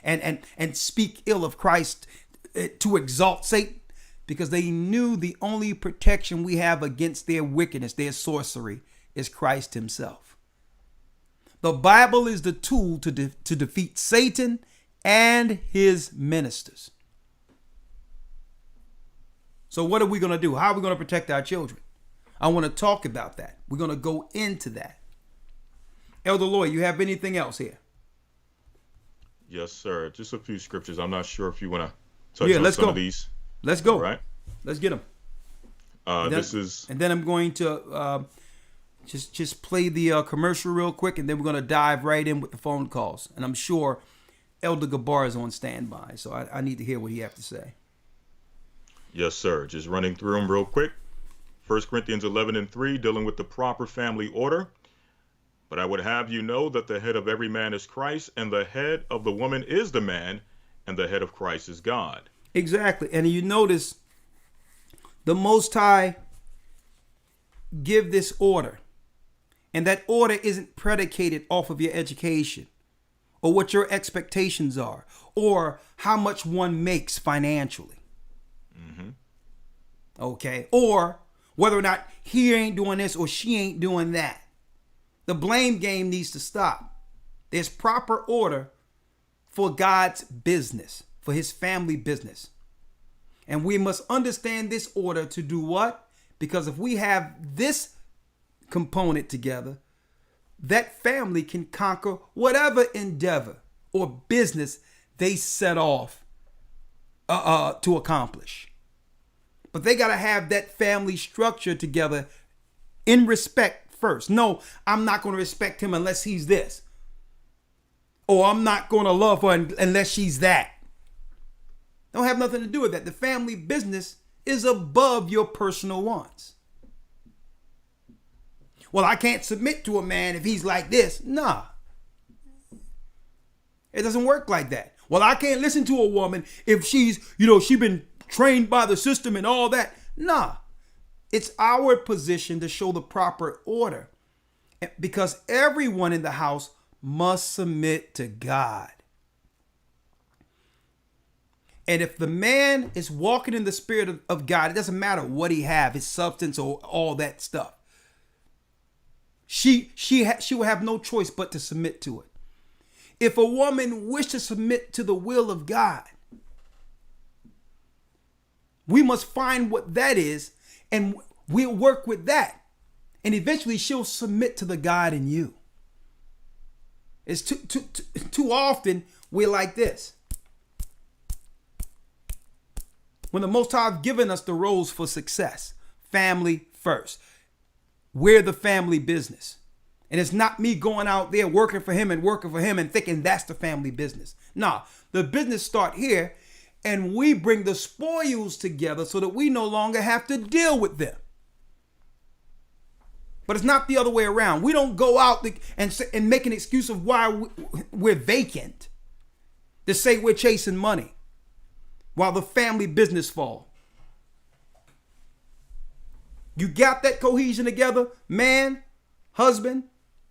and speak ill of Christ, to exalt Satan, because they knew the only protection we have against their wickedness, their sorcery, is Christ himself. The Bible is the tool to defeat Satan and his ministers. So what are we going to do? How are we going to protect our children? I want to talk about that. We're going to go into that. Elder Lloyd, you have anything else here? Yes, sir. Just a few scriptures. I'm not sure if you want to touch on some of these. Let's go. All right. Let's get them. And then I'm going to just play the commercial real quick, and then we're going to dive right in with the phone calls. And I'm sure Elder Gabar is on standby, so I need to hear what he has to say. Yes, sir. Just running through them real quick. 1 Corinthians 11:3, dealing with the proper family order. But I would have you know that the head of every man is Christ, and the head of the woman is the man, and the head of Christ is God. Exactly. And you notice the Most High give this order. And that order isn't predicated off of your education or what your expectations are or how much one makes financially. Okay. Or whether or not he ain't doing this or she ain't doing that. The blame game needs to stop. There's proper order for God's business, for his family business. And we must understand this order to do what? Because if we have this component together, that family can conquer whatever endeavor or business they set off to accomplish. But they got to have that family structure together in respect first. No, I'm not going to respect him unless he's this. Or I'm not going to love her unless she's that. Don't have nothing to do with that. The family business is above your personal wants. Well, I can't submit to a man if he's like this. Nah. It doesn't work like that. Well, I can't listen to a woman if she's been trained by the system and all that. Nah. It's our position to show the proper order. Because everyone in the house must submit to God. And if the man is walking in the spirit of God, it doesn't matter what he have, his substance or all that stuff. She will have no choice but to submit to it. If a woman wishes to submit to the will of God, we must find what that is, and we'll work with that. And eventually she'll submit to the God in you. It's too often we're like this. When the Most High have given us the roles for success, family first. We're the family business. And it's not me going out there working for him and thinking that's the family business. Nah, the business start here, and we bring the spoils together so that we no longer have to deal with them. But it's not the other way around. We don't go out and make an excuse of why we're vacant to say we're chasing money while the family business fall. You got that cohesion together, man, husband,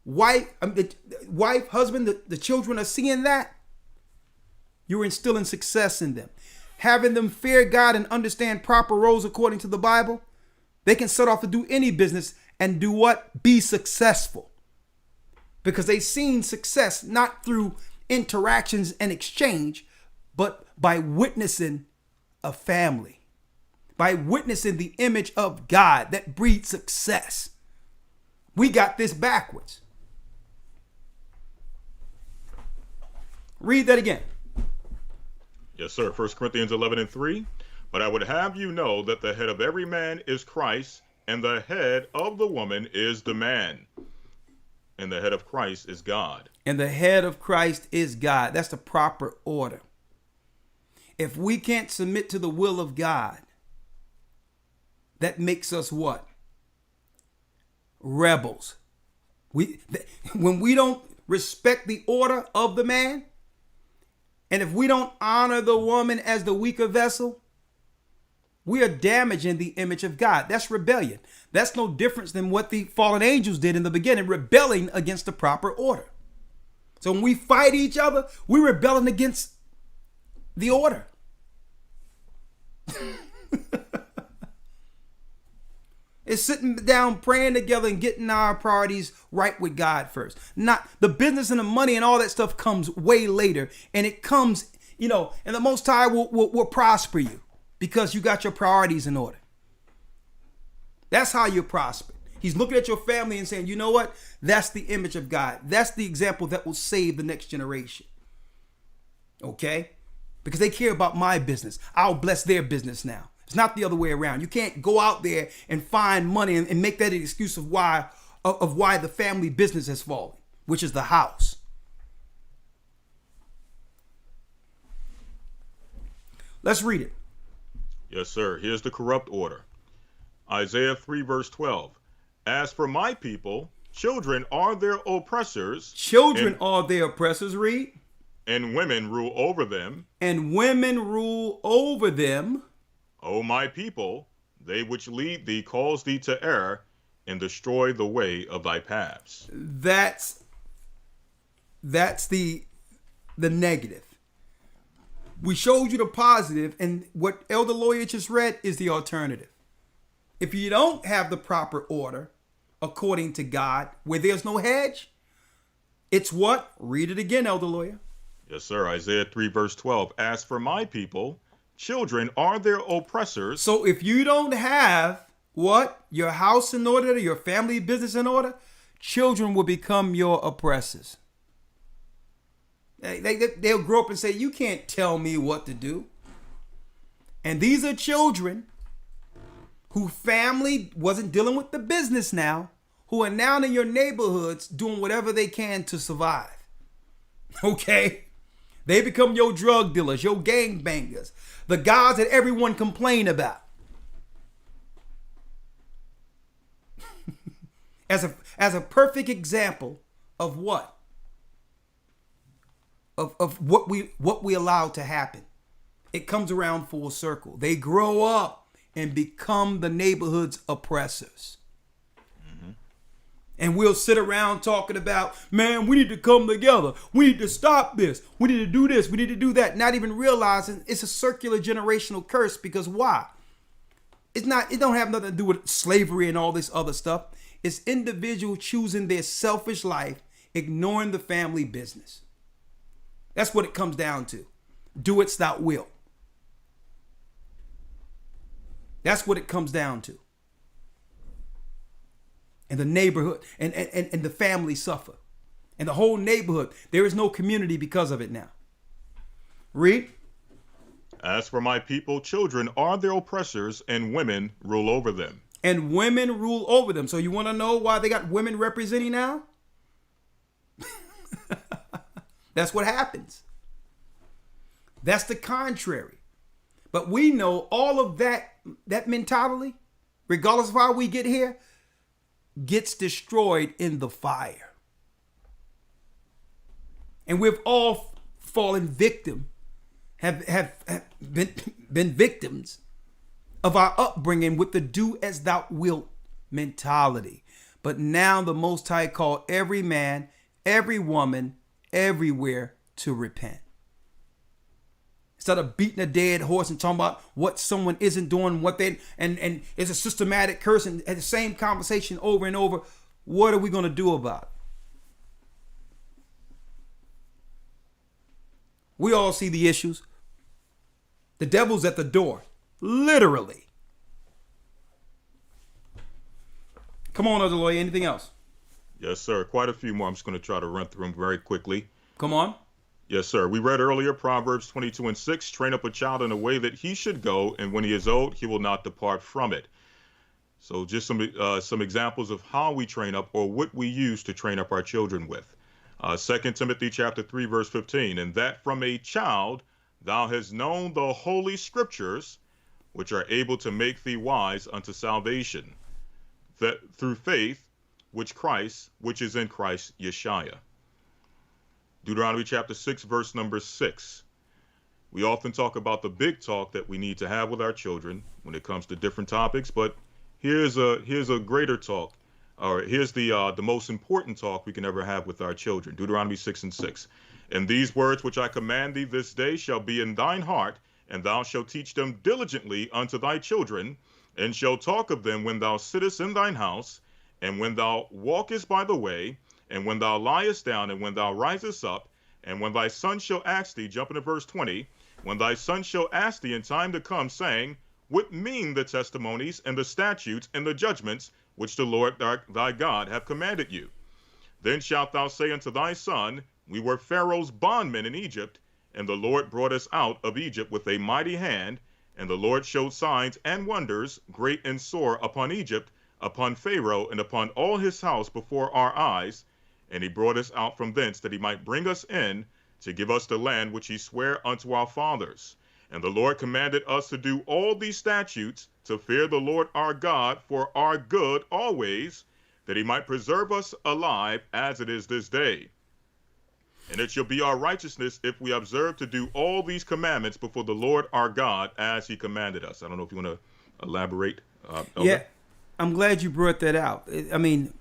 wife, husband, the children are seeing that. You're instilling success in them. Having them fear God and understand proper roles according to the Bible, they can set off to do any business and do what? Be successful. Because they've seen success not through interactions and exchange, but by witnessing a family. By witnessing the image of God that breeds success. We got this backwards. Read that again. Yes, sir. 1 Corinthians 11:3. But I would have you know that the head of every man is Christ, and the head of the woman is the man. And the head of Christ is God. And the head of Christ is God. That's the proper order. If we can't submit to the will of God, that makes us what? Rebels. When we don't respect the order of the man, and if we don't honor the woman as the weaker vessel, we are damaging the image of God. That's rebellion. That's no difference than what the fallen angels did in the beginning, rebelling against the proper order. So when we fight each other, we're rebelling against the order. It's sitting down, praying together, and getting our priorities right with God first. Not the business and the money and all that stuff comes way later. And it comes, and the Most High will prosper you because you got your priorities in order. That's how you prosper. He's looking at your family and saying, you know what? That's the image of God. That's the example that will save the next generation. Okay? Because they care about my business. I'll bless their business now. It's not the other way around. You can't go out there and find money and make that an excuse of why the family business has fallen, which is the house. Let's read it. Yes, sir. Here's the corrupt order. Isaiah 3 verse 12. As for my people, children are their oppressors. Children are their oppressors, read. And women rule over them. And women rule over them. O my people, they which lead thee cause thee to err, and destroy the way of thy paths. That's the negative. We showed you the positive, and what Elder Lawyer just read is the alternative. If you don't have the proper order according to God, where there's no hedge, it's what? Read it again, Elder Lawyer. Yes, sir. Isaiah 3 verse 12. As for my people, children are their oppressors. So if you don't have what? Your house in order, your family business in order, children will become your oppressors. They'll grow up and say, you can't tell me what to do. And these are children who family wasn't dealing with the business now, who are now in your neighborhoods doing whatever they can to survive. Okay? They become your drug dealers, your gang bangers, the guys that everyone complain about. As a perfect example of what? Of what we allow to happen. It comes around full circle. They grow up and become the neighborhood's oppressors. Mm-hmm. And we'll sit around talking about, man, we need to come together. We need to stop this. We need to do this. We need to do that. Not even realizing it's a circular generational curse, because why? It don't have nothing to do with slavery and all this other stuff. It's individuals choosing their selfish life, ignoring the family business. That's what it comes down to. Do it thou will. That's what it comes down to. And the neighborhood and the family suffer. And the whole neighborhood, there is no community because of it now. Read. As for my people, children are their oppressors, and women rule over them. And women rule over them. So you want to know why they got women representing now? That's what happens. That's the contrary. But we know all of that mentality, regardless of how we get here, gets destroyed in the fire. And we've all fallen victim, have been victims of our upbringing with the do as thou wilt mentality. But now the Most High called every man, every woman, everywhere to repent. Instead of beating a dead horse and talking about what someone isn't doing, what they and it's a systematic curse, and the same conversation over and over. What are we going to do about it? We all see the issues. The devil's at the door, literally. Come on, Elder Lawyer. Anything else? Yes, sir. Quite a few more. I'm just going to try to run through them very quickly. Come on. Yes, sir. We read earlier Proverbs 22:6. Train up a child in a way that he should go, and when he is old, he will not depart from it. So just some examples of how we train up, or what we use to train up our children with. 2 Timothy chapter 3, verse 15. And that from a child thou hast known the holy scriptures, which are able to make thee wise unto salvation, that through faith which is in Christ Yashaya. Deuteronomy chapter 6, verse number 6. We often talk about the big talk that we need to have with our children when it comes to different topics, but here's a greater talk, or here's the most important talk we can ever have with our children. Deuteronomy 6:6. And these words which I command thee this day shall be in thine heart, and thou shalt teach them diligently unto thy children, and shalt talk of them when thou sittest in thine house, and when thou walkest by the way, and when thou liest down, and when thou risest up, and when thy son shall ask thee, jump into verse 20, when thy son shall ask thee in time to come, saying, what mean the testimonies and the statutes and the judgments which the Lord thy God hath commanded you? Then shalt thou say unto thy son, we were Pharaoh's bondmen in Egypt, and the Lord brought us out of Egypt with a mighty hand, and the Lord showed signs and wonders, great and sore, upon Egypt, upon Pharaoh, and upon all his house before our eyes. And he brought us out from thence, that he might bring us in, to give us the land which he sware unto our fathers. And the Lord commanded us to do all these statutes, to fear the Lord our God for our good always, that he might preserve us alive as it is this day. And it shall be our righteousness if we observe to do all these commandments before the Lord our God as he commanded us. I don't know if you want to elaborate. Yeah. I'm glad you brought that out. I mean,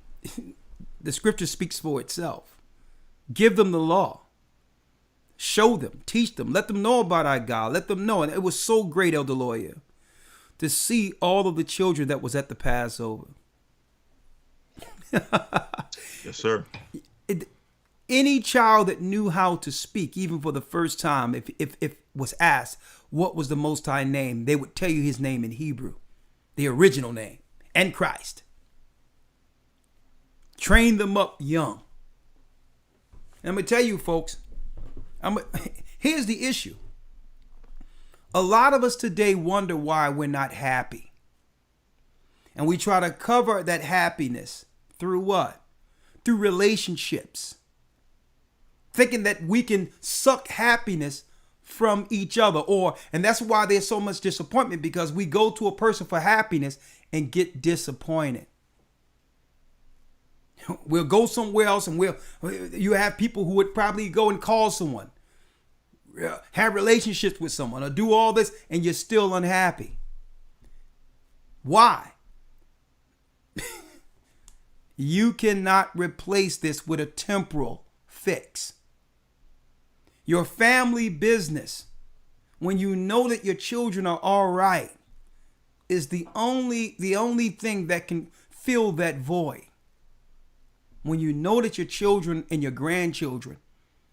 the scripture speaks for itself. Give them the law. Show them, teach them, let them know about our God. Let them know. And it was so great, Elder Lawyer, to see all of the children that was at the Passover. Yes, sir. Any child that knew how to speak, even for the first time, if was asked what was the Most High name, they would tell you his name in Hebrew, the original name, and Christ. Train them up young. And I'm going to tell you, folks, here's the issue. A lot of us today wonder why we're not happy. And we try to cover that happiness through what? Through relationships. Thinking that we can suck happiness from each other. And that's why there's so much disappointment, because we go to a person for happiness and get disappointed. We'll go somewhere else and you have people who would probably go and call someone, have relationships with someone, or do all this, and you're still unhappy. Why? You cannot replace this with a temporal fix. Your family business, when you know that your children are all right, is the only thing that can fill that void. When you know that your children and your grandchildren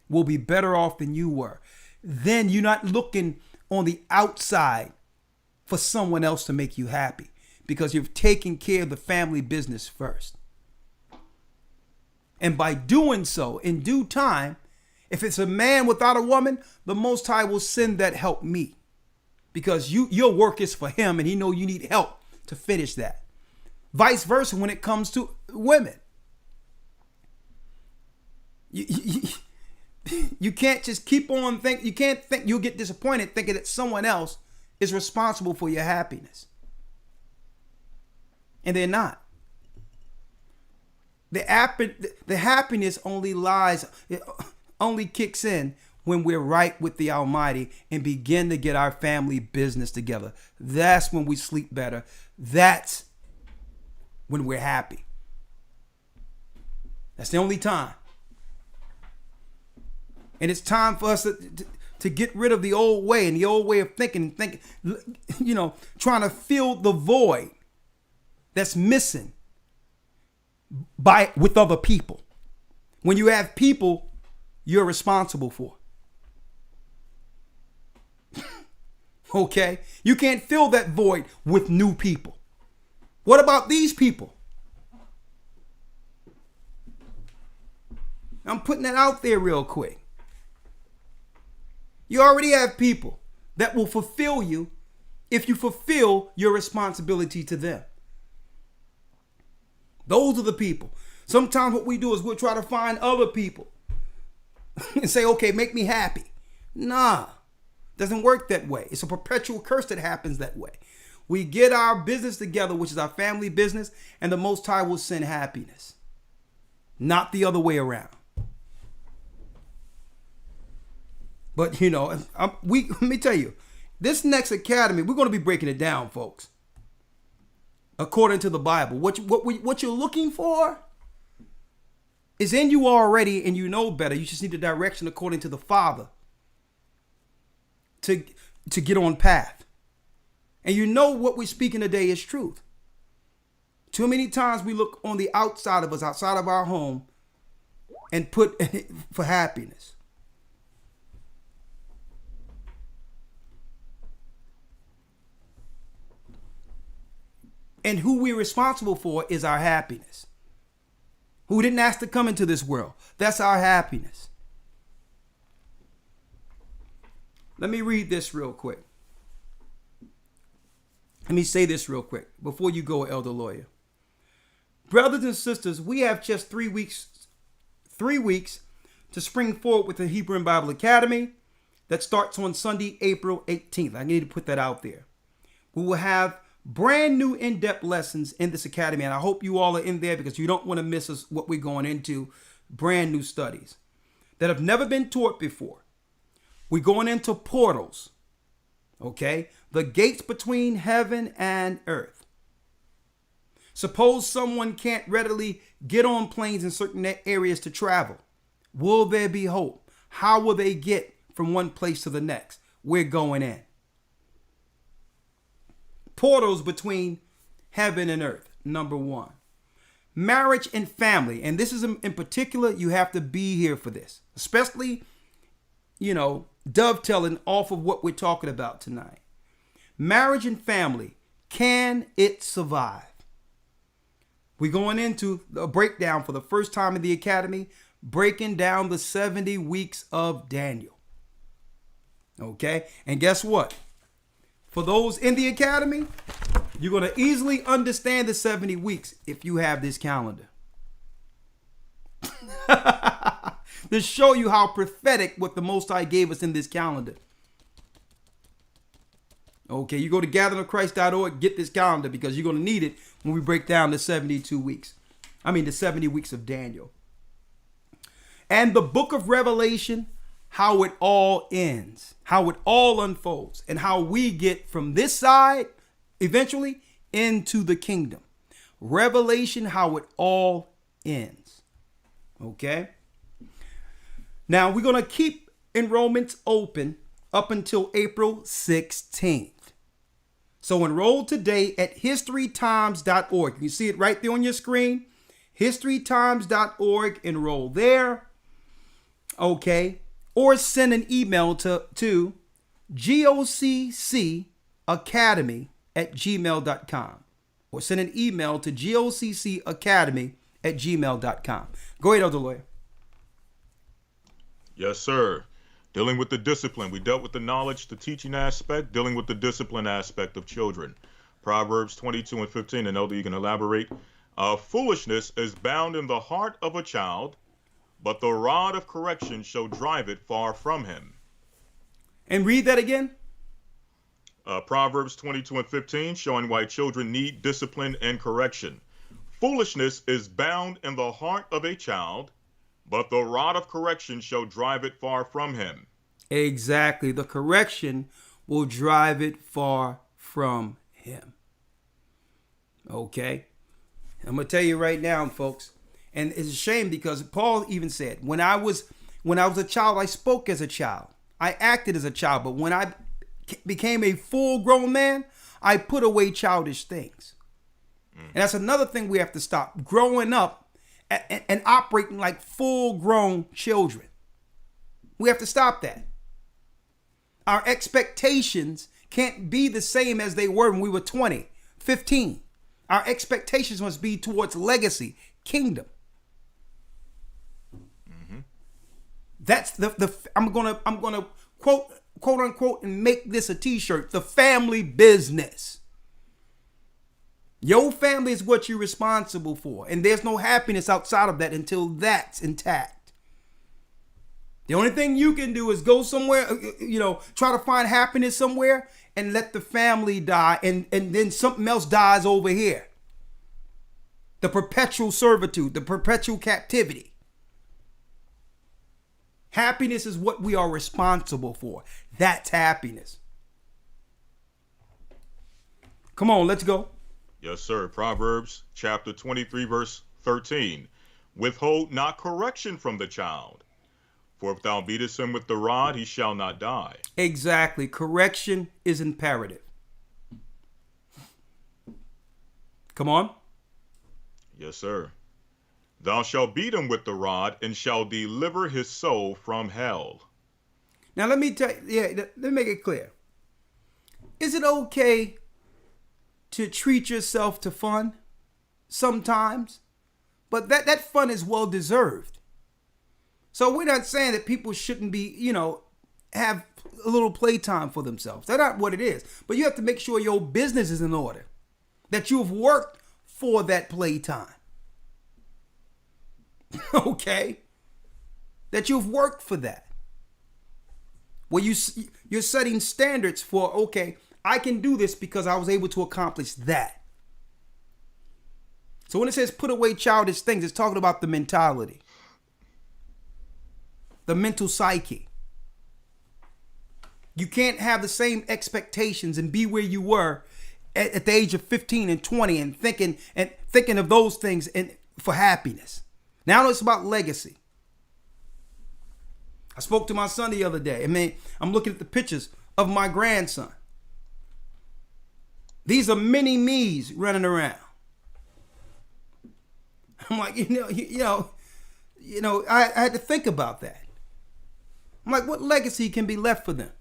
will be better off than you were, then you're not looking on the outside for someone else to make you happy, because you've taken care of the family business first. And by doing so, in due time, if it's a man without a woman, the Most High will send that help me, because your work is for him, and he know you need help to finish that. Vice versa when it comes to women. You can't just keep on thinking. You can't think you'll get disappointed thinking that someone else is responsible for your happiness. And they're not. The happiness only kicks in when we're right with the Almighty and begin to get our family business together. That's when we sleep better. That's when we're happy. That's the only time. And it's time for us to get rid of the old way and the old way of thinking, trying to fill the void that's missing with other people. When you have people you're responsible for. Okay? You can't fill that void with new people. What about these people? I'm putting that out there real quick. You already have people that will fulfill you if you fulfill your responsibility to them. Those are the people. Sometimes what we do is we'll try to find other people and say, okay, make me happy. Nah, doesn't work that way. It's a perpetual curse that happens that way. We get our business together, which is our family business, and the Most High will send happiness. Not the other way around. But, let me tell you, this next academy, we're going to be breaking it down, folks. According to the Bible. What you're looking for is in you already, and you know better. You just need the direction according to the Father to get on path. And you know what we're speaking today is truth. Too many times we look on the outside of us, outside of our home, and put for happiness. And who we're responsible for is our happiness. Who didn't ask to come into this world. That's our happiness. Let me read this real quick. Let me say this real quick before you go, Elder Lawyer. Brothers and sisters, we have just 3 weeks to spring forward with the Hebrew and Bible Academy that starts on Sunday, April 18th. I need to put that out there. We will have brand new in-depth lessons in this academy, and I hope you all are in there because you don't want to miss us what we're going into. Brand new studies that have never been taught before. We're going into portals, okay? The gates between heaven and earth. Suppose someone can't readily get on planes in certain areas to travel. Will there be hope? How will they get from one place to the next? We're going in. Portals between heaven and earth, number one. Marriage and family, and this is in particular, you have to be here for this, especially, dovetailing off of what we're talking about tonight. Marriage and family, can it survive? We're going into a breakdown for the first time in the academy, breaking down the 70 weeks of Daniel. Okay, and guess what? For those in the academy, you're going to easily understand the 70 weeks if you have this calendar. To show you how prophetic what the Most High gave us in this calendar. Okay, you go to gatheringofchrist.org, get this calendar because you're going to need it when we break down the 72 weeks. The 70 weeks of Daniel. And the book of Revelation, how it all ends, how it all unfolds, and how we get from this side eventually into the kingdom. Revelation, how it all ends. Okay? Now, we're going to keep enrollments open up until April 16th. So enroll today at historytimes.org. You can see it right there on your screen. historytimes.org. Enroll there. Okay. Or send an email to GOCCacademy@gmail.com. Or send an email to GOCCacademy@gmail.com. Go ahead, Elder Lawyer. Yes, sir. Dealing with the discipline. We dealt with the knowledge, the teaching aspect, dealing with the discipline aspect of children. Proverbs 22:15, and Elder, you can elaborate. Foolishness is bound in the heart of a child, but the rod of correction shall drive it far from him. And read that again. Proverbs 22:15, showing why children need discipline and correction. Foolishness is bound in the heart of a child, but the rod of correction shall drive it far from him. Exactly. The correction will drive it far from him. Okay. I'm going to tell you right now, folks, and it's a shame because Paul even said, when I was a child, I spoke as a child. I acted as a child. But when I became a full-grown man, I put away childish things. And that's another thing we have to stop. Growing up and operating like full-grown children. We have to stop that. Our expectations can't be the same as they were when we were 20, 15. Our expectations must be towards legacy, kingdom. Mm-hmm. That's I'm gonna quote unquote and make this a t-shirt, the family business. Your family is what you're responsible for. And there's no happiness outside of that until that's intact. The only thing you can do is go somewhere, try to find happiness somewhere and let the family die. And then something else dies over here. The perpetual servitude, the perpetual captivity. Happiness is what we are responsible for. That's happiness. Come on, let's go. Yes, sir. Proverbs chapter 23, verse 13. Withhold not correction from the child, for if thou beatest him with the rod, he shall not die. Exactly. Correction is imperative. Come on. Yes, sir. Thou shalt beat him with the rod, and shall deliver his soul from hell. Now let me tell you, let me make it clear. Is it okay to treat yourself to fun sometimes? But that fun is well deserved. So we're not saying that people shouldn't be, have a little playtime for themselves. That's not what it is. But you have to make sure your business is in order. That you've worked for that playtime. Okay? That you've worked for that. Where you're setting standards for, okay, I can do this because I was able to accomplish that. So when it says put away childish things, it's talking about the mentality. The mental psyche. You can't have the same expectations and be where you were at the age of 15 and 20 and thinking of those things and for happiness. Now it's about legacy. I spoke to my son the other day. I mean, I'm looking at the pictures of my grandson. These are mini me's running around. I'm like, I had to think about that. I'm like, what legacy can be left for them?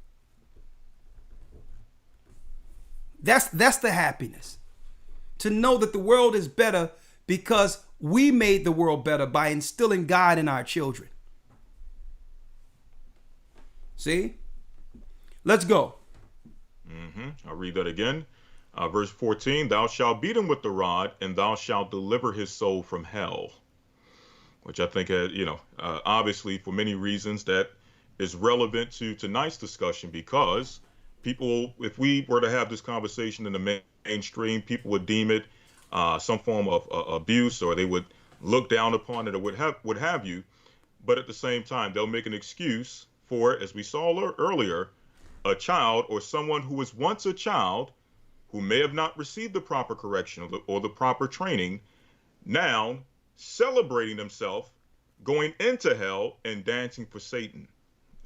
That's the happiness. To know that the world is better because we made the world better by instilling God in our children. See? Let's go. I'll read that again. Verse 14, thou shalt beat him with the rod, and thou shalt deliver his soul from hell. Which I think, obviously for many reasons that is relevant to tonight's discussion, because people, if we were to have this conversation in the mainstream, people would deem it some form of abuse, or they would look down upon it, or would have you. But at the same time, they'll make an excuse for, as we saw earlier, a child or someone who was once a child who may have not received the proper correction or the proper training, now celebrating themselves, going into hell and dancing for Satan.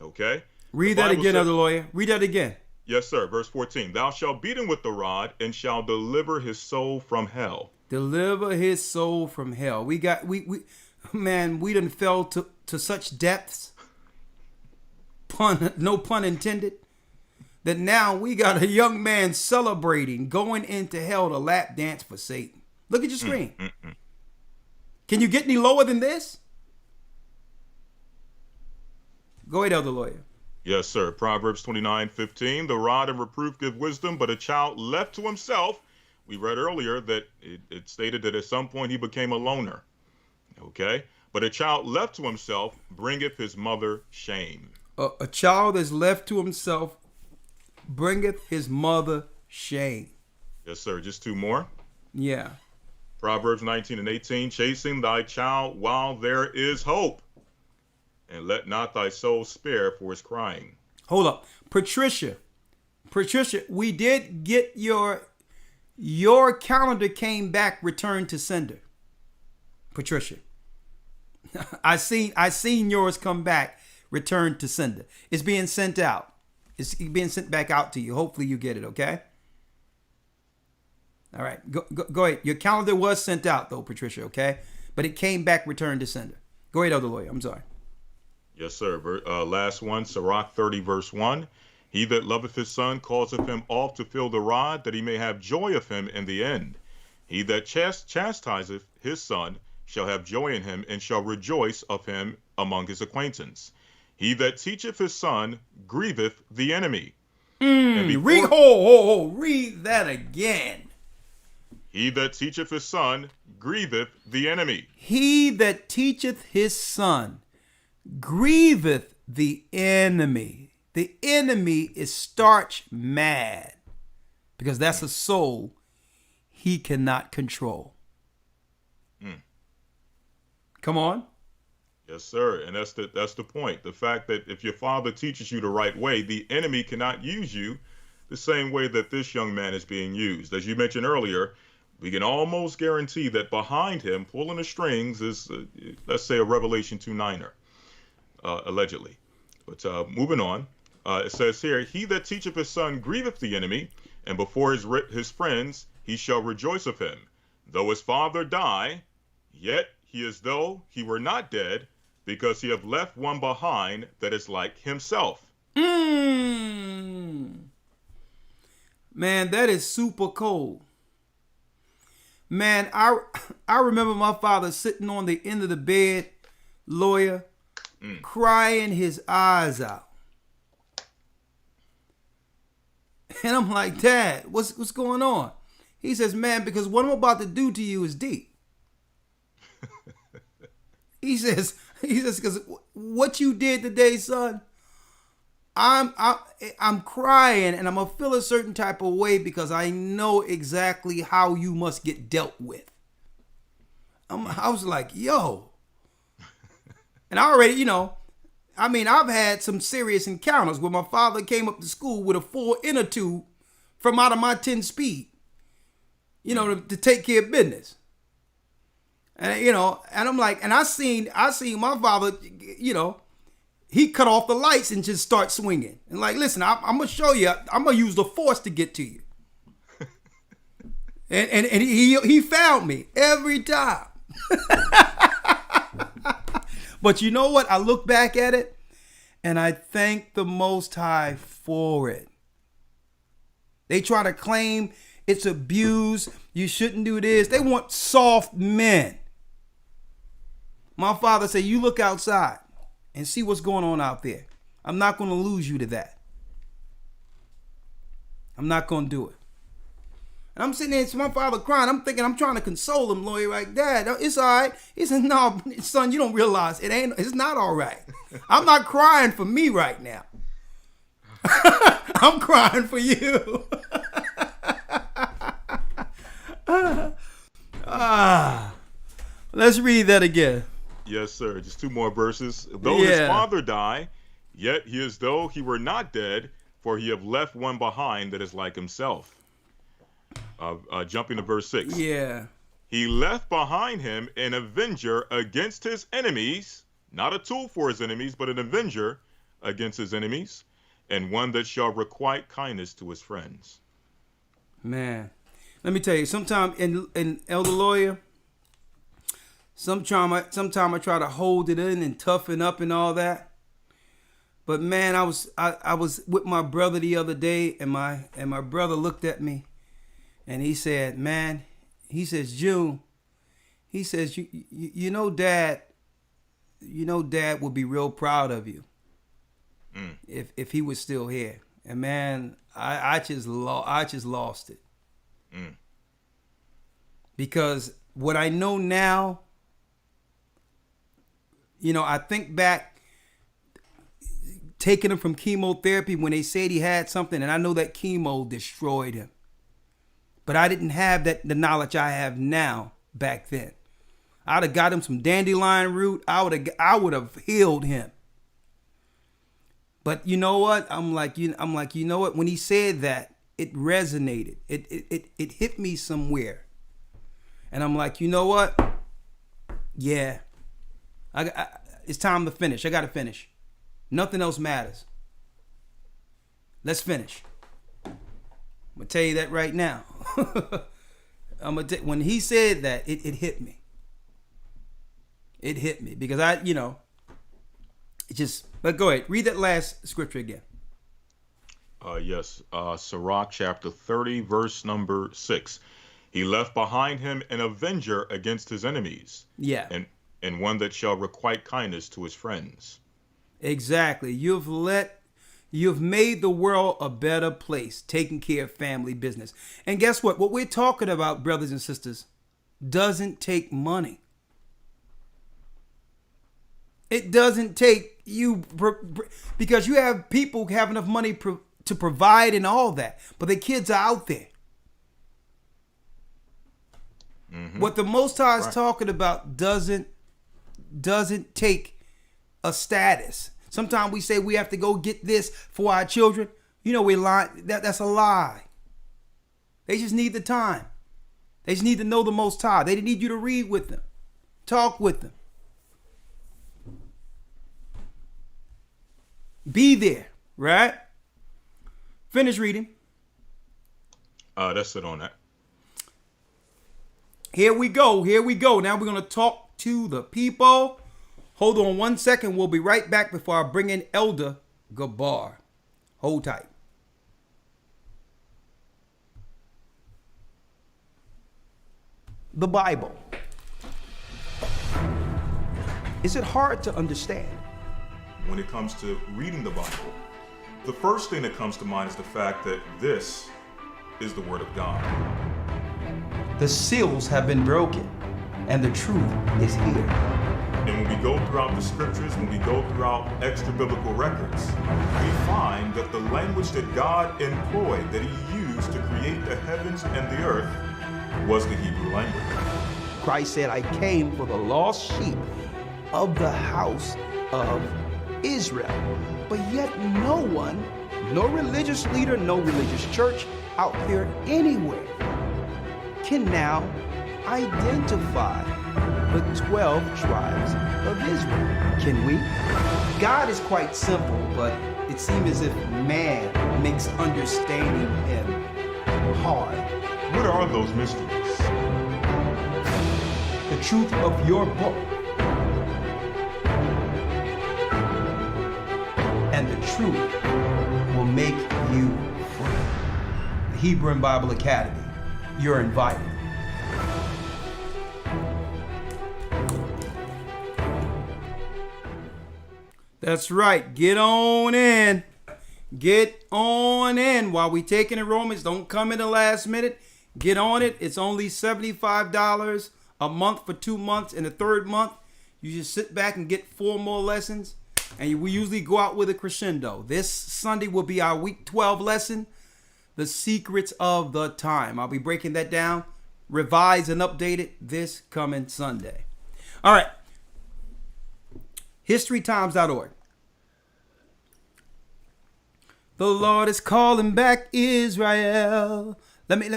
Okay? Read that again, other lawyer. Read that again. Yes, sir. Verse 14. Thou shalt beat him with the rod and shall deliver his soul from hell. Deliver his soul from hell. We done fell to such depths. No pun intended. That now we got a young man celebrating going into hell to lap dance for Satan. Look at your screen. Can you get any lower than this? Go ahead, elder lawyer. Yes, sir. Proverbs 29:15. The rod and reproof give wisdom, but a child left to himself. We read earlier that it stated that at some point he became a loner. Okay? But a child left to himself bringeth his mother shame. A child is left to himself bringeth his mother shame. Yes, sir. Just two more. Yeah. Proverbs 19:18. Chasing thy child while there is hope, and let not thy soul spare for his crying. Hold up. Patricia, we did get your calendar came back returned to sender. Patricia. I seen yours come back returned to sender. It's being sent out. It's being sent back out to you. Hopefully you get it, okay? All right. Go ahead. Your calendar was sent out though, Patricia, okay? But it came back returned to sender. Go ahead, elder lawyer. I'm sorry. Yes, sir. Last one, Sirach 30, verse 1. He that loveth his son causeth him oft to feel the rod, that he may have joy of him in the end. He that chastiseth his son shall have joy in him, and shall rejoice of him among his acquaintance. He that teacheth his son grieveth the enemy. Read that again. He that teacheth his son grieveth the enemy. He that teacheth his son grieveth the enemy. The enemy is starch mad because that's a soul he cannot control. Come on. Yes, sir. And that's the point. The fact that if your father teaches you the right way, the enemy cannot use you the same way that this young man is being used. As you mentioned earlier, we can almost guarantee that behind him, pulling the strings, is, let's say, a Revelation 2:9er, allegedly. But moving on, it says here, he that teacheth his son grieveth the enemy, and before his friends he shall rejoice of him. Though his father die, yet he is though he were not dead, because he have left one behind that is like himself. Man, that is super cold. Man, I remember my father sitting on the end of the bed, lawyer, crying his eyes out. And I'm like, Dad, what's going on? He says, man, because what I'm about to do to you is deep. He says, because what you did today, son, I'm crying and I'm gonna feel a certain type of way because I know exactly how you must get dealt with. I was like, yo. And I already, I've had some serious encounters where my father came up to school with a full inner tube from out of my 10 speed. to take care of business. And, and I'm like, and I seen my father, he cut off the lights and just start swinging. And like, listen, I'm going to show you, I'm going to use the force to get to you. and he found me every time. But you know what? I look back at it and I thank the Most High for it. They try to claim it's abuse. You shouldn't do this. They want soft men. My father said, you look outside and see what's going on out there. I'm not going to lose you to that. I'm not going to do it. And I'm sitting there, it's my father crying. I'm thinking, I'm trying to console him, lawyer, like, Dad, it's all right. He said, no, son, you don't realize it's not all right. I'm not crying for me right now. I'm crying for you. Let's read that again. Yes, sir. Just 2 more verses. Though his father die, yet he is though he were not dead, for he have left one behind that is like himself. Jumping to verse 6. Yeah. He left behind him an avenger against his enemies, not a tool for his enemies, but an avenger against his enemies, and one that shall requite kindness to his friends. Man, let me tell you, sometime in Elder Lawyer, sometime I try to hold it in and toughen up and all that. But man, I was with my brother the other day, and my brother looked at me, and he said, "Man," he says, "June," he says, "You know, Dad would be real proud of you if he was still here." And man, I just lost it. Because what I know now, I think back taking him from chemotherapy when they said he had something, and I know that chemo destroyed him. But I didn't have the knowledge I have now back then. I'd have got him some dandelion root. I would have healed him. But you know what? I'm like, you know what? When he said that, it resonated. It hit me somewhere. And I'm like, you know what? Yeah. It's time to finish. I got to finish. Nothing else matters. Let's finish. I'm going to tell you that right now. When he said that, it hit me. It hit me because but go ahead. Read that last scripture again. Yes. Sirach chapter 30, verse number 6. He left behind him an avenger against his enemies. Yeah. And one that shall requite kindness to his friends. Exactly. You've made the world a better place, taking care of family business. And guess what? What we're talking about, brothers and sisters, doesn't take money. It doesn't take you, because you have people who have enough money to provide and all that, but the kids are out there. Mm-hmm. What the Most High is talking about doesn't take a status. Sometimes we say we have to go get this for our children. We're lying. That's a lie. They just need the time. They just need to know the Most High. They need you to read with them, talk with them, be there. Right? Finish reading. That's it on that. Here we go. Now we're going to talk to the people. Hold on 1 second. We'll be right back before I bring in Elder Gabar. Hold tight. The Bible. Is it hard to understand? When it comes to reading the Bible, the first thing that comes to mind is the fact that this is the Word of God. The seals have been broken, and the truth is here. And when we go throughout the scriptures, when we go throughout extra biblical records, we find that the language that God employed, that he used to create the heavens and the earth, was the Hebrew language. Christ said, I came for the lost sheep of the house of Israel. But yet no one, no religious leader, no religious church out there anywhere can now identify the 12 tribes of Israel. Can we? God is quite simple, but it seems as if man makes understanding him hard. What are those mysteries? The truth of your book and the truth will make you free. The Hebrew and Bible Academy. You're invited. That's right. Get on in. Get on in. While we taking enrollments, don't come in the last minute. Get on it. It's only $75 a month for 2 months. And the third month, you just sit back and get 4 more lessons. And we usually go out with a crescendo. This Sunday will be our week 12 lesson, The Secrets of the Time. I'll be breaking that down, revised and updated this coming Sunday. All right. HistoryTimes.org. The Lord is calling back Israel. Let me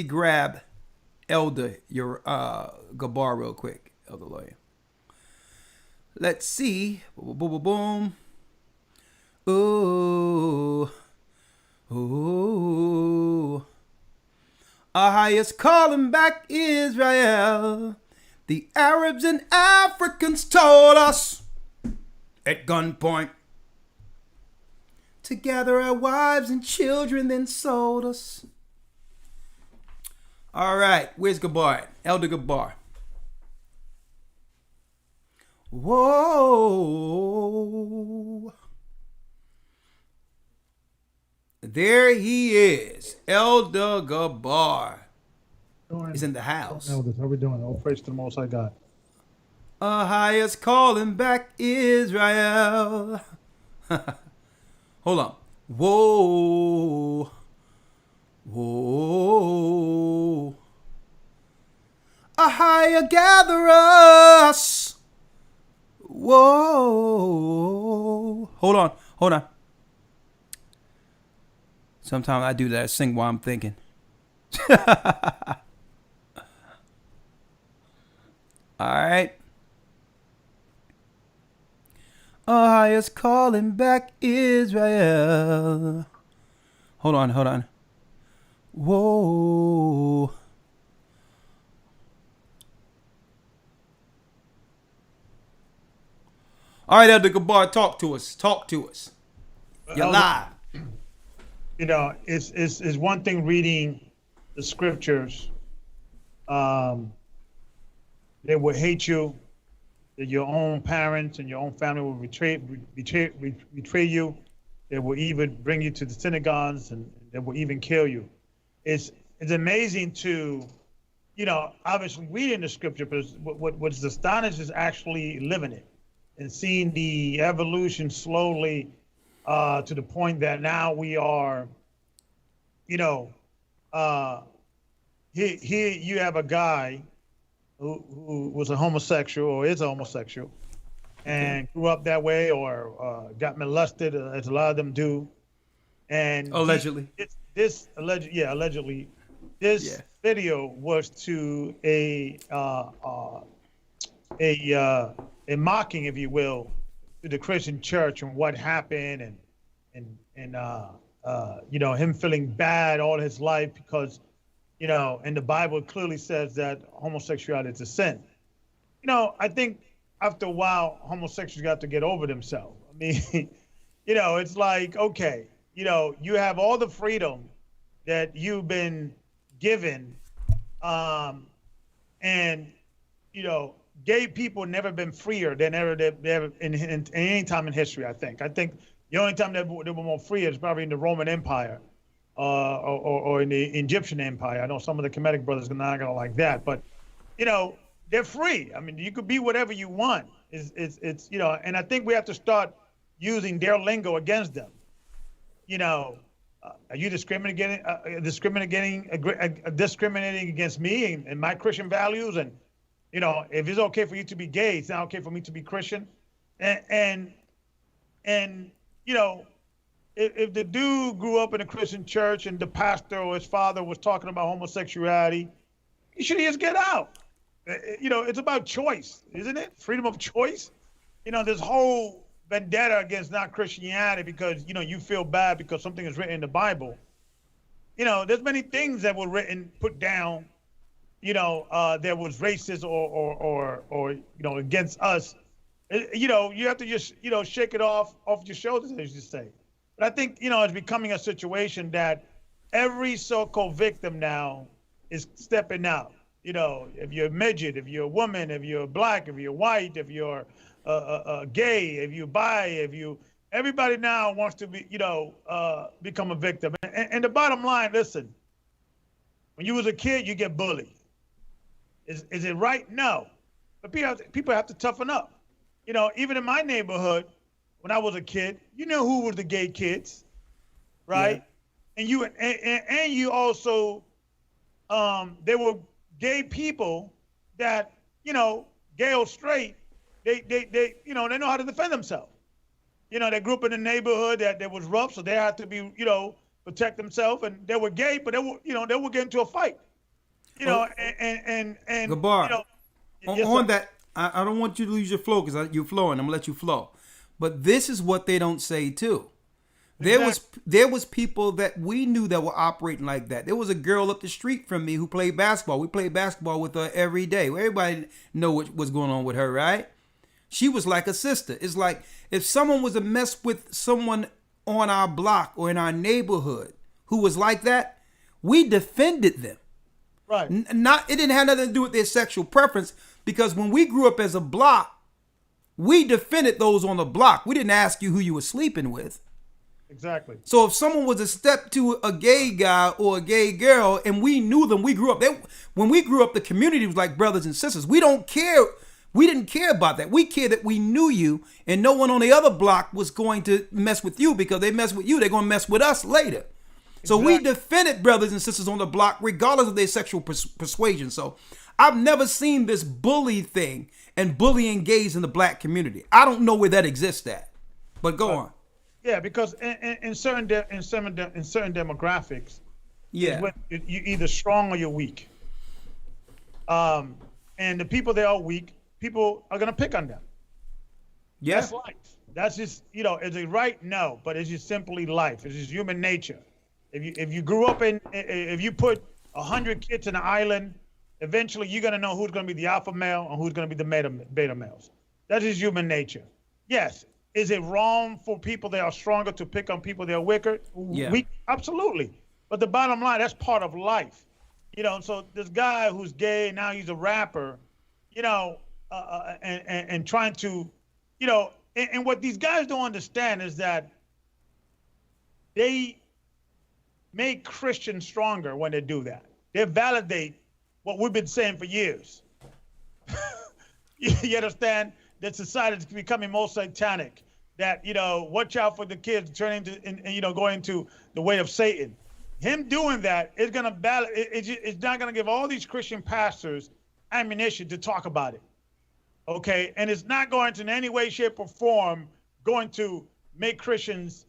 grab Elder Gabar real quick, Elder Lawyer. Let's see. Boom, boom, boom, boom. Ooh. Ahayah's calling back Israel. The Arabs and Africans told us at gunpoint to gather our wives and children, then sold us. All right, where's Gabar? Elder Gabar. Whoa. There he is. Elder Gabar is in the house. Elders, how we doing? All praise to the Most High God. Ahayah's calling back Israel. Hold on. Whoa. Whoa. Ahayah, gather us. Whoa. Hold on. Sometimes I do that. I sing while I'm thinking. All right. Ahayah's calling back Israel. Hold on. Whoa. All right, Elder Gabar, talk to us. You're live. You know, it's one thing reading the scriptures. They will hate you. That your own parents and your own family will betray you. They will even bring you to the synagogues and they will even kill you. It's amazing to, you know, obviously reading the scripture, but what's astonishing is actually living it and seeing the evolution slowly to the point that now we are, you know, here you have a guy who was a homosexual or is a homosexual and grew up that way or got molested, as a lot of them do. And allegedly. Allegedly. This video was to a mocking, if you will, to the Christian church and what happened and you know, him feeling bad all his life because, you know, and the Bible clearly says that homosexuality is a sin. You know, I think after a while, homosexuals got to get over themselves. I mean, you know, it's like, okay, you know, you have all the freedom that you've been given. And, you know, gay people never been freer than ever in any time in history, I think. I think the only time they were more free is probably in the Roman Empire. Or in the Egyptian Empire. I know some of the Kemetic brothers are not gonna like that, but you know, they're free. I mean, you could be whatever you want. It's you know, and I think we have to start using their lingo against them. You know, are you discriminating against me and my Christian values? And you know, if it's okay for you to be gay, it's not okay for me to be Christian. And you know, if the dude grew up in a Christian church and the pastor or his father was talking about homosexuality, he should just get out. You know, it's about choice, isn't it? Freedom of choice. You know, this whole vendetta against not Christianity because, you know, you feel bad because something is written in the Bible. You know, there's many things that were written, put down, you know, that was racist or you know, against us. You know, you have to just, you know, shake it off your shoulders, as you say. But I think, you know, it's becoming a situation that every so-called victim now is stepping out. You know, if you're a midget, if you're a woman, if you're black, if you're white, if you're gay, if you bi, everybody now wants to be, you know, become a victim. And the bottom line, listen, when you was a kid, you get bullied. Is it right? No. But people have to toughen up. You know, even in my neighborhood, when I was a kid, you knew who was the gay kids, right? Yeah. And you also, there were gay people that, you know, gay or straight, they you know, they know how to defend themselves. You know, they grew up in a neighborhood that was rough, so they had to be, you know, protect themselves. And they were gay, but they were, you know, they would get into a fight. You know, and Gabar, you know, on that, I don't want you to lose your flow because you're flowing. I'm gonna let you flow. But this is what they don't say too. There was people that we knew that were operating like that. There was a girl up the street from me who played basketball. We played basketball with her every day. Everybody know what was going on with her, right? She was like a sister. It's like if someone was to mess with someone on our block or in our neighborhood who was like that, we defended them. Right. It didn't have nothing to do with their sexual preference because when we grew up as a block, we defended those on the block. We didn't ask you who you were sleeping with. Exactly. So if someone was a step to a gay guy or a gay girl and we knew them, we grew up. When we grew up, the community was like brothers and sisters. We don't care. We didn't care about that. We cared that we knew you and no one on the other block was going to mess with you because they mess with you, they're going to mess with us later. So we defended brothers and sisters on the block regardless of their sexual persuasion. So I've never seen this bully thing and bullying gays in the black community. I don't know where that exists at. But go on. Yeah, because in certain demographics, yeah, you're either strong or you're weak. And the people that are weak, people are gonna pick on them. Yeah, that's life. That's just, you know, is it right? No, but it's just simply life. It's just human nature. If you grew up if you put 100 kids in an island, eventually you're gonna know who's gonna be the alpha male and who's gonna be the beta males. That is human nature. Yes. Is it wrong for people that are stronger to pick on people that are weaker? Yeah. Absolutely. But the bottom line, that's part of life. You know, so this guy who's gay, now he's a rapper, you know, and trying to, you know, and what these guys don't understand is that they make Christians stronger when they do that. They validate what we've been saying for years. You understand? That society is becoming more satanic, that, you know, watch out for the kids turning into, and you know, going to the way of Satan. Him doing that is going to it's not going to give all these Christian pastors ammunition to talk about it. Okay. And it's not going to in any way, shape or form going to make Christians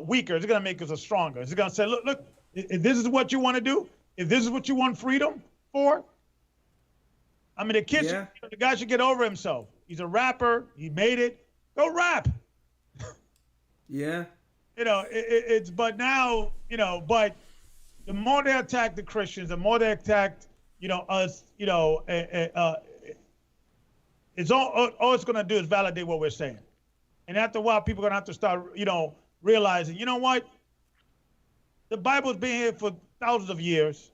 weaker. It's going to make us stronger. It's going to say, look, if this is what you want to do, if this is what you want freedom for, I mean, the guy should get over himself. He's a rapper. He made it. Go rap. Yeah. You know, but now, you know, but the more they attack the Christians, the more they attack, you know, us, you know, it's all it's going to do is validate what we're saying. And after a while, people are going to have to start, you know, realizing, you know what? The Bible's been here for thousands of years.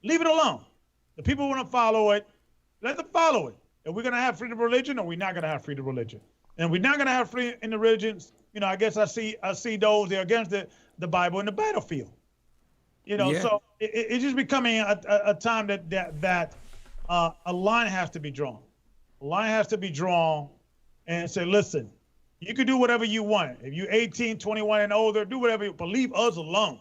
Leave it alone. The people want to follow it. Let them follow it. Are we going to have freedom of religion, or are we not going to have freedom of religion? And we're not going to have freedom in the religions. You know, I guess I see those that are against the Bible in the battlefield. You know, so it's just becoming a time that a line has to be drawn. A line has to be drawn and say, listen, you can do whatever you want. If you're 18, 21 and older, do whatever, but leave us alone.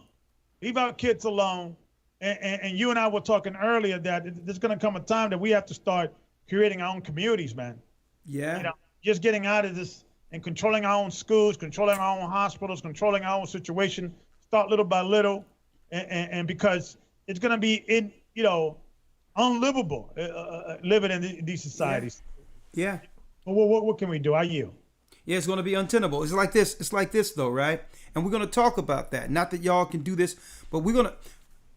Leave our kids alone. And you and I were talking earlier that there's going to come a time that we have to start creating our own communities, man. Yeah. You know, just getting out of this and controlling our own schools, controlling our own hospitals, controlling our own situation, start little by little, and because it's going to be unlivable living in these societies. Yeah. What can we do? I yield. Yeah, it's going to be untenable. It's like this. It's like this, though, right? And we're going to talk about that. Not that y'all can do this, but we got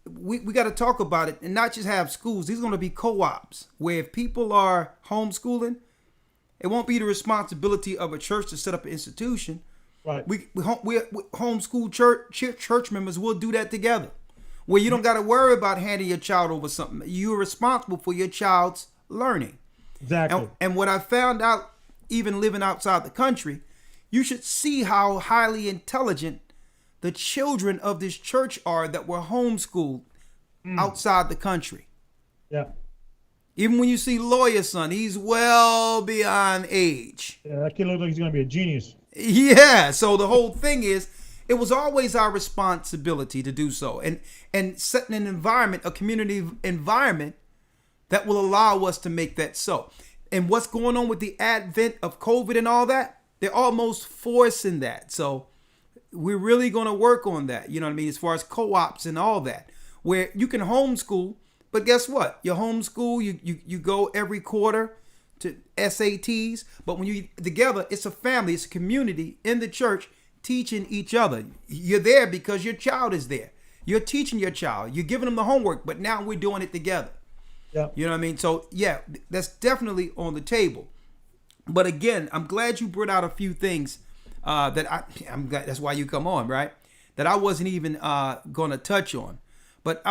to talk about it and not just have schools. These are going to be co-ops where if people are homeschooling, it won't be the responsibility of a church to set up an institution. Right. We homeschool church members will do that together, where you don't got to worry about handing your child over something. You're responsible for your child's learning. Exactly. And what I found out, even living outside the country, you should see how highly intelligent the children of this church are that were homeschooled outside the country. Yeah. Even when you see Lawyer's son, he's well beyond age. Yeah, that kid looks like he's going to be a genius. Yeah. So the whole thing is, it was always our responsibility to do so, and setting an environment, a community environment that will allow us to make that so. And what's going on with the advent of COVID and all that, they're almost forcing that. So we're really going to work on that, you know what I mean, as far as co-ops and all that, where you can homeschool, but guess what? You homeschool, you go every quarter to SATs, but when you together, it's a family, it's a community in the church teaching each other. You're there because your child is there. You're teaching your child. You're giving them the homework, but now we're doing it together. Yeah. You know what I mean? So yeah, that's definitely on the table. But again, I'm glad you brought out a few things I'm glad that's why you come on, right? That I wasn't even going to touch on. But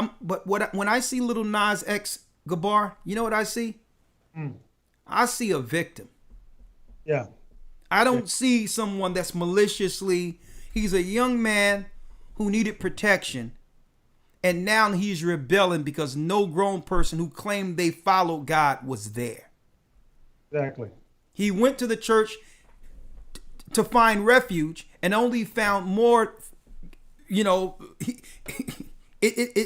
when I see Little Nas X Gabar, you know what I see? I see a victim. Yeah. I don't see someone that's maliciously. He's a young man who needed protection. And now he's rebelling because no grown person who claimed they followed God was there. Exactly. He went to the church to find refuge and only found more, it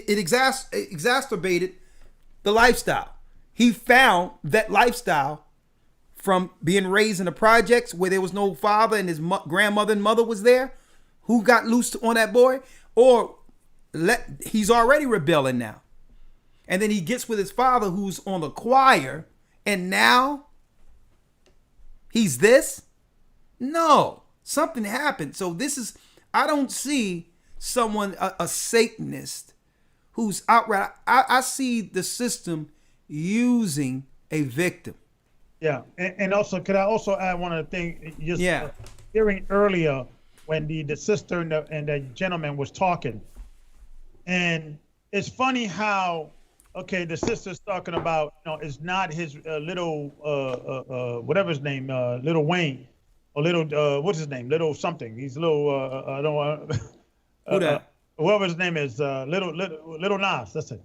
exacerbated the lifestyle. He found that lifestyle from being raised in the projects where there was no father and his grandmother and mother was there, who got loose on that boy, or he's already rebelling now. And then he gets with his father who's on the choir, and now he's this? No, something happened. So I don't see someone, a Satanist, who's outright, I see the system using a victim. Yeah, and also, could I also add one other thing? Hearing earlier when the sister and the gentleman was talking, and it's funny how, the sister's talking about, it's not his little, whatever his name, Little Wayne, or little, what's his name? Little something. He's little, I don't want who that? Whoever his name is, little Nas, that's it.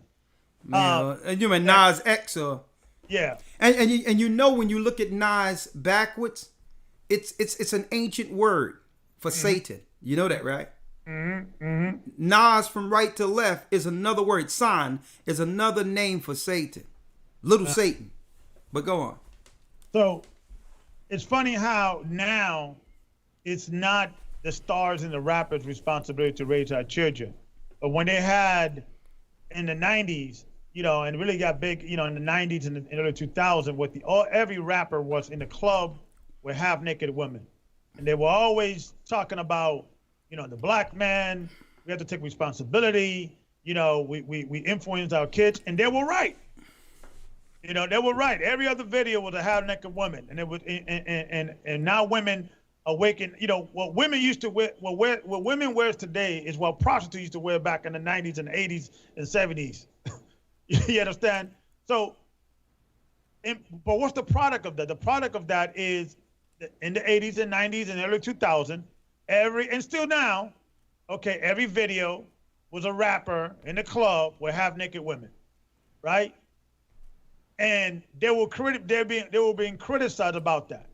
And you mean Nas X or? Yeah. And when you look at Nas backwards, it's an ancient word for Satan. You know that, right? Nas from right to left is another word. San is another name for Satan. Little Satan. But go on. So it's funny how now it's not the stars and the rappers' responsibility to raise our children. But when they had in the 90s, and really got big, in the 90s and the early 2000s, with every rapper was in the club with half-naked women. And they were always talking about, the black man, we have to take responsibility, we influence our kids, and they were right. They were right. Every other video was a half-naked woman, and it was, and now women awaken. What women used to wear, what women wears today is what prostitutes used to wear back in the 90s and 80s and 70s. You understand? So, but what's the product of that? The product of that is in the 80s and 90s and early 2000s, and still now, every video was a rapper in the club with half-naked women, right? And they were being criticized about that.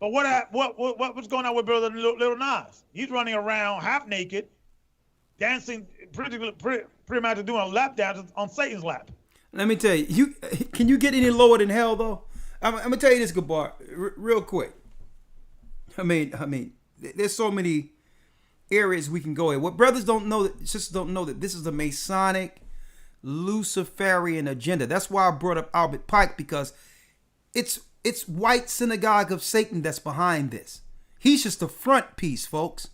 But what's going on with Brother Little Nas? He's running around half-naked, dancing, pretty much doing a lap dance on Satan's lap. Let me tell you, can you get any lower than hell, though? I'm going to tell you this, Gabar, real quick. I mean, there's so many areas we can go in. What brothers don't know, that sisters don't know, that this is a Masonic, Luciferian agenda. That's why I brought up Albert Pike, because it's white synagogue of Satan that's behind this. He's just the front piece, folks.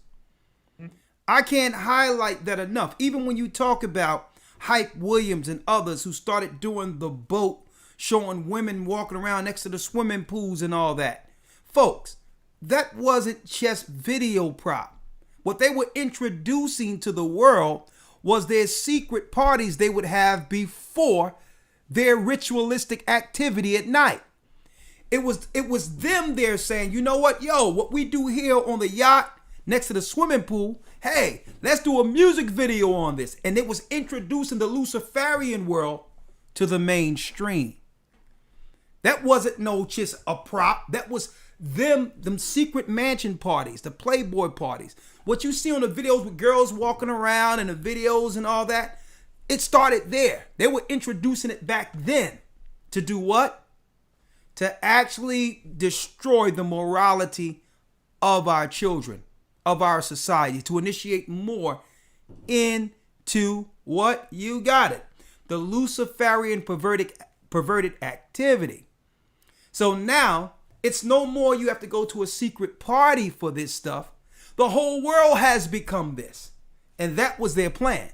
I can't highlight that enough. Even when you talk about Hype Williams and others who started doing the boat, showing women walking around next to the swimming pools and all that. Folks, that wasn't just video prop. What they were introducing to the world was their secret parties they would have before their ritualistic activity at night. It was them there saying, you know what, what we do here on the yacht next to the swimming pool, hey, let's do a music video on this. And it was introducing the Luciferian world to the mainstream. That wasn't just a prop. That was them secret mansion parties, the Playboy parties. What you see on the videos with girls walking around and the videos and all that, it started there. They were introducing it back then to do what? To actually destroy the morality of our children, of our society, to initiate more into what? You got it. The Luciferian perverted activity. So now it's no more you have to go to a secret party for this stuff. The whole world has become this. And that was their plan.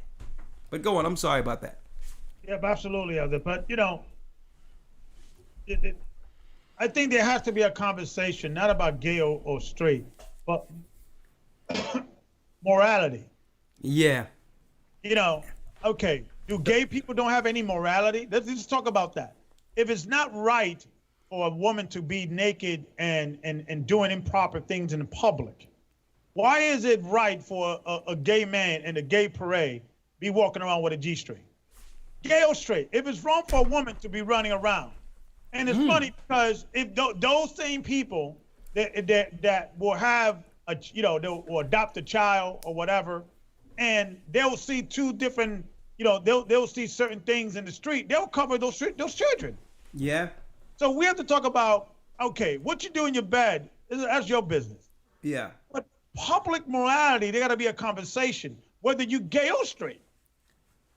But go on, I'm sorry about that. Yeah, absolutely, Elder. But, I think there has to be a conversation, not about gay or straight, but morality. Yeah. Okay, do gay people don't have any morality? Let's just talk about that. If it's not right for a woman to be naked and doing improper things in public, why is it right for a gay man in a gay parade be walking around with a G-string? Gay or straight? If it's wrong for a woman to be running around, and it's funny because if those same people that will have they'll adopt a child or whatever, and they'll see two different, they'll see certain things in the street, they'll cover those children. Yeah. So we have to talk about, okay, what you do in your bed, that's your business. Yeah. But public morality, there got to be a conversation, whether you gay or straight.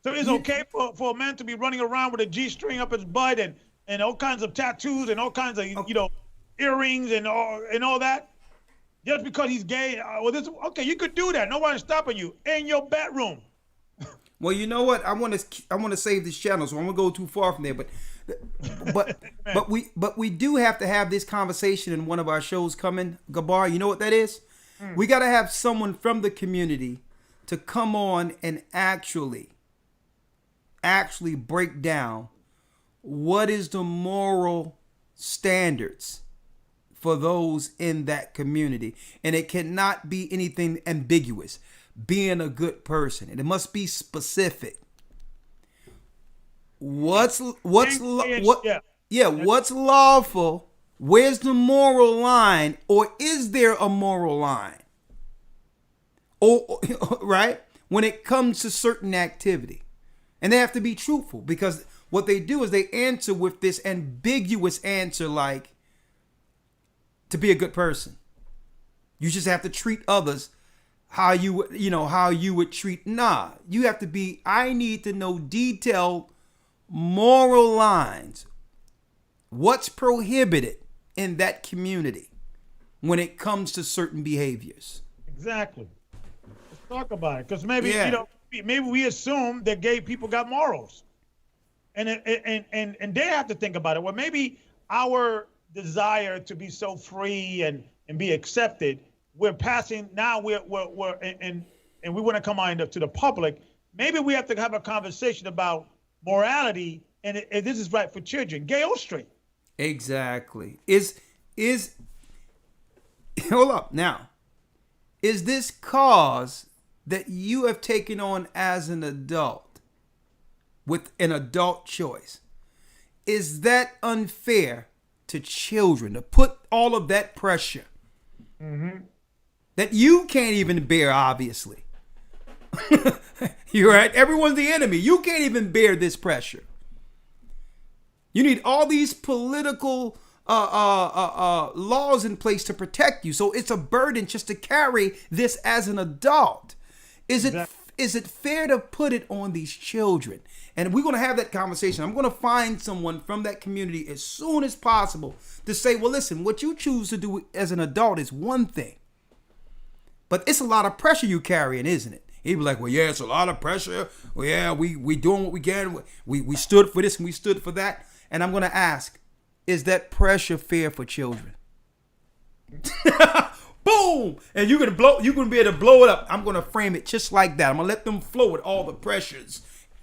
So it's okay for a man to be running around with a G-string up his butt and all kinds of tattoos and all kinds of, earrings and all that, just because he's gay. Okay, you could do that. Nobody's stopping you in your bedroom. Well, you know what? I want to save this channel, so I'm gonna go too far from there. But we do have to have this conversation in one of our shows coming, Gabar. You know what that is? We got to have someone from the community to come on and actually break down what is the moral standards for those in that community. And it cannot be anything ambiguous. Being a good person. And it must be specific. What's lawful? Where's the moral line? Or is there a moral line? Or right? When it comes to certain activity. And they have to be truthful, because what they do is they answer with this ambiguous answer, like, to be a good person, you just have to treat others how you would treat. Nah, you have to be, I need to know detailed moral lines. What's prohibited in that community when it comes to certain behaviors? Exactly. Let's talk about it, because maybe maybe we assume that gay people got morals, and they have to think about it. Well, maybe our desire to be so free and be accepted, we're passing now. We want to come out to the public. Maybe we have to have a conversation about morality, and this is right for children, gay or straight. Exactly. Is hold up now. Is this cause that you have taken on as an adult with an adult choice, is that unfair to children to put all of that pressure that you can't even bear? Obviously, you're right. Everyone's the enemy. You can't even bear this pressure. You need all these political laws in place to protect you. So it's a burden just to carry this as an adult. Is it fair to put it on these children? And we're going to have that conversation. I'm going to find someone from that community as soon as possible to say, well, listen, what you choose to do as an adult is one thing, but it's a lot of pressure you carrying, isn't it? He'd be like, well, yeah, it's a lot of pressure. Well, yeah, we doing what we can. We stood for this and we stood for that. And I'm going to ask, is that pressure fair for children? Boom! And you're gonna be able to blow it up. I'm gonna frame it just like that. I'm gonna let them flow with all the pressures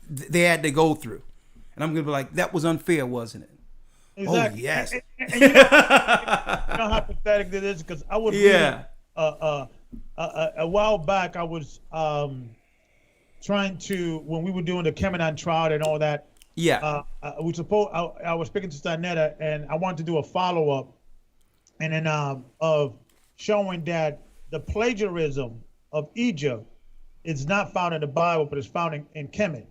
they had to go through. And I'm gonna be like, that was unfair, wasn't it? Exactly. Oh, yes. And you know how pathetic that is, because I was reading, a while back, I was trying to, when we were doing the Kemenon trial and all that, I was speaking to Stanetta, and I wanted to do a follow-up, and then of showing that the plagiarism of Egypt is not found in the Bible, but it's found in Kemet.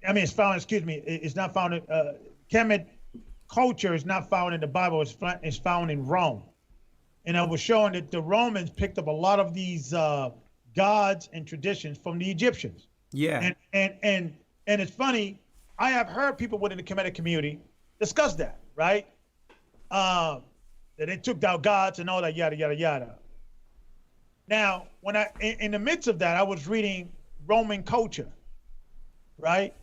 I mean, it's not found in Kemet culture is not found in the Bible. It's found in Rome. And I was showing that the Romans picked up a lot of these gods and traditions from the Egyptians. Yeah. And it's funny, I have heard people within the Kemetic community discuss that, right? That they took down gods and all that, yada, yada, yada. Now, when in the midst of that, I was reading Roman culture, right?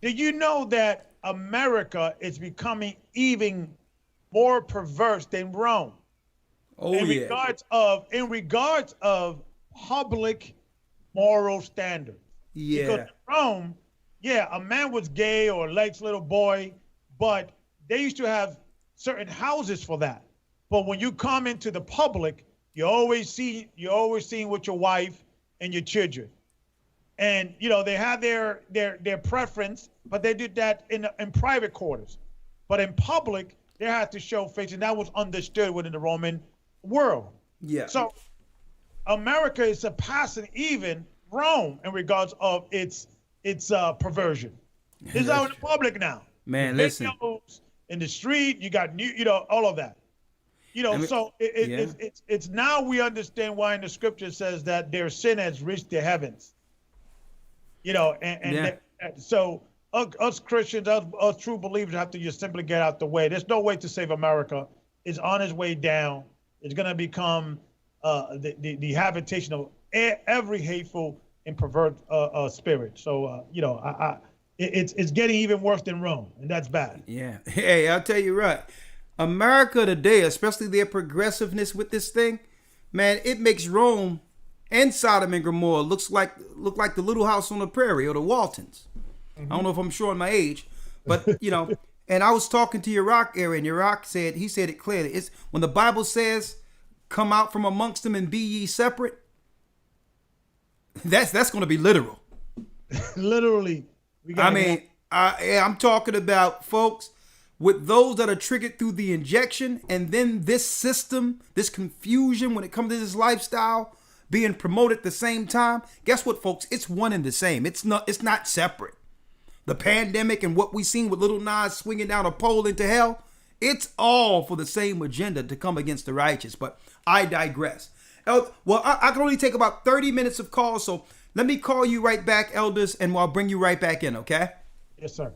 Did you know that America is becoming even more perverse than Rome? In regards of public moral standards. Yeah. Because in Rome, a man was gay or likes little boy, but they used to have certain houses for that. But when you come into the public, you're always seen with your wife and your children. And they had their preference, but they did that in private quarters. But in public, they had to show face, and that was understood within the Roman world. Yeah. So America is surpassing even Rome in regards of its perversion. It's out in the public now. Man, listen. In the street, you got all of that. So it's now we understand why in the scripture says that their sin has reached the heavens. So us Christians, us true believers have to just simply get out the way. There's no way to save America. It's on its way down. It's going to become the habitation of every hateful and pervert spirit. So, it's getting even worse than Rome, and that's bad. Yeah. Hey, I'll tell you right. America today, especially their progressiveness with this thing, man, it makes Rome and Sodom and Gomorrah look like the Little House on the Prairie or the Waltons. Mm-hmm. I don't know if I'm showing my age, but and I was talking to Yashaya area, and Yashaya said it clearly. It's when the Bible says, "Come out from amongst them and be ye separate." That's going to be literal. Literally. I'm talking about folks with those that are triggered through the injection, and then this system, this confusion when it comes to this lifestyle being promoted at the same time. Guess what, folks? It's one and the same. It's not separate. The pandemic and what we seen with Little Nas swinging down a pole into hell, it's all for the same agenda to come against the righteous. But I digress. Well, I can only take about 30 minutes of calls, so let me call you right back, elders, and I'll bring you right back in, okay? Yes, sir.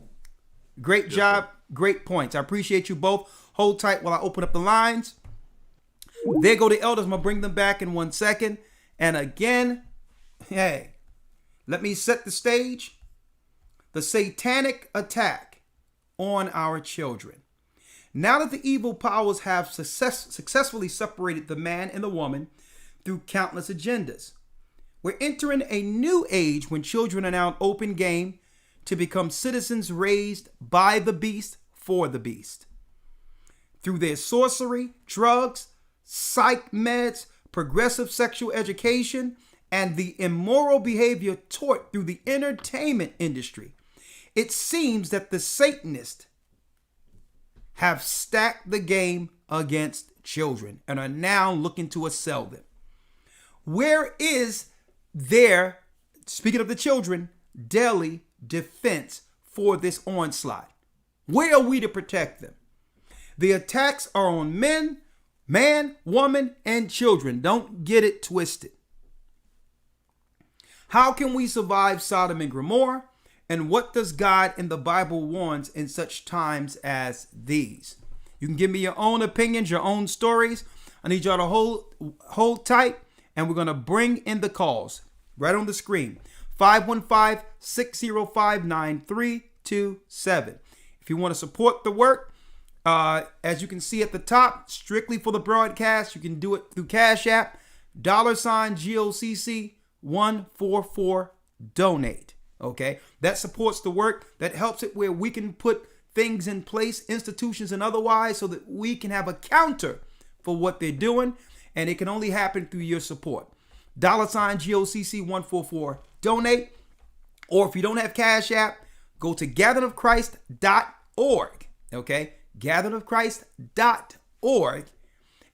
Great job. Sir. Great points. I appreciate you both. Hold tight while I open up the lines. There go the elders. I'm going to bring them back in 1 second. And again, hey, let me set the stage. The satanic attack on our children. Now that the evil powers have successfully separated the man and the woman through countless agendas, we're entering a new age when children are now open game to become citizens raised by the beast for the beast. Through their sorcery, drugs, psych meds, progressive sexual education, and the immoral behavior taught through the entertainment industry, it seems that the Satanists have stacked the game against children and are now looking to assail them. Where is their, speaking of the children, daily defense for this onslaught? Where are we to protect them? The attacks are on men, man, woman, and children. Don't get it twisted. How can we survive Sodom and Gomorrah? And what does God in the Bible warns in such times as these? You can give me your own opinions, your own stories. I need y'all to hold tight, and we're going to bring in the calls right on the screen. 515-605-9327. If you want to support the work, as you can see at the top, strictly for the broadcast, you can do it through Cash App, $GOCC 144 donate. Okay, that supports the work. That helps it where we can put things in place, institutions and otherwise, so that we can have a counter for what they're doing, and it can only happen through your support. $GOCC 144 donate. Or if you don't have Cash App, go to gatheringofchrist.org. Okay, gatheringofchrist.org,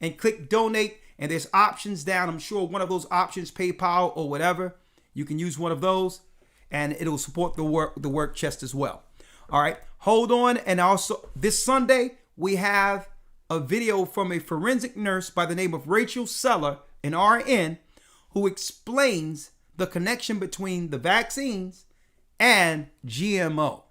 and click donate. And there's options down. I'm sure one of those options, PayPal or whatever, you can use one of those, and it'll support the work chest as well. All right, hold on. And also this Sunday, we have a video from a forensic nurse by the name of Rachel Seller, an RN, who explains the connection between the vaccines and GMO.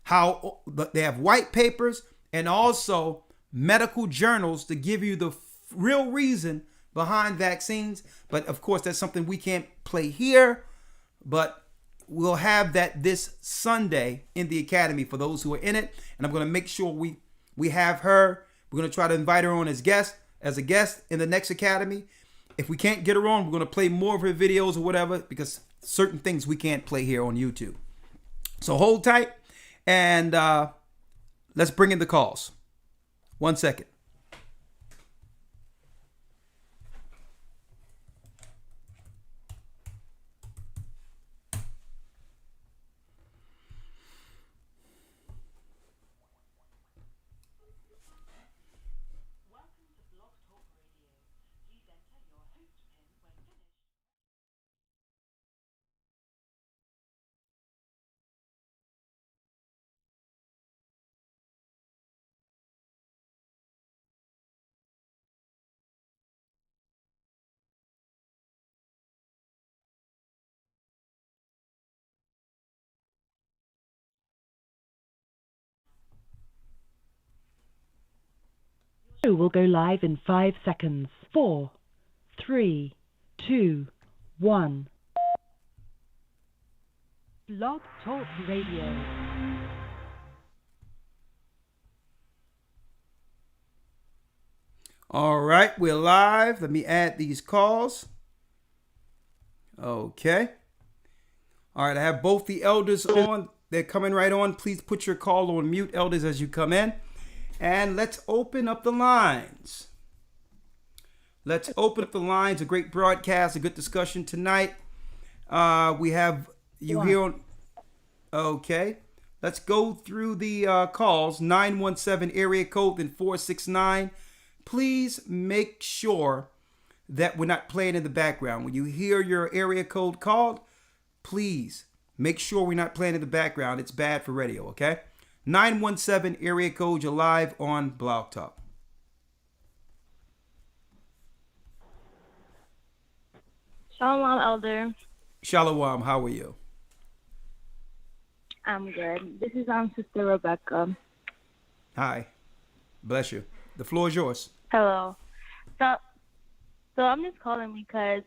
How they have white papers and also medical journals to give you the real reason behind vaccines. But of course, that's something we can't play here, but we'll have that this Sunday in the Academy for those who are in it. And I'm going to make sure we have her. We're going to try to invite her on as a guest in the next Academy. If we can't get her on, we're going to play more of her videos or whatever, because certain things we can't play here on YouTube. So hold tight, and let's bring in the calls. 1 second. Will go live in 5 seconds. 4, 3, 2, 1. Blog Talk Radio. All right, we're live. Let me add these calls. Okay. All right, I have both the elders on. They're coming right on. Please put your call on mute, elders, as you come in. And let's open up the lines. Let's open up the lines. A great broadcast, a good discussion tonight. We have you here on. Okay. Let's go through the calls. 917 area code, then 469. Please make sure that we're not playing in the background. When you hear your area code called, please make sure we're not playing in the background. It's bad for radio, okay? 917 area code, you're live on Blog Talk. Shalom, Elder. Shalom, how are you? I'm good. This is Sister Rebecca. Hi. Bless you. The floor is yours. Hello. So I'm just calling because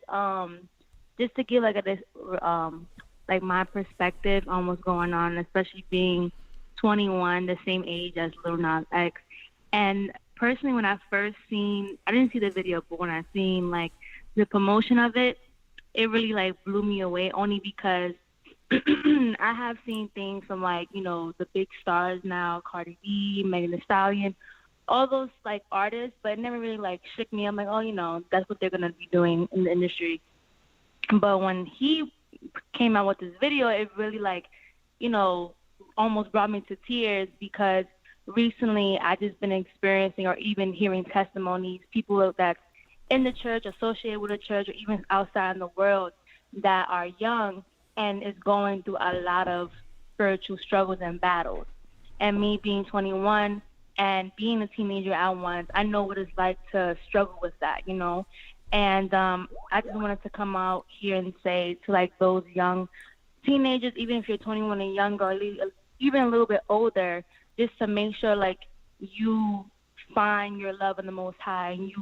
just to give like my perspective on what's going on, especially being 21, the same age as Lil Nas X. And personally, when I first I didn't see the video, but when I seen like the promotion of it, it really like blew me away, only because I have seen things from like, you know, the big stars now, Cardi B, Megan Thee Stallion, all those like artists, but it never really like shook me. I'm like, oh, you know, that's what they're going to be doing in the industry. But when he came out with this video, it really like, you know, almost brought me to tears, because recently I just been experiencing or even hearing testimonies, people that's in the church, associated with the church, or even outside in the world that are young and is going through a lot of spiritual struggles and battles. And me being 21 And being a teenager at once, I know what it's like to struggle with that, you know. And I just wanted to come out here and say to like those young teenagers, even if you're 21 and younger, or even a little bit older, just to make sure like you find your love in the Most High, and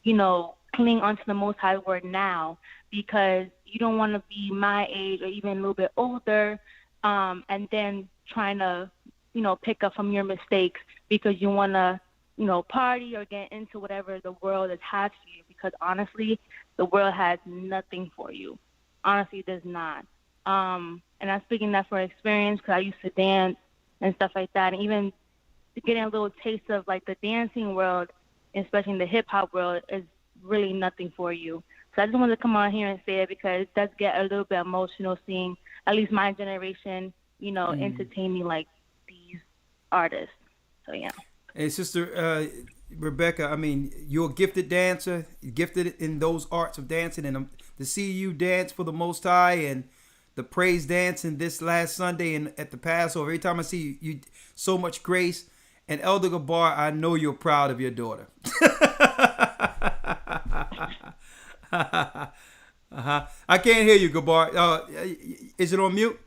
you know, cling onto the Most High word now, because you don't want to be my age or even a little bit older, and then trying to, you know, pick up from your mistakes because you want to, you know, party or get into whatever the world has for you. Because honestly, the world has nothing for you. Honestly, it does not. And I'm speaking that for experience, because I used to dance and stuff like that, and even getting a little taste of like the dancing world, especially in the hip hop world, is really nothing for you. So I just wanted to come on here and say it, because it does get a little bit emotional seeing at least my generation, you know, entertaining like these artists. So yeah. Hey, Sister Rebecca, I mean, you're a gifted dancer, gifted in those arts of dancing, and to see you dance for the Most High and the praise dancing this last Sunday and at the Passover, every time I see you so much grace. And Elder Gabar, I know you're proud of your daughter. I can't hear you, Gabar. Is it on mute?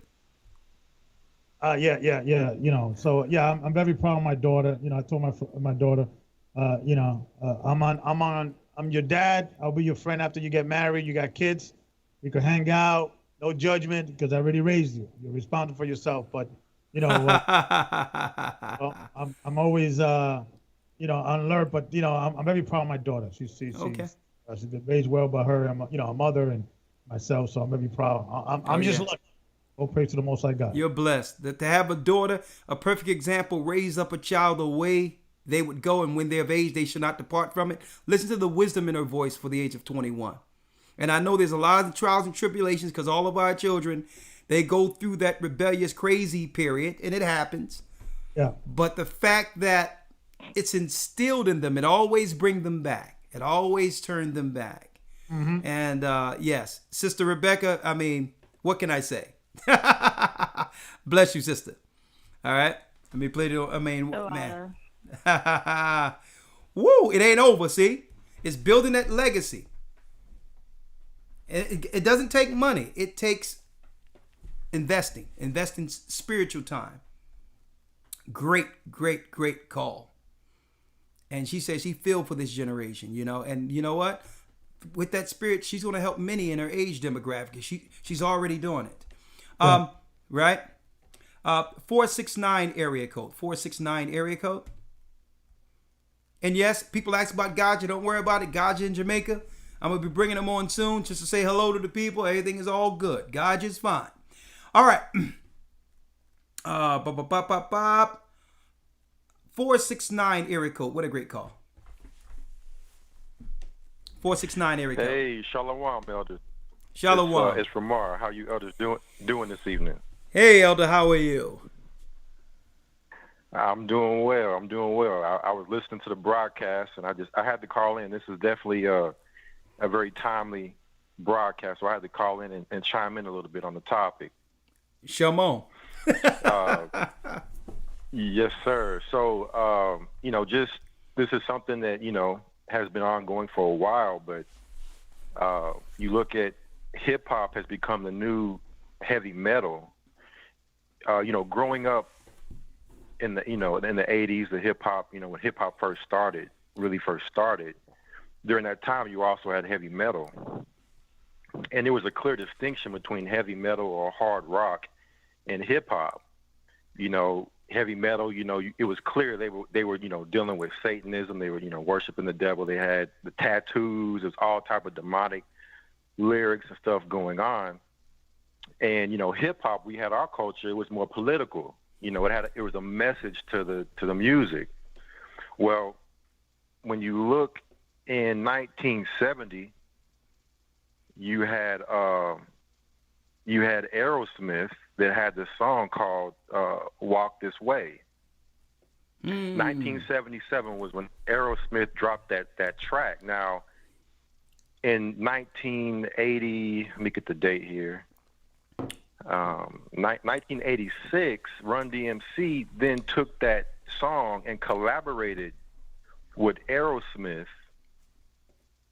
Yeah. You know, so yeah, I'm very proud of my daughter. You know, I told my daughter, you know, I'm your dad. I'll be your friend after you get married. You got kids. We could hang out. No judgment, because I already raised you. You're responsible for yourself. But you know, I'm always, you know, on alert. But you know, I'm very proud of my daughter. She's been raised well by her. I'm, you know, a mother and myself. So I'm very proud. I'm just lucky. Oh, praise to the Most High God. You're blessed that to have a daughter, a perfect example, raise up a child the way they would go, and when they're of age, they should not depart from it. Listen to the wisdom in her voice for the age of 21. And I know there's a lot of trials and tribulations, because all of our children, they go through that rebellious, crazy period, and it happens. Yeah. But the fact that it's instilled in them, it always brings them back. It always turned them back. Mm-hmm. And yes, Sister Rebecca, I mean, what can I say? Bless you, sister. All right. Let me play the, I mean, man. Woo, it ain't over, see? It's building that legacy. It doesn't take money. It takes investing spiritual time. Great call. And she says she feel for this generation, you know. And you know what? With that spirit, she's going to help many in her age demographic. She's already doing it. Right? 469 area code. 469 area code. And yes, people ask about Gaja. Don't worry about it. Gaja in Jamaica. I'm going to be bringing them on soon just to say hello to the people. Everything is all good. Gaja's fine. All right. 469 area code. What a great call. 469 area code. Hey, Shalom, Elder. Shalom. It's Ramar. How you elders doing this evening? Hey, Elder. How are you? I'm doing well. I was listening to the broadcast, and I had to call in. This is definitely a very timely broadcast, so I had to call in and chime in a little bit on the topic. Shalom. Yes, sir. So, you know, this is something that, you know, has been ongoing for a while, but you look at hip hop has become the new heavy metal. You know, growing up in the 80s, the hip hop, you know, when hip hop really first started, during that time you also had heavy metal. And there was a clear distinction between heavy metal or hard rock and hip hop. You know, heavy metal, you know, it was clear they were, you know, dealing with Satanism. They were, you know, worshiping the devil. They had the tattoos. There's all type of demonic lyrics and stuff going on. And, you know, hip hop, we had our culture. It was more political. You know, it was a message to the music. Well, when you look in 1970, you had Aerosmith that had this song called Walk This Way. 1977 was when Aerosmith dropped that track. Now, in 1980, let me get the date here. 1986, Run DMC then took that song and collaborated with Aerosmith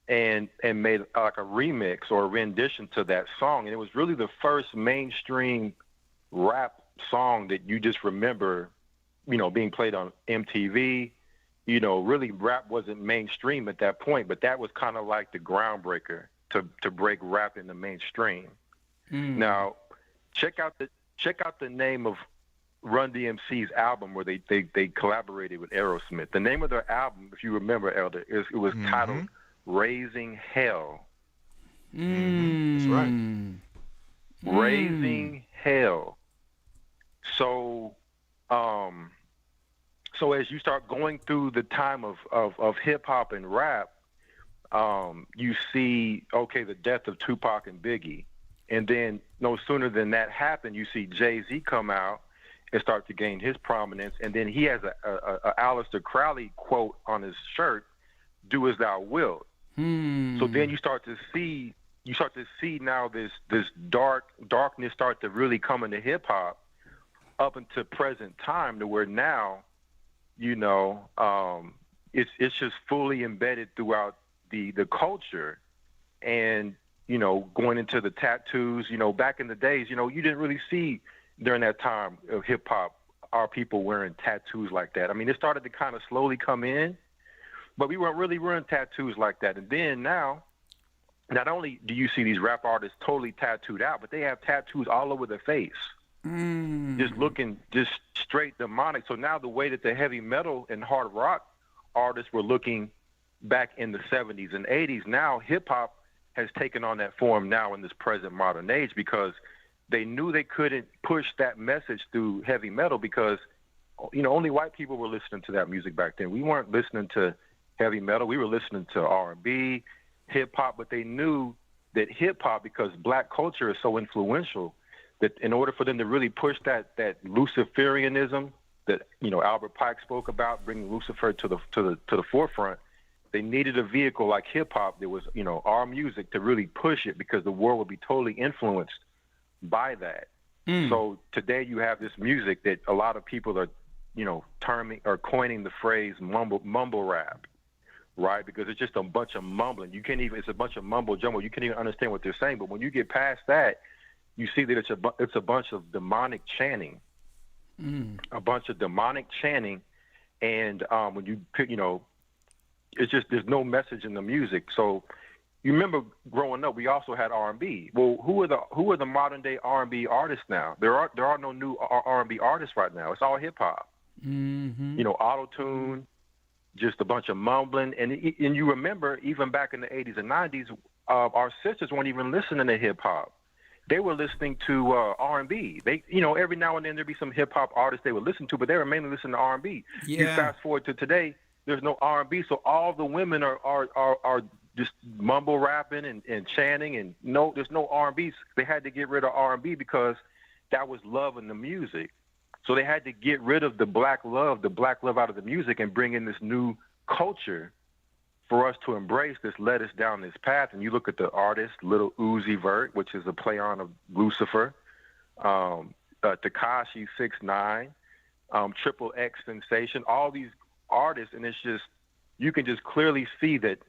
and made like a remix or a rendition to that song. And it was really the first mainstream rap song that you just remember, being played on MTV. Really rap wasn't mainstream at that point, but that was kind of like the groundbreaker to break rap in the mainstream. Now, check out the name of Run DMC's album where they collaborated with Aerosmith. The name of their album, if you remember, Elder, it was titled Raising Hell. That's right. Raising Hell. So as you start going through the time of hip hop and rap, you see, the death of Tupac and Biggie. And then no sooner than that happened, you see Jay-Z come out and start to gain his prominence. And then he has a Aleister Crowley quote on his shirt, "Do as thou wilt." So then you start to see now this darkness start to really come into hip hop up until present time, to where now, it's just fully embedded throughout the culture. And going into the tattoos, back in the days, you didn't really see during that time of hip hop our people wearing tattoos like that. I mean, it started to kind of slowly come in, but we weren't really wearing tattoos like that. And then now, not only do you see these rap artists totally tattooed out, but they have tattoos all over their face, just looking just straight demonic. So now the way that the heavy metal and hard rock artists were looking back in the 70s and 80s, now hip hop has taken on that form now in this present modern age, because they knew they couldn't push that message through heavy metal because, only white people were listening to that music back then. We weren't listening to heavy metal. We were listening to R&B, hip hop, but they knew that hip hop, because black culture is so influential, that in order for them to really push that Luciferianism that, Albert Pike spoke about, bringing Lucifer to the forefront, they needed a vehicle like hip hop that was, our music to really push it, because the world would be totally influenced by that. So today you have this music that a lot of people are, terming or coining the phrase mumble rap, right? Because it's just a bunch of mumbling. It's a bunch of mumble jumble. You can't even understand what they're saying. But when you get past that, you see that it's a bunch of demonic chanting, a bunch of demonic chanting. And when you pick, it's just, there's no message in the music. So you remember growing up, we also had R&B. Well, who are the modern day R&B artists now? There are no new R&B artists right now. It's all hip hop. Auto-tune, just a bunch of mumbling. And you remember, even back in the 80s and 90s, our sisters weren't even listening to hip hop. They were listening to R&B. They, every now and then there'd be some hip hop artists they would listen to, but they were mainly listening to R&B. Yeah. You fast forward to today, there's no R&B, so all the women are just mumble rapping and chanting, and there's no R&B. They had to get rid of R&B because that was love in the music. So they had to get rid of the black love out of the music, and bring in this new culture for us to embrace this, led us down this path. And you look at the artist, Lil Uzi Vert, which is a play on of Lucifer, Tekashi 6ix9ine, Triple X Sensation, all these artists, and it's just, you can just clearly see that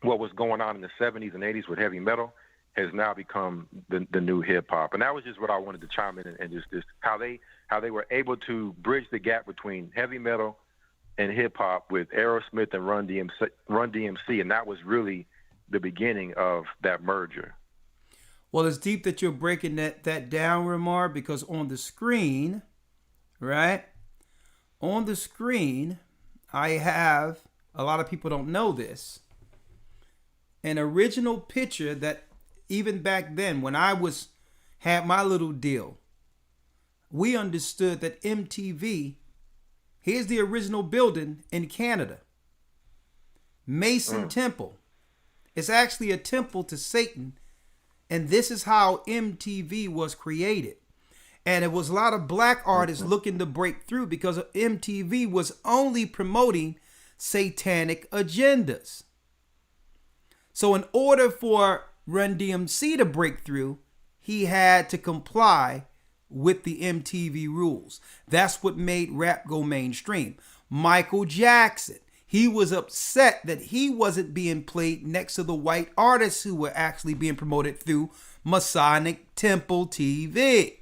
what was going on in the 70s and 80s with heavy metal has now become the new hip hop. And that was just what I wanted to chime in and just how they were able to bridge the gap between heavy metal and hip hop with Aerosmith and Run DMC, and that was really the beginning of that merger. Well, it's deep that you're breaking that down, Ramar, because on the screen, right? On the screen, I have, a lot of people don't know this, an original picture that even back then, when I had my little deal, we understood that MTV, here's the original building in Canada, Mason Temple. It's actually a temple to Satan, and this is how MTV was created. And it was a lot of black artists looking to break through because MTV was only promoting satanic agendas. So in order for Run DMC to break through, he had to comply with the MTV rules. That's what made rap go mainstream. Michael Jackson, he was upset that he wasn't being played next to the white artists who were actually being promoted through Masonic Temple TV.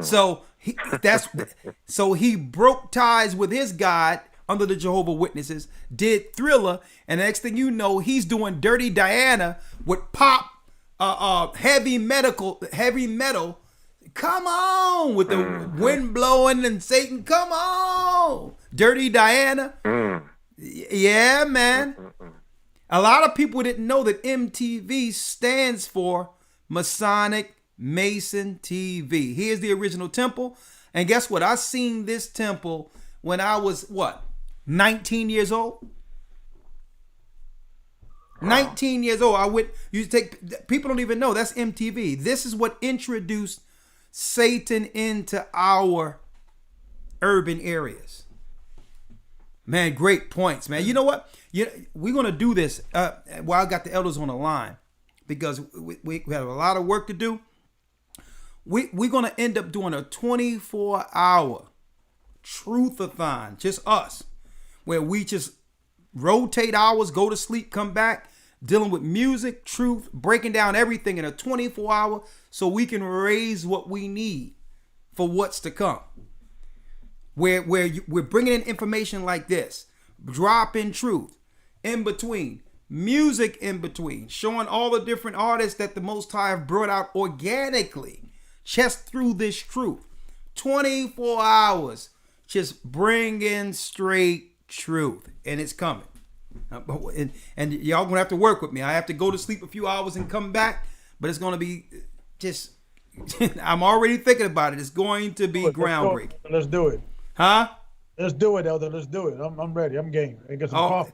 So he broke ties with his God under the Jehovah Witnesses, did Thriller, and the next thing you know, he's doing Dirty Diana with pop, heavy metal. Come on, with the wind blowing and Satan. Come on, Dirty Diana. Yeah, man. A lot of people didn't know that MTV stands for Masonic Mason TV. Here's the original temple. And guess what? I seen this temple when I was, 19 years old? 19 years old. People don't even know that's MTV. This is what introduced Satan into our urban areas. Man, great points, man. You know what? We're going to do this while I got the elders on the line, because we have a lot of work to do. We're going to end up doing a 24-hour truth-a-thon, just us, where we just rotate hours, go to sleep, come back, dealing with music, truth, breaking down everything in a 24-hour so we can raise what we need for what's to come. We're bringing in information like this, dropping truth in between, music in between, showing all the different artists that the Most High have brought out organically, just through this truth. 24 hours, just bringing straight truth, and it's coming. And y'all gonna have to work with me. I have to go to sleep a few hours and come back, but it's gonna be just. I'm already thinking about it. It's going to be groundbreaking. Let's do it. Huh? Let's do it, Elder. Let's do it. I'm ready. I'm game. Get some coffee.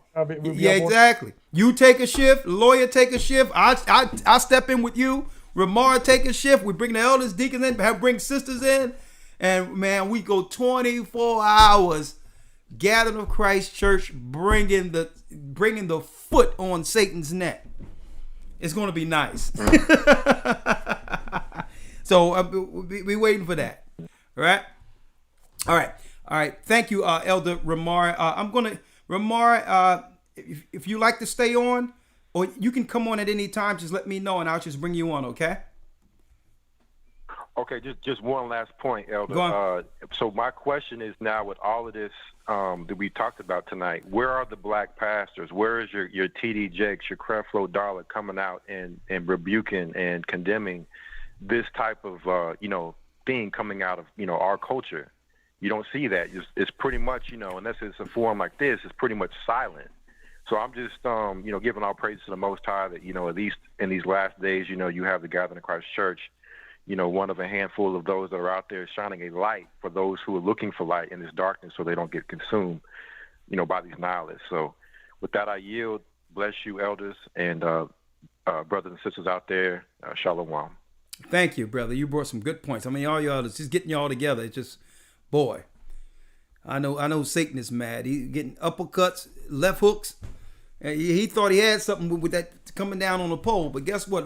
Yeah, exactly. You take a shift. Lawyer take a shift. I step in with you. Ramar take a shift. We bring the elders, deacons in. Bring sisters in, and man, we go 24 hours. Gathering of Christ Church, bringing the foot on Satan's neck. It's going to be nice. So we waiting for that. All right. Thank you, Elder Ramar. Ramar, if you like to stay on, or you can come on at any time, just let me know and I'll just bring you on, okay? Okay, just one last point, Elder. Go on. So my question is now, with all of this that we talked about tonight, where are the black pastors? Where is your TD Jakes, your Creflo Dollar coming out and rebuking and condemning this type of thing coming out of our culture? You don't see that. It's pretty much unless it's a forum like this, it's pretty much silent. So I'm just giving all praise to the Most High that at least in these last days you have the Gathering of Christ Church, one of a handful of those that are out there shining a light for those who are looking for light in this darkness so they don't get consumed, by these nihilists. So with that, I yield. Bless you, elders, and brothers and sisters out there. Shalom. Thank you, brother. You brought some good points. I mean, all y'all, it's just getting y'all together. It's just, boy, I know Satan is mad. He's getting uppercuts, left hooks. He thought he had something with that coming down on the pole, but guess what?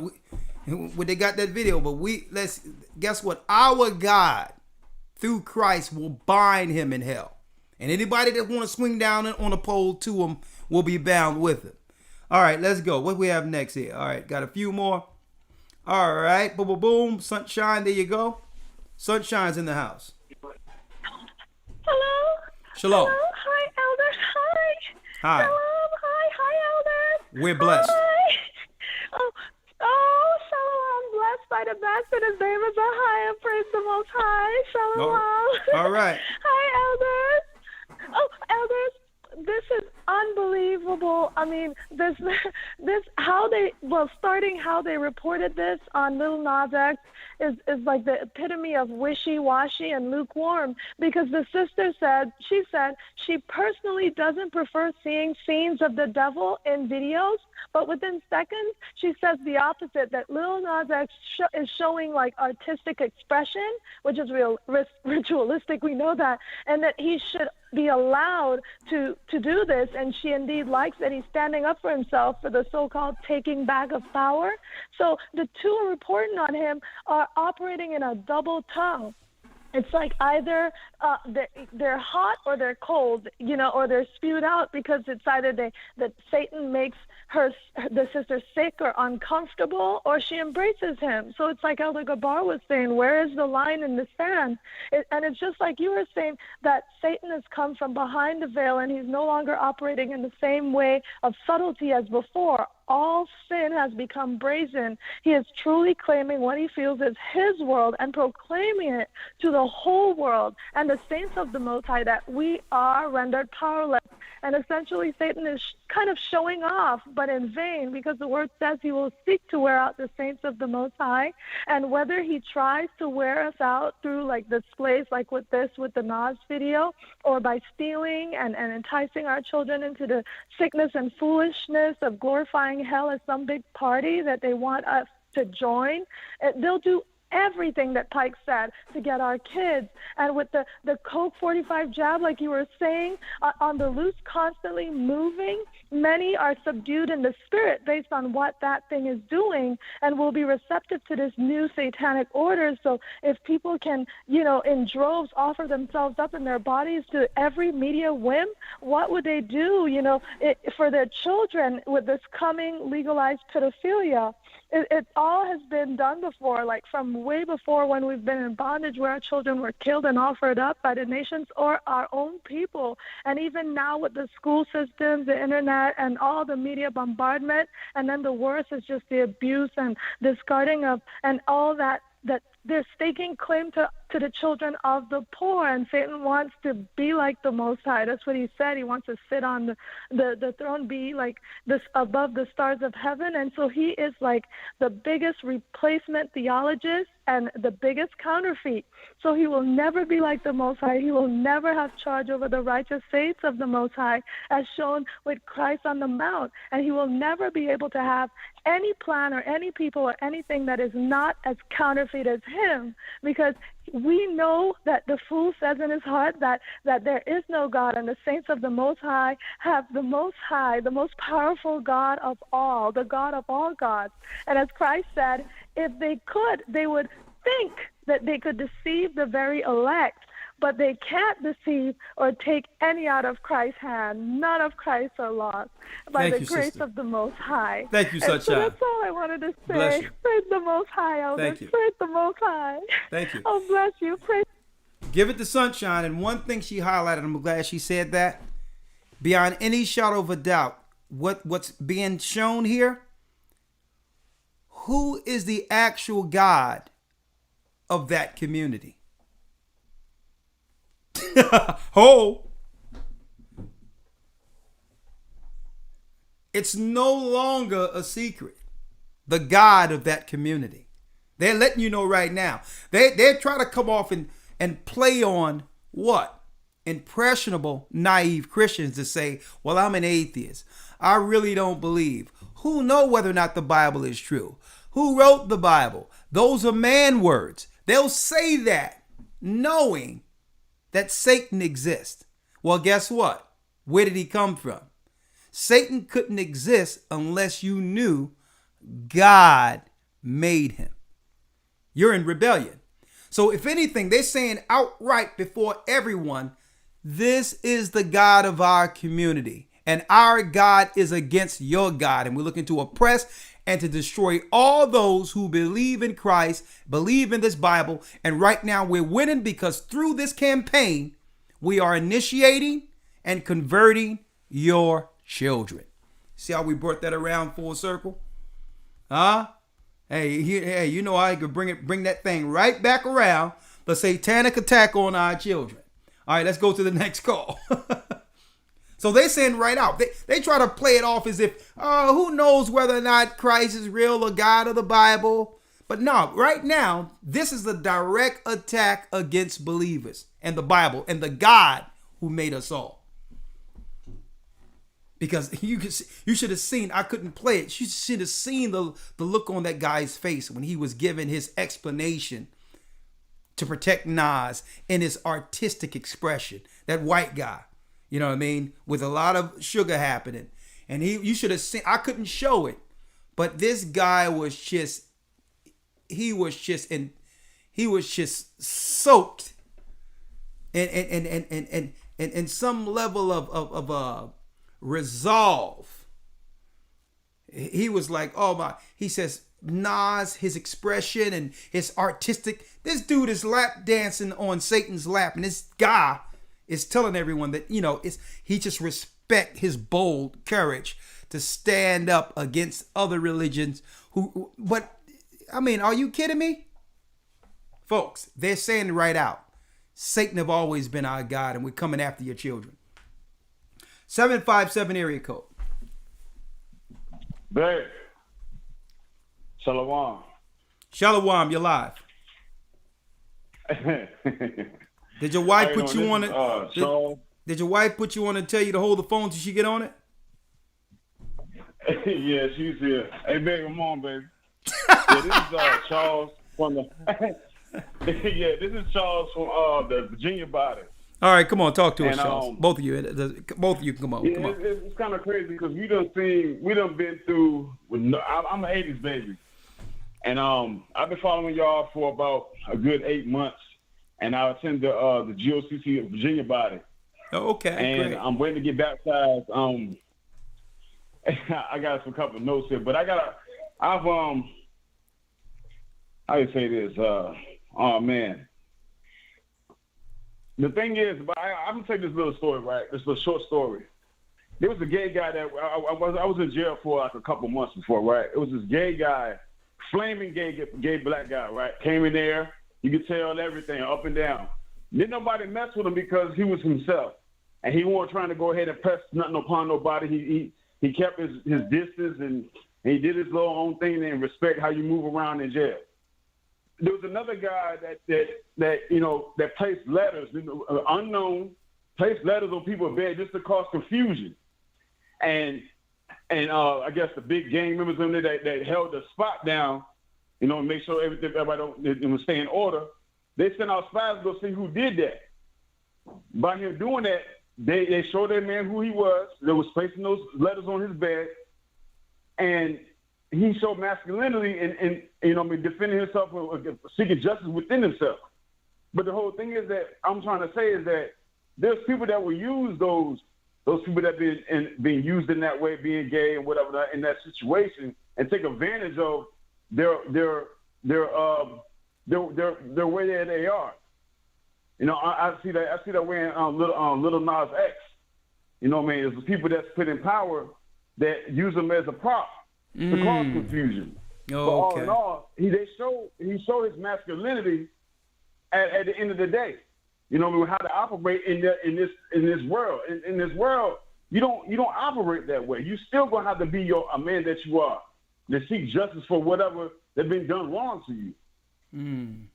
When they got that video, but guess what? Our God, through Christ, will bind him in hell. And anybody that want to swing down on a pole to him will be bound with him. All right, let's go. What we have next here? All right, got a few more. All right, boom, boom, boom. Sunshine, there you go. Sunshine's in the house. Hello. Shalom. Hello. Hi, elders. Hi. Hi. Shalom. Hi, elders. We're blessed. Hi. Oh, shalom. Blessed by the best, and his name is Ahayah. Praise the Most High. Shalom. All right. Hi, elders. Oh, elders, this is unbelievable. I mean, starting how they reported this on Lil Nas X is like the epitome of wishy-washy and lukewarm, because the sister said she personally doesn't prefer seeing scenes of the devil in videos, but within seconds she says the opposite, that Lil Nas X is showing like artistic expression, which is ritualistic, we know that, and that he should be allowed to do this, and she indeed likes that he's standing up for himself for the so-called taking back of power. So the two are reporting on him are are operating in a double tongue. It's like either they're hot or they're cold, or they're spewed out, because it's either that Satan makes the sister sick or uncomfortable, or she embraces him. So it's like Elder Gabar was saying, where is the line in the sand? And it's just like you were saying, that Satan has come from behind the veil, and he's no longer operating in the same way of subtlety as before. All sin has become brazen. He is truly claiming what he feels is his world and proclaiming it to the whole world and the saints of the Most High, that we are rendered powerless. And essentially, Satan is kind of showing off, but in vain, because the word says he will seek to wear out the saints of the Most High. And whether he tries to wear us out through like displays like with the Nas video, or by stealing and enticing our children into the sickness and foolishness of glorifying hell as some big party that they want us to join, they'll do everything that Pike said to get our kids. And with the Coke 45 jab, like you were saying, on the loose, constantly moving, many are subdued in the spirit based on what that thing is doing, and will be receptive to this new satanic order. So if people can, in droves offer themselves up in their bodies to every media whim, what would they do, for their children with this coming legalized pedophilia? It all has been done before, like from way before, when we've been in bondage, where our children were killed and offered up by the nations or our own people. And even now with the school systems, the internet, and all the media bombardment, and then the worst is just the abuse and discarding of, and all that they're staking claim to the children of the poor. And Satan wants to be like the Most High. That's what he said. He wants to sit on the throne, be like this above the stars of heaven. And so he is like the biggest replacement theologist and the biggest counterfeit. So he will never be like the Most High. He will never have charge over the righteous saints of the Most High, as shown with Christ on the Mount. And he will never be able to have any plan or any people or anything that is not as counterfeit as him, because we know that the fool says in his heart that there is no God, and the saints of the Most High have the Most High, the most powerful God of all, the God of all gods. And as Christ said, if they could, they would think that they could deceive the very elect, but they can't deceive or take any out of Christ's hand. None of Christ are lost by the grace of the Most High. Thank you, Sunshine. So that's all I wanted to say. Bless you. Praise the Most High, Elder. Thank you. Praise the Most High. Thank you. Oh, bless you. Praise. Give it to Sunshine. And one thing she highlighted, I'm glad she said that, beyond any shadow of a doubt, what's being shown here, who is the actual God of that community? It's no longer a secret. The God of that community. They're letting you know right now. They're trying to come off and play on what? Impressionable, naive Christians to say, well, I'm an atheist. I really don't believe. Who know whether or not the Bible is true? Who wrote the Bible? Those are man words. They'll say that knowing that Satan exists. Well, guess what? Where did he come from? Satan couldn't exist unless you knew God made him. You're in rebellion. So if anything, they're saying outright before everyone, this is the God of our community, and our God is against your God, and we're looking to oppress and to destroy all those who believe in Christ, believe in this Bible. And right now we're winning, because through this campaign, we are initiating and converting your children. See how we brought that around full circle? Huh? Hey, you know I could bring that thing right back around. The satanic attack on our children. All right, let's go to the next call. So they're saying right out, they try to play it off as if, who knows whether or not Christ is real or God of the Bible. But no, right now, this is a direct attack against believers and the Bible and the God who made us all. Because you should have seen, I couldn't play it. You should have seen the look on that guy's face when he was giving his explanation to protect Nas in his artistic expression. That white guy. You know what I mean? With a lot of sugar happening. And you should have seen, I couldn't show it. But this guy was just, he was just he was just soaked and some level of resolve. He was like, oh my, he says, Nas, his expression and his artistic, this dude is lap dancing on Satan's lap, and this guy is telling everyone that, you know, he just respect his bold courage to stand up against other religions but I mean, are you kidding me? Folks, they're saying it right out. Satan have always been our God, and we're coming after your children. 757 area code. Babe. Shalom. Shalom, you're live. Did your wife put you on it? Did your wife put you on and tell you to hold the phone till she get on it? Yeah, she's here. Hey, baby, come on, baby. Yeah, this is Charles from the. Yeah, this is Charles from the Virginia body. All right, come on, talk to us, Charles. Both of you can come on. Yeah, come on. It's kind of crazy because we done been through. I'm an '80s baby, and I've been following y'all for about a good 8 months, and I attend the GOCC Virginia body. Oh, okay, and great. I'm waiting to get baptized. I got some couple of notes here, but I've how you say this? Oh man. The thing is, but I'm gonna tell you this little story, right? This little short story. There was a gay guy that I was in jail for like a couple months before, right? It was this gay guy, flaming gay black guy, right? Came in there, you could tell everything up and down. Didn't nobody mess with him because he was himself, and he wasn't trying to go ahead and press nothing upon nobody. He kept his distance and he did his little own thing and respect how you move around in jail. There was another guy that you know that placed letters, unknown, placed letters on people's bed just to cause confusion, and I guess the big gang members in there that held the spot down, you know, and make sure everybody don't stay in order. They sent out spies to go see who did that. By him doing that, they showed that man who he was. They was placing those letters on his bed, and he showed masculinity and you know, defending himself, seeking justice within himself. But the whole thing is that I'm trying to say is that there's people that will use those people that being used in that way, being gay and whatever in that situation, and take advantage of their way that they are. You know, I see that way in Little Nas X. You know what I mean? It's the people that's put in power that use them as a prop to cause confusion. Oh, but all okay. in all, he showed his masculinity at the end of the day. You know what I mean? How to operate in this world. In this world, you don't operate that way. You still gonna have to be a man that you are, to seek justice for whatever that's been done wrong to you.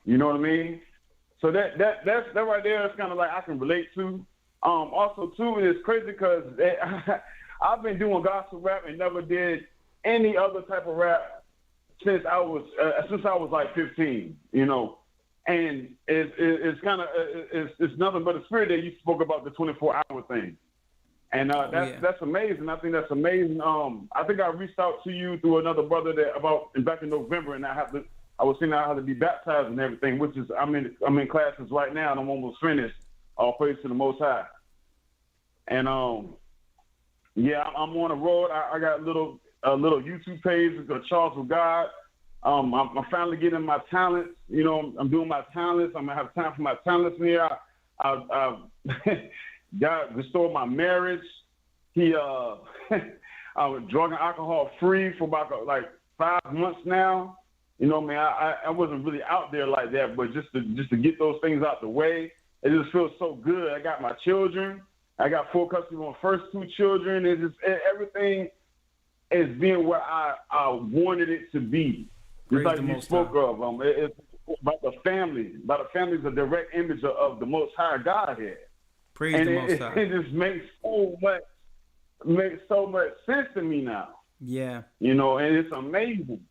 You know what I mean? So that's right there. It's kind of like I can relate to. Also too, it's crazy because I've been doing gospel rap and never did any other type of rap since I was like 15. You know, and it's kind of it's nothing but a spirit that you spoke about, the 24-hour thing, and that's amazing. I think that's amazing. I think I reached out to you through another brother back in November, and I was seeing how to be baptized and everything, which is I'm in classes right now and I'm almost finished. All praise to the Most High. And yeah, I'm on the road. I got a little YouTube page. It's called Charles of God. I'm finally getting my talents. You know, I'm doing my talents. I'm gonna have time for my talents in here. I God restored my marriage. I was drug and alcohol free for about like 5 months now. You know, man, I wasn't really out there like that, but just to get those things out the way, it just feels so good. I got my children. I got full custody of my first 2 children. It's just everything is being where I wanted it to be. Just like you spoke of. It's about the family. About the family is a direct image of the Most High Godhead. Praise the Most High. It just makes so much sense to me now. Yeah. You know, and it's amazing.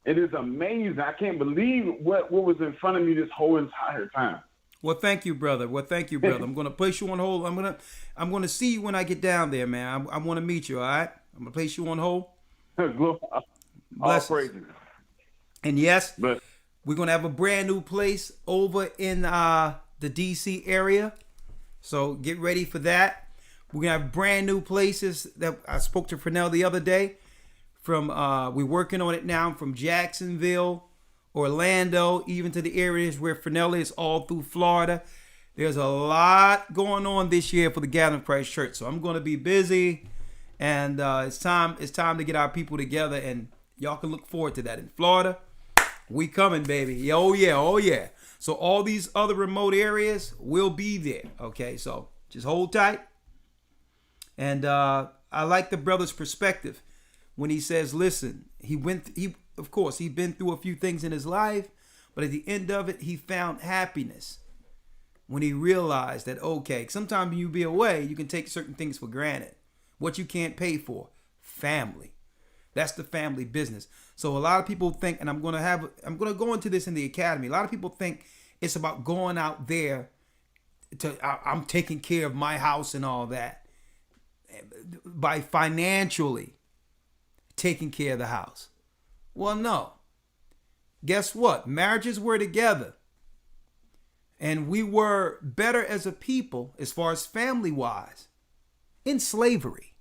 It is amazing. I can't believe what was in front of me this whole entire time. Well, thank you, brother. I'm going to place you on hold. I'm going to see you when I get down there, man. I want to meet you, all right? I'm going to place you on hold. All praises. And yes, We're going to have a brand new place over in the DC area. So get ready for that. We're going to have brand new places that I spoke to Fernell the other day. We're working on it now from Jacksonville, Orlando, even to the areas where Fernell is, all through Florida. There's a lot going on this year for the Gathering of Christ Church. So I'm going to be busy, and it's time to get our people together, and y'all can look forward to that. In Florida, we coming, baby. Oh yeah. So all these other remote areas will be there. Okay, so just hold tight. And I like the brother's perspective when he says, listen, of course, he's been through a few things in his life, but at the end of it, he found happiness when he realized that, okay, sometimes when you be away, you can take certain things for granted. What you can't pay for, family. That's the family business. So a lot of people think, and I'm going to go into this in the academy. A lot of people think it's about going out there I'm taking care of my house and all that by financially taking care of the house. Well, no. Guess what? Marriages were together. And we were better as a people, as far as family-wise, in slavery.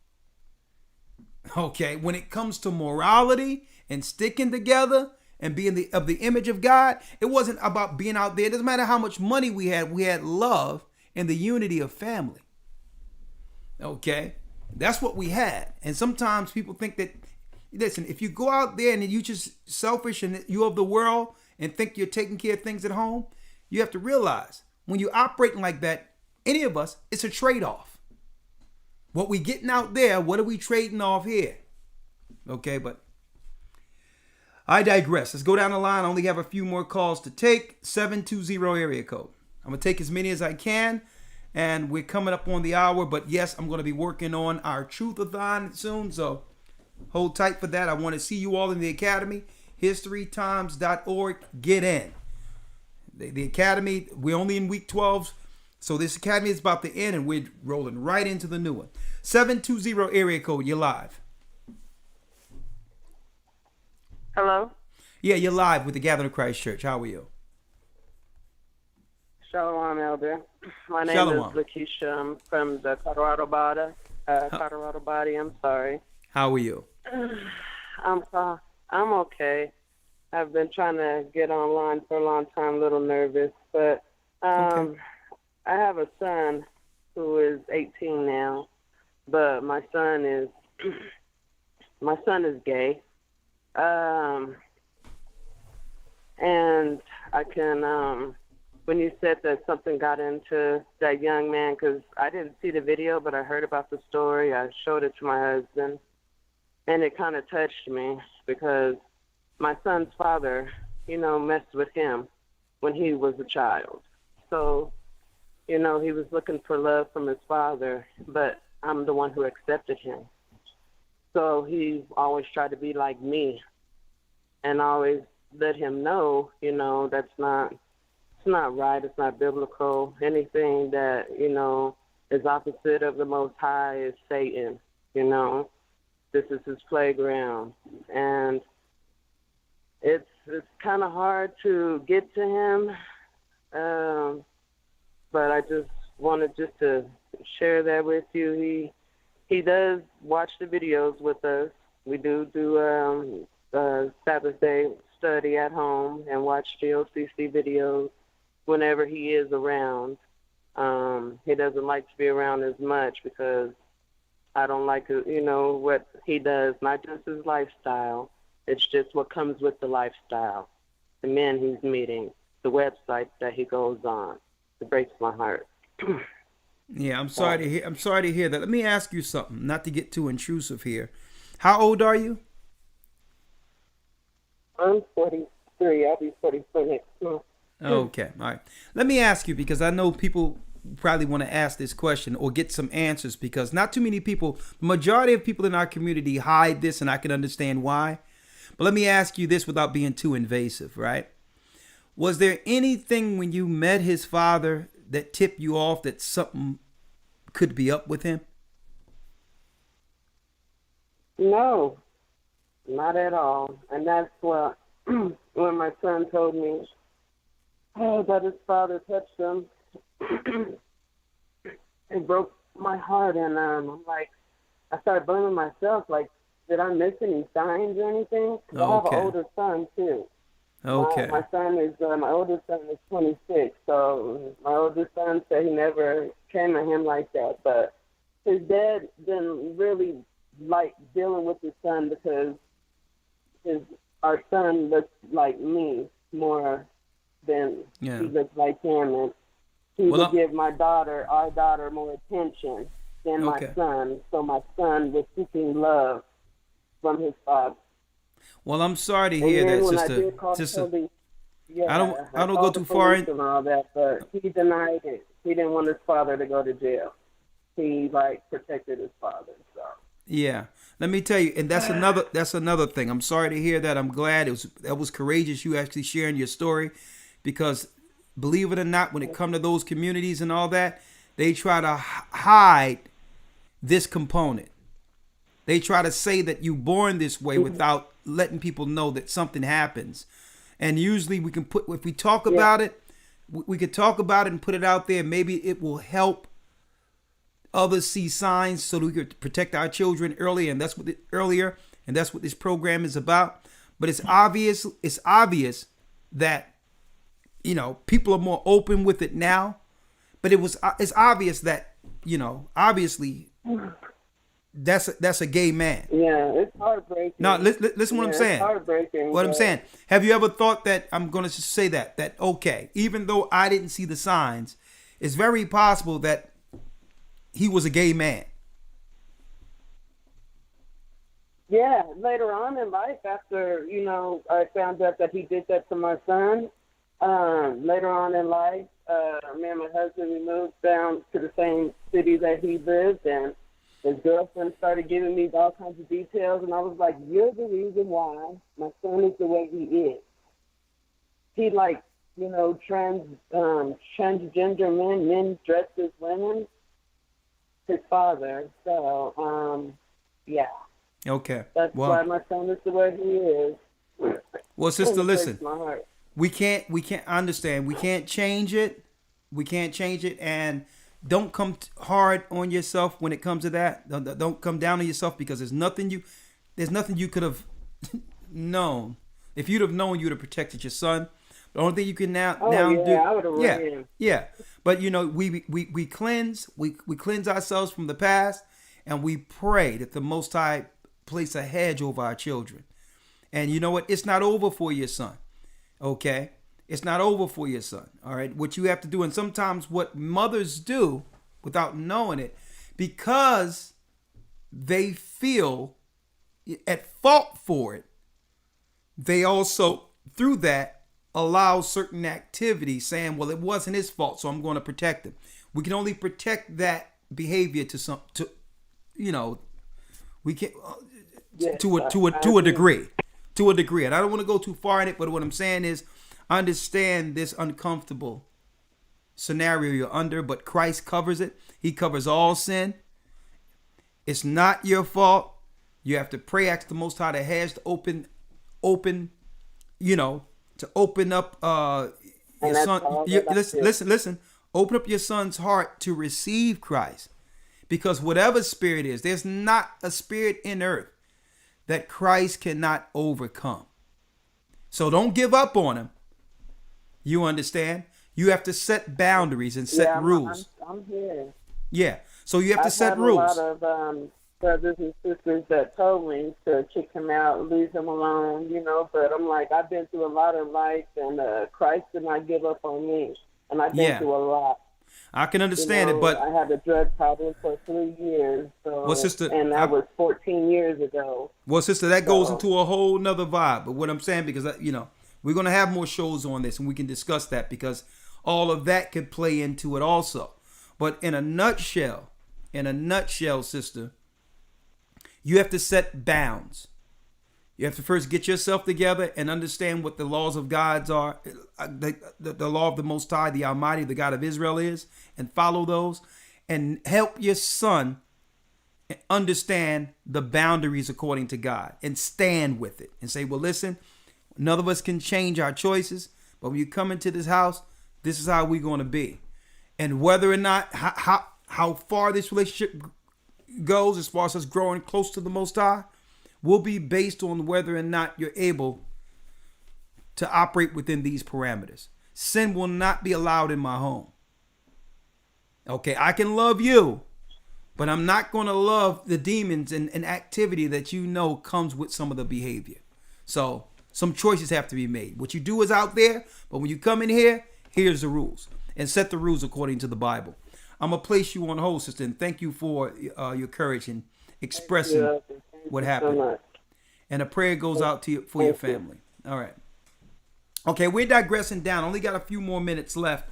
Okay, when it comes to morality and sticking together and being of the image of God, it wasn't about being out there. It doesn't matter how much money we had love and the unity of family. Okay, that's what we had. And sometimes people think that, listen, if you go out there and you just selfish and you're of the world and think you're taking care of things at home, you have to realize when you're operating like that, any of us, it's a trade-off. What we getting out there, what are we trading off here? Okay, but I digress. Let's go down the line. I only have a few more calls to take. 720 area code. I'm going to take as many as I can, and we're coming up on the hour. But yes, I'm going to be working on our Truth-a-thon soon, so hold tight for that. I want to see you all in the academy. historytimes.org. Get in. The academy, we're only in week 12, so this academy is about to end, and we're rolling right into the new one. 720 area code, you're live. Hello? Yeah, you're live with the Gathering of Christ Church. How are you? Shalom, Elder. My name Shalom. is Lakeisha. I'm from the Colorado Body. I'm sorry. How are you? I'm okay. I've been trying to get online for a long time, a little nervous, but Okay. I have a son who is 18 now, but my son is gay. And I can, when you said that something got into that young man, because I didn't see the video, but I heard about the story. I showed it to my husband, and it kind of touched me because my son's father, messed with him when he was a child. So, he was looking for love from his father, but I'm the one who accepted him. So he always tried to be like me and always let him know, it's not right, it's not biblical. Anything that, is opposite of the Most High is Satan, This is his playground. And it's kind of hard to get to him, but I just wanted to share that with you. He does watch the videos with us. We do Sabbath day study at home and watch GOCC videos whenever he is around. He doesn't like to be around as much because I don't like, what he does, not just his lifestyle. It's just what comes with the lifestyle, the men he's meeting, the website that he goes on. It breaks my heart. Yeah, I'm sorry to hear that. Let me ask you something, not to get too intrusive here. How old are you? I'm 43. I'll be 44 next month. Okay, all right. Let me ask you, because I know people probably want to ask this question or get some answers, because not too many people, the majority of people in our community hide this, and I can understand why. But let me ask you this without being too invasive, right? Was there anything when you met his father that tipped you off that something could be up with him? No, not at all. And that's what when my son told me that his father touched him, it broke my heart. And I'm like, I started blaming myself. Like, did I miss any signs or anything? Because I have an older son, too. Okay. My son is, my oldest son is 26, so my oldest son said he never came to him like that. But his dad didn't really like dealing with his son because our son looks like me more than he looks like him. And he would give our daughter more attention than my son. So my son was seeking love from his father. Well, I'm sorry to hear that, sister. I don't go too far in. And all that, but he denied it. He didn't want his father to go to jail. He protected his father. So. Yeah, let me tell you, and that's another thing. I'm sorry to hear that. I'm glad that was courageous. You actually sharing your story, because believe it or not, when it comes to those communities and all that, they try to hide this component. They try to say that you're born this way without letting people know that something happens. And usually we can if we talk about it, we could talk about it and put it out there. Maybe it will help others see signs so that we could protect our children earlier. And that's what this program is about. But it's obvious that, people are more open with it now. But it's obvious that, obviously that's a gay man. Yeah, it's heartbreaking. No, listen what I'm saying. It's heartbreaking. What I'm saying. Have you ever thought that, I'm going to just say that okay, even though I didn't see the signs, it's very possible that he was a gay man. Yeah, later on in life, after, I found out that he did that to my son, later on in life, me and my husband, we moved down to the same city that he lived, and his girlfriend started giving me all kinds of details, and I was like, you're the reason why my son is the way he is. He transgender men dressed as women, his father. So, yeah. Okay. That's why my son is the way he is. Well, sister, listen. My heart. We can't understand. We can't change it. And don't come hard on yourself when it comes to that. Don't come down on yourself, because there's nothing you could have known. If you'd have known, you'd have protected your son. The only thing you can now do. I would have ran. Yeah. But we cleanse ourselves from the past, and we pray that the Most High place a hedge over our children. And you know what? It's not over for your son. Okay? It's not over for your son. All right? What you have to do, and sometimes what mothers do without knowing it, because they feel at fault for it, they also, through that, allow certain activities, saying, well, it wasn't his fault, so I'm going to protect him. We can only protect that behavior we can to a degree. And I don't want to go too far in it, but what I'm saying is, understand this uncomfortable scenario you're under, but Christ covers it. He covers all sin. It's not your fault. You have to pray, ask the Most High to hedge to open, to open up your son. Listen. Open up your son's heart to receive Christ, because whatever spirit is, there's not a spirit in earth that Christ cannot overcome. So don't give up on him. You understand? You have to set boundaries and set rules. I'm here. Yeah. So you have to set rules. I've had a lot of brothers and sisters that told me to kick him out, leave him alone, but I'm like, I've been through a lot of life, and Christ did not give up on me. And I've been through a lot. I can understand it, but I had a drug problem for 3 years. So, and that was 14 years ago. Well, sister, that goes into a whole nother vibe. But what I'm saying, because we're going to have more shows on this, and we can discuss that, because all of that could play into it also. But in a nutshell, sister, you have to set bounds. You have to first get yourself together and understand what the laws of God are, the law of the Most High, the Almighty, the God of Israel is, and follow those, and help your son understand the boundaries according to God, and stand with it and say, well, listen, None of us can change our choices, but when you come into this house, this is how we're going to be. And whether or not, how far this relationship goes as far as us growing close to the Most High, will be based on whether or not you're able to operate within these parameters. Sin will not be allowed in my home. Okay, I can love you, but I'm not going to love the demons and activity that you know comes with some of the behavior. So some choices have to be made. What you do is out there, but when you come in here, here's the rules. And set the rules according to the Bible. I'm going to place you on hold, sister, and thank you for your courage in expressing what happened. So and a prayer goes out to you for your family. All right. Okay, we're digressing down. Only got a few more minutes left.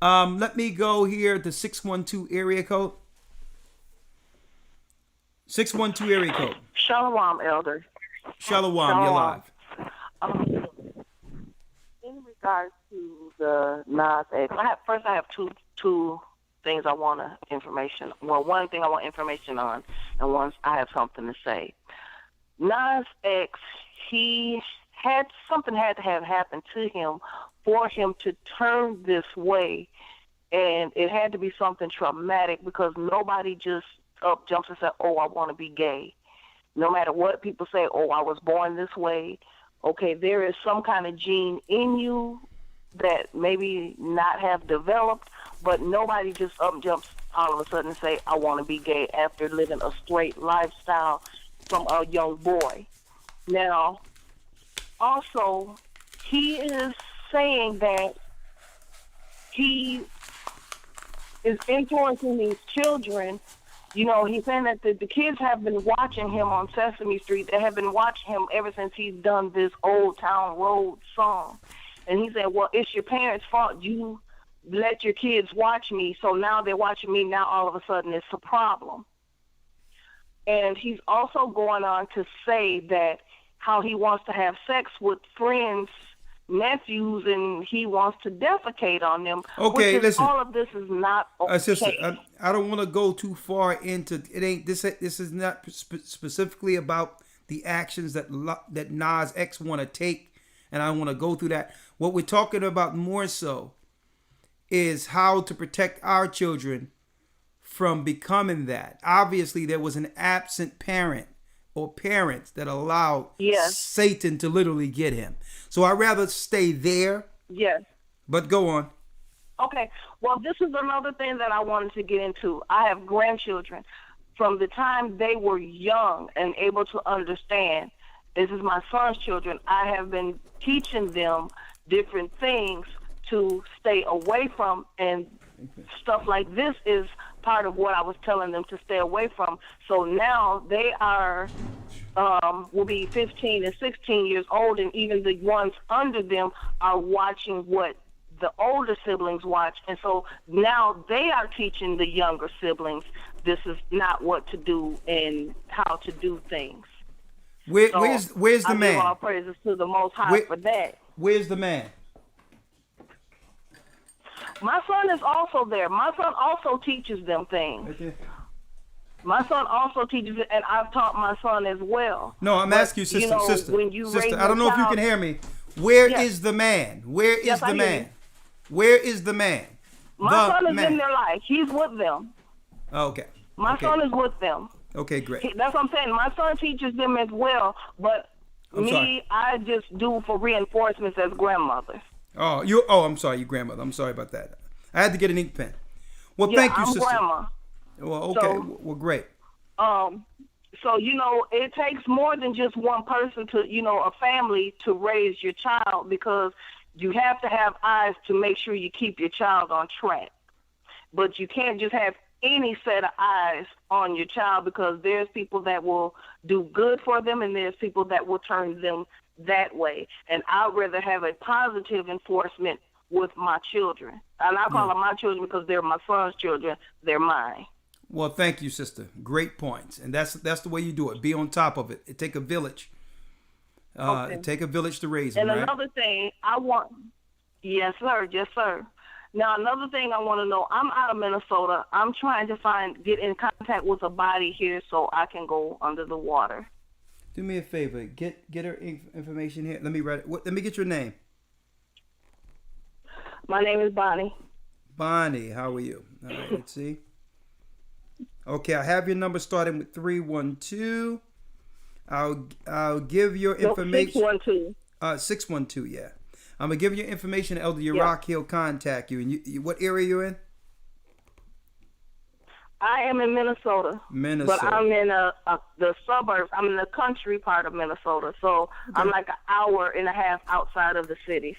Let me go here to 612 area code. 612 area code. Shalom, Elder. Shalom, you're live. In regards to the Nas X, I have two things I want information. Well, one thing I want information on, and one I have something to say. Nas X, something had to have happened to him for him to turn this way, and it had to be something traumatic because nobody just up jumps and says, "Oh, I want to be gay." No matter what people say, "Oh, I was born this way." Okay, there is some kind of gene in you that maybe not have developed, but nobody just up jumps all of a sudden and say, "I want to be gay" after living a straight lifestyle from a young boy. Now, also, he is saying that he is influencing these children. You know, he's saying that the kids have been watching him on Sesame Street. They have been watching him ever since he's done this Old Town Road song. And he said, well, it's your parents' fault. You let your kids watch me, so now they're watching me. Now all of a sudden it's a problem. And he's also going on to say that how he wants to have sex with friends, nephews, and he wants to defecate on them. Okay, listen. All of this is not okay. Sister, I don't want to go too far into it. Ain't this is not specifically about the actions that Nas X want to take, and I want to go through that. What we're talking about more so is how to protect our children from becoming that. Obviously, there was an absent parent or parents that allowed Satan to literally get him. So I'd rather stay there. Yes. But go on. Okay. Well, this is another thing that I wanted to get into. I have grandchildren. From the time they were young and able to understand, this is my son's children, I have been teaching them different things to stay away from, and stuff like this is part of what I was telling them to stay away from. So now they are will be 15 and 16 years old, and even the ones under them are watching what the older siblings watch, and so now they are teaching the younger siblings this is not what to do and how to do things. Where's the man? I give all praises to the Most High for that. Where's the man? My son is also there. My son also teaches them things. Okay. My son also teaches it, and I've taught my son as well. No, I'm asking you, sister. When you sister, I don't know if you can hear me. Where is the man? Where is the man? Where is the man? My son is in their life. He's with them. Okay. My son is with them. Okay, great. That's what I'm saying. My son teaches them as well, but I just do for reinforcements as grandmother. I'm sorry, your grandmother. I'm sorry about that. I had to get an ink pen. Well, thank you, sister. Grandma. Well, okay. So, well, great. So, it takes more than just one person to, a family to raise your child, because you have to have eyes to make sure you keep your child on track. But you can't just have any set of eyes on your child, because there's people that will do good for them and there's people that will turn them that way. And I'd rather have a positive enforcement with my children. And I call them my children because they're my son's children. They're mine. Well, thank you, sister. Great points. And that's the way you do it. Be on top of it. It take a village. It take a village to raise them, and another thing yes, sir. Now, another thing I want to know, I'm out of Minnesota. I'm trying to get in contact with a body here so I can go under the water. Do me a favor. Get her information here. Let me write it. Let me get your name. My name is Bonnie. Bonnie, how are you? All right, let's see. Okay, I have your number starting with 312. I'll give your information. 612. 612, yeah. I'm gonna give you information. Elder Yashaya, he'll contact you. And you, what area you in? I am in Minnesota. Minnesota. But I'm in the suburbs. I'm in the country part of Minnesota. So okay. I'm like an hour and a half outside of the cities.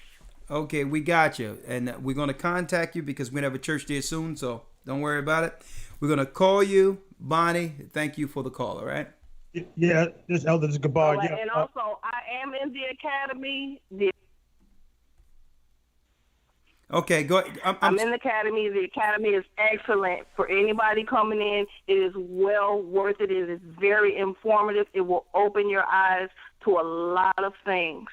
Okay, we got you. And we're going to contact you because we're going to have a church there soon. So don't worry about it. We're going to call you, Bonnie. Thank you for the call, all right? Yeah, this Elder Gabar. Right. Yeah, and also, I am in the academy. Okay, go. I'm in the academy. The academy is excellent for anybody coming in. It is well worth it. It is very informative. It will open your eyes to a lot of things.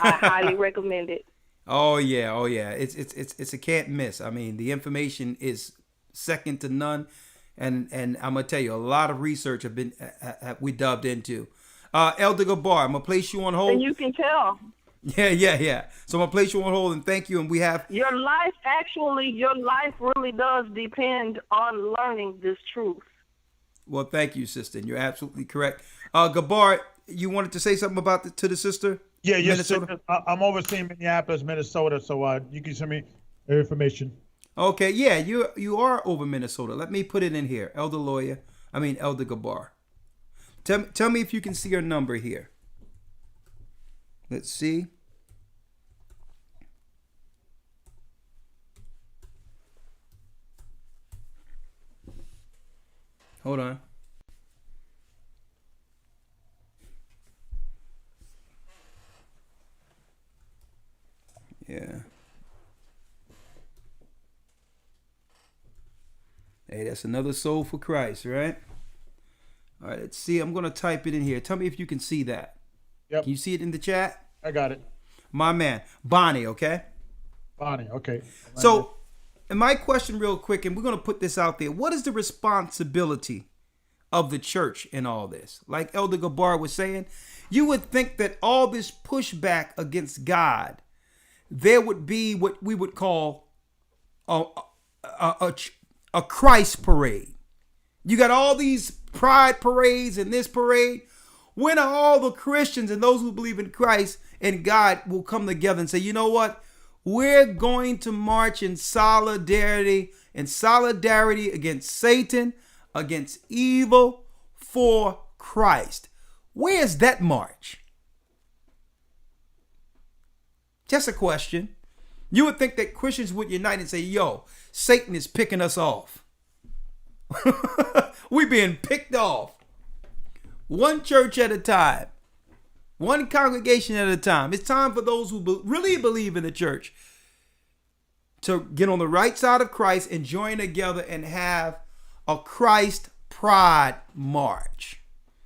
I highly recommend it. Oh yeah. It's a can't miss. I mean, the information is second to none, and I'm gonna tell you, a lot of research we dubbed into. Elder Gabar, I'm gonna place you on hold. And you can tell. Yeah. So I'm gonna place you on hold and thank you. And we have your life really does depend on learning this truth. Well, thank you, sister. And you're absolutely correct. Gabar, you wanted to say something about to the sister? Yeah, yes, sir. I'm overseeing Minneapolis, Minnesota, so you can send me the information. Okay, yeah, you are over Minnesota. Let me put it in here. Elder Gabar. Tell me if you can see your number here. Let's see. Hold on. Yeah. Hey, that's another soul for Christ, right? All right, let's see. I'm going to type it in here. Tell me if you can see that. Yep. Can you see it in the chat? I got it. My man. Bonnie, okay? Bonnie, okay. So, and my question real quick, and we're going to put this out there. What is the responsibility of the church in all this? Like Elder Gabar was saying, you would think that all this pushback against God, there would be what we would call a Christ parade. You got all these pride parades and this parade. When are all the Christians and those who believe in Christ and God will come together and say, you know what? We're going to march in solidarity against Satan, against evil for Christ. Where's that march? Just a question. You would think that Christians would unite and say, yo, Satan is picking us off. We're being picked off. One church at a time. One congregation at a time. It's time for those who really believe in the church to get on the right side of Christ and join together and have a Christ pride march.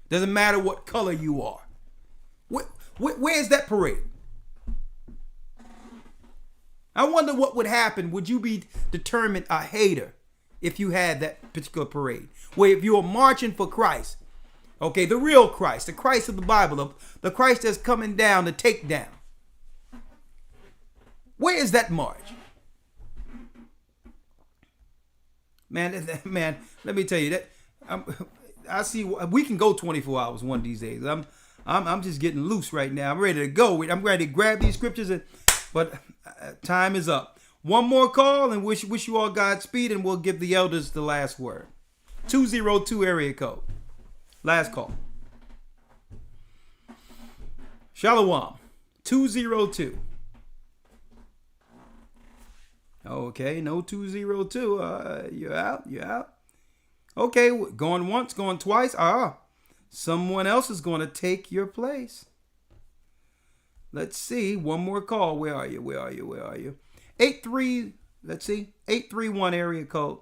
Doesn't matter what color you are. Where's that parade? I wonder what would happen. Would you be determined a hater if you had that particular parade? Where if you were marching for Christ, okay, the real Christ, the Christ of the Bible, the Christ that's coming down to take down. Where is that march? Man, let me tell you that I see we can go 24 hours one of these days. I'm just getting loose right now. I'm ready to go. I'm ready to grab these scriptures, but time is up. One more call and wish you all Godspeed, and we'll give the elders the last word. 202 area code. Last call. Shalom. 202. Okay, no 202. You're out. Okay, going once, going twice. Someone else is going to take your place. Let's see. One more call. Where are you? 831 area code.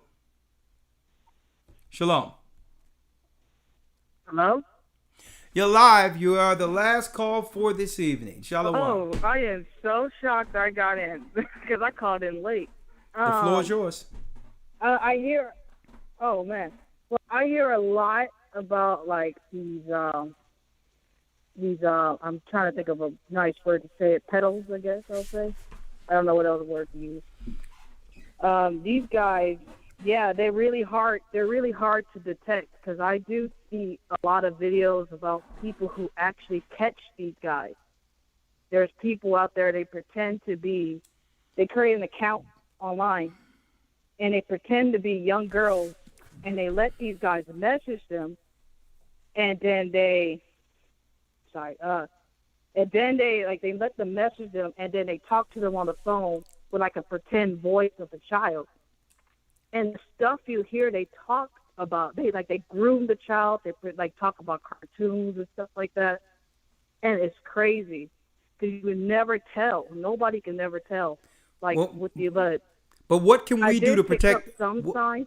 Shalom. Hello? You're live. You are the last call for this evening. Shalom. Oh, I am so shocked I got in because I called in late. The floor is yours. I hear a lot about like these I'm trying to think of a nice word to say it, pedals, I guess I'll say. I don't know what other word to use. These guys, yeah, they're really hard to detect, because I do see a lot of videos about people who actually catch these guys. There's people out there, they create an account online, and they pretend to be young girls, and they let these guys message them, and then they let them message them, and then they talk to them on the phone with like a pretend voice of a child. And the stuff you hear they talk about, they groom the child, they talk about cartoons and stuff like that, and it's crazy because you can never tell. Nobody can never tell. But what can we do to protect some signs?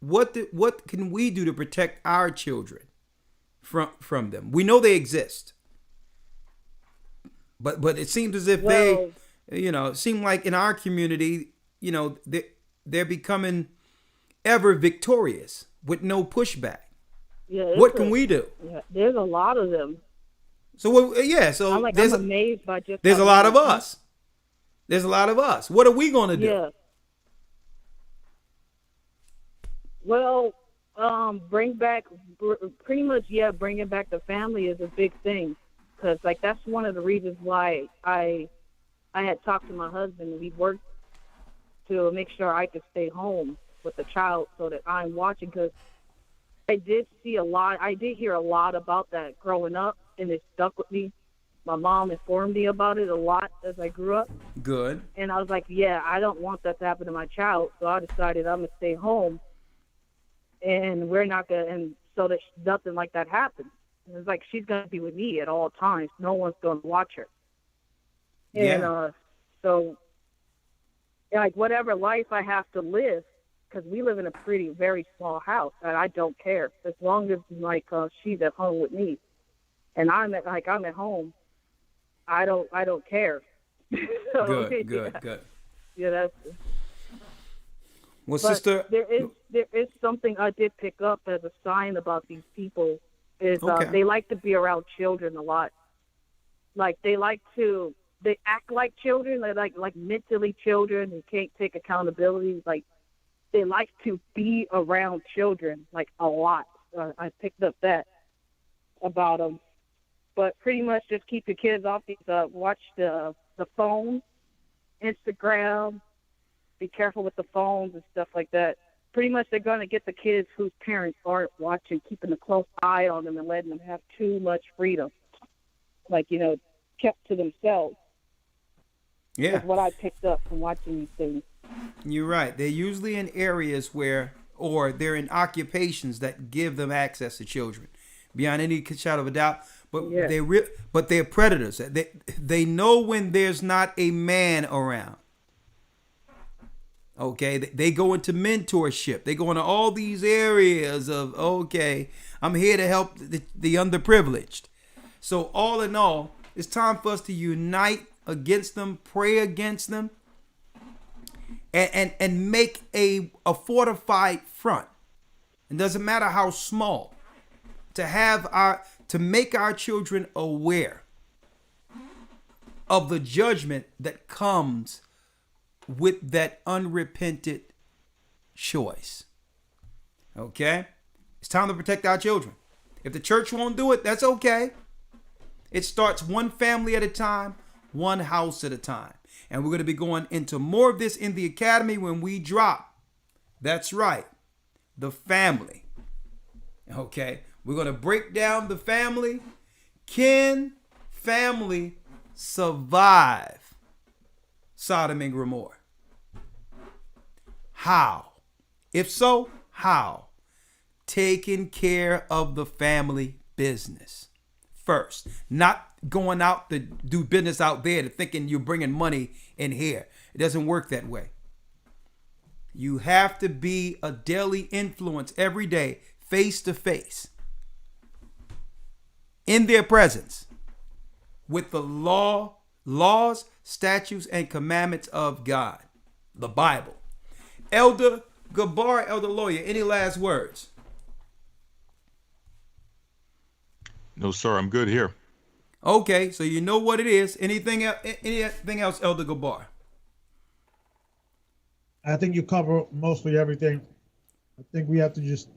What can we do to protect our children from them? We know they exist, but it seems as if they, it seem like in our community, they're becoming ever victorious with no pushback. Yeah, what can we do? Yeah, there's a lot of them. So I'm amazed by just. There's a lot of us. There's a lot of us. What are we going to do? Yeah. Well, bringing back the family is a big thing, because that's one of the reasons why I had talked to my husband, and we worked to make sure I could stay home with the child so that I'm watching, because I did hear a lot about that growing up, and it stuck with me. My mom informed me about it a lot as I grew up. Good. And I was like, yeah, I don't want that to happen to my child, so I decided I'm going to stay home, and we're not going to, and so that nothing like that happens. And it's like she's going to be with me at all times. No one's going to watch her. And so, whatever life I have to live, because we live in a very small house, and I don't care as long as she's at home with me, and I'm at home. I don't care. So, Good. Yeah, that's. Well, sister, there is something I did pick up as a sign about these people is they like to be around children a lot. They act like children. They're like mentally children who can't take accountability. They like to be around children a lot. I picked up that about them. But pretty much just keep your kids off these. Watch the phone, Instagram. Be careful with the phones and stuff like that. Pretty much they're going to get the kids whose parents aren't watching, keeping a close eye on them and letting them have too much freedom. Kept to themselves. Yeah. That's what I picked up from watching these things. You're right. They're usually in areas or they're in occupations that give them access to children, beyond any shadow of a doubt. But they're predators. They know when there's not a man around. Okay, they go into mentorship. They go into all these areas of, I'm here to help the underprivileged. So all in all, it's time for us to unite against them, pray against them, and make a fortified front. It doesn't matter how small, to make our children aware of the judgment that comes with that unrepented choice. Okay? It's time to protect our children. If the church won't do it, that's okay. It starts one family at a time, one house at a time. And we're going to be going into more of this in the academy when we drop. That's right. The family. Okay? We're going to break down the family. Can family survive Sodom and Gomorrah? How? If so, how? Taking care of the family business first. Not going out to do business out there to thinking you're bringing money in here. It doesn't work that way. You have to be a daily influence every day, face to face, in their presence, with the laws, statutes, and commandments of God, the Bible. Elder Gabar, Elder Lawyer, any last words? No, sir. I'm good here. Okay, so you know what it is. Anything else, Elder Gabar? I think you cover mostly everything. I think we have to just,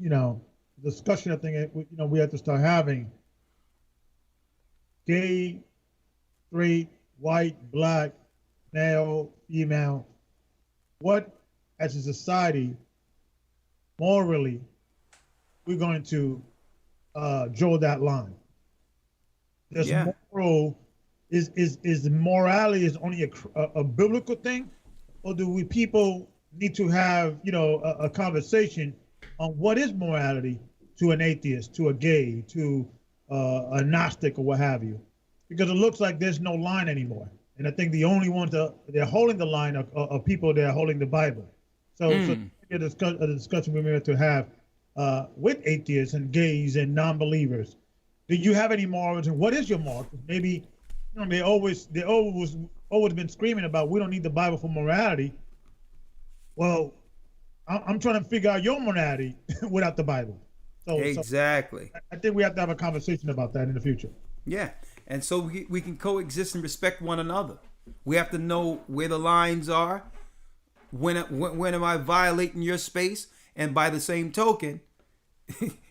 discussion. I think we have to start having gay, straight, white, black, male, female. What, as a society, morally, we're going to draw that line. There's moral. Is morality is only a biblical thing, or do we people need to have a conversation on what is morality to an atheist, to a gay, to a Gnostic, or what have you? Because it looks like there's no line anymore, and I think the only ones they're holding the line are people that are holding the Bible. So a discussion we may have to have with atheists and gays and non-believers. Do you have any morals, and what is your moral? Maybe they always been screaming about we don't need the Bible for morality. Well, I'm trying to figure out your morality without the Bible. So exactly. So I think we have to have a conversation about that in the future. Yeah, and so we can coexist and respect one another. We have to know where the lines are. When am I violating your space? And by the same token,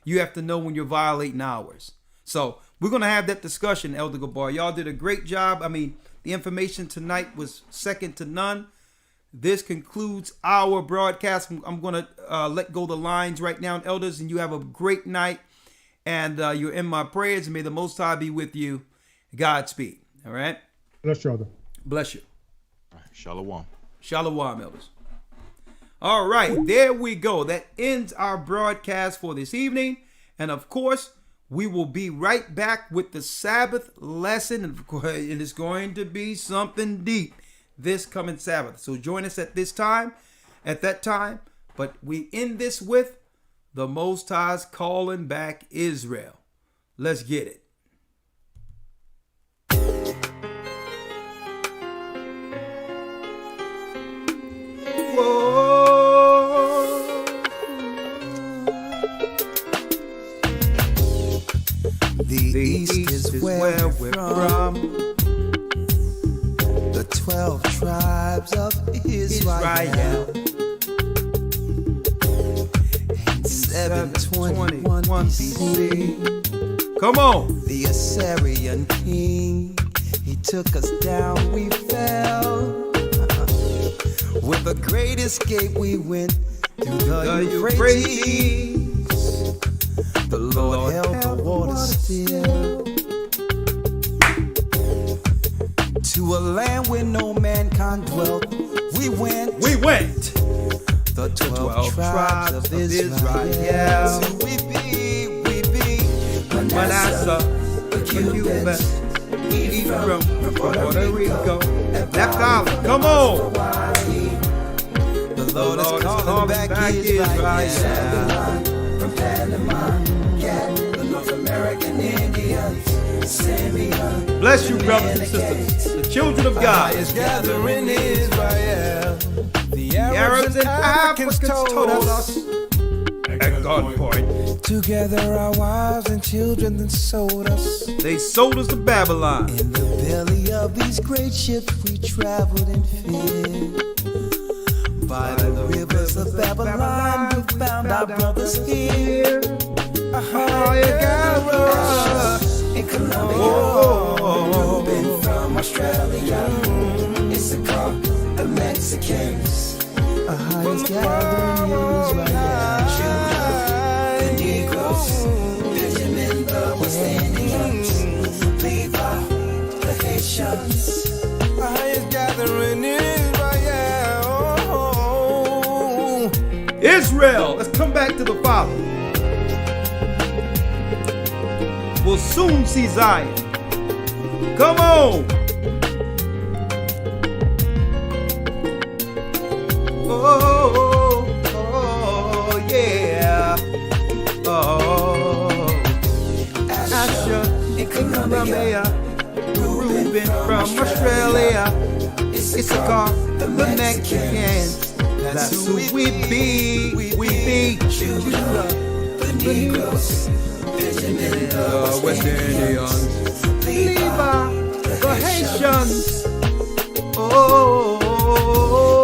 you have to know when you're violating ours. So we're going to have that discussion, Elder Gabar. Y'all did a great job. I mean, the information tonight was second to none. This concludes our broadcast. I'm going to let go the lines right now, elders, and you have a great night. And you're in my prayers. And may the Most High be with you. Godspeed. All right? Bless you, Elder. Bless you. All right, Shalom. Shalom, elders. All right, there we go. That ends our broadcast for this evening. And of course, we will be right back with the Sabbath lesson. And of course, it is going to be something deep this coming Sabbath. So join us at that time. But we end this with the Most High's calling back Israel. Let's get it. The east is where we're from. The 12 tribes of Israel. In 721 BC. Come on. The Assyrian king, he took us down, we fell. With a great escape we went through the Euphrates. The Lord held the water still. To a land where no mankind dwelt, we went. The 12 tribes of Israel. So we be Manasseh, Cuba, Ephraim, Puerto Rico, Naphtali. Come on. The Lord is calling back Israel. From Panama, the North American Indians, Simeon. Bless you, brothers and sisters, the children of God. Is gathering Israel. The Arabs and Africans told us at gunpoint. Together our wives and children then sold us. They sold us to Babylon. In the belly of these great ships we traveled in fear. By the rivers of Babylon, we found our brothers here. Ahayah, in Colombia, Reuben from Australia, Issachar, the Mexicans. Ahayah's gathering Israel, the Negroes, Benjamin, the West Indians, Levi, the Haitians. Ahayah's gathering Israel, let's come back to the Father. We'll soon see Zion. Come on. Oh, yeah. Oh, Ashar, Qam, Reuben from Australia, Issachar, the Mexicans. That's who we be. We be Judah, the Negroes, Benjamin, the West Indians, Levi, nations. Oh,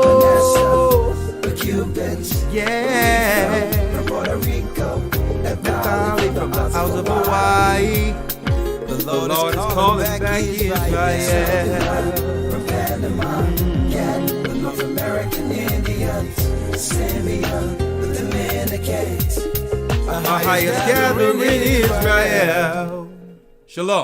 Vanessa, the Cubans, yeah. from Puerto Rico, and Valley from the house of Hawaii. The Lord is calling back Israel. From Panama, yeah, the North American Indians, Simeon, the Dominicans, Ahayah gathering in Israel. Shalom.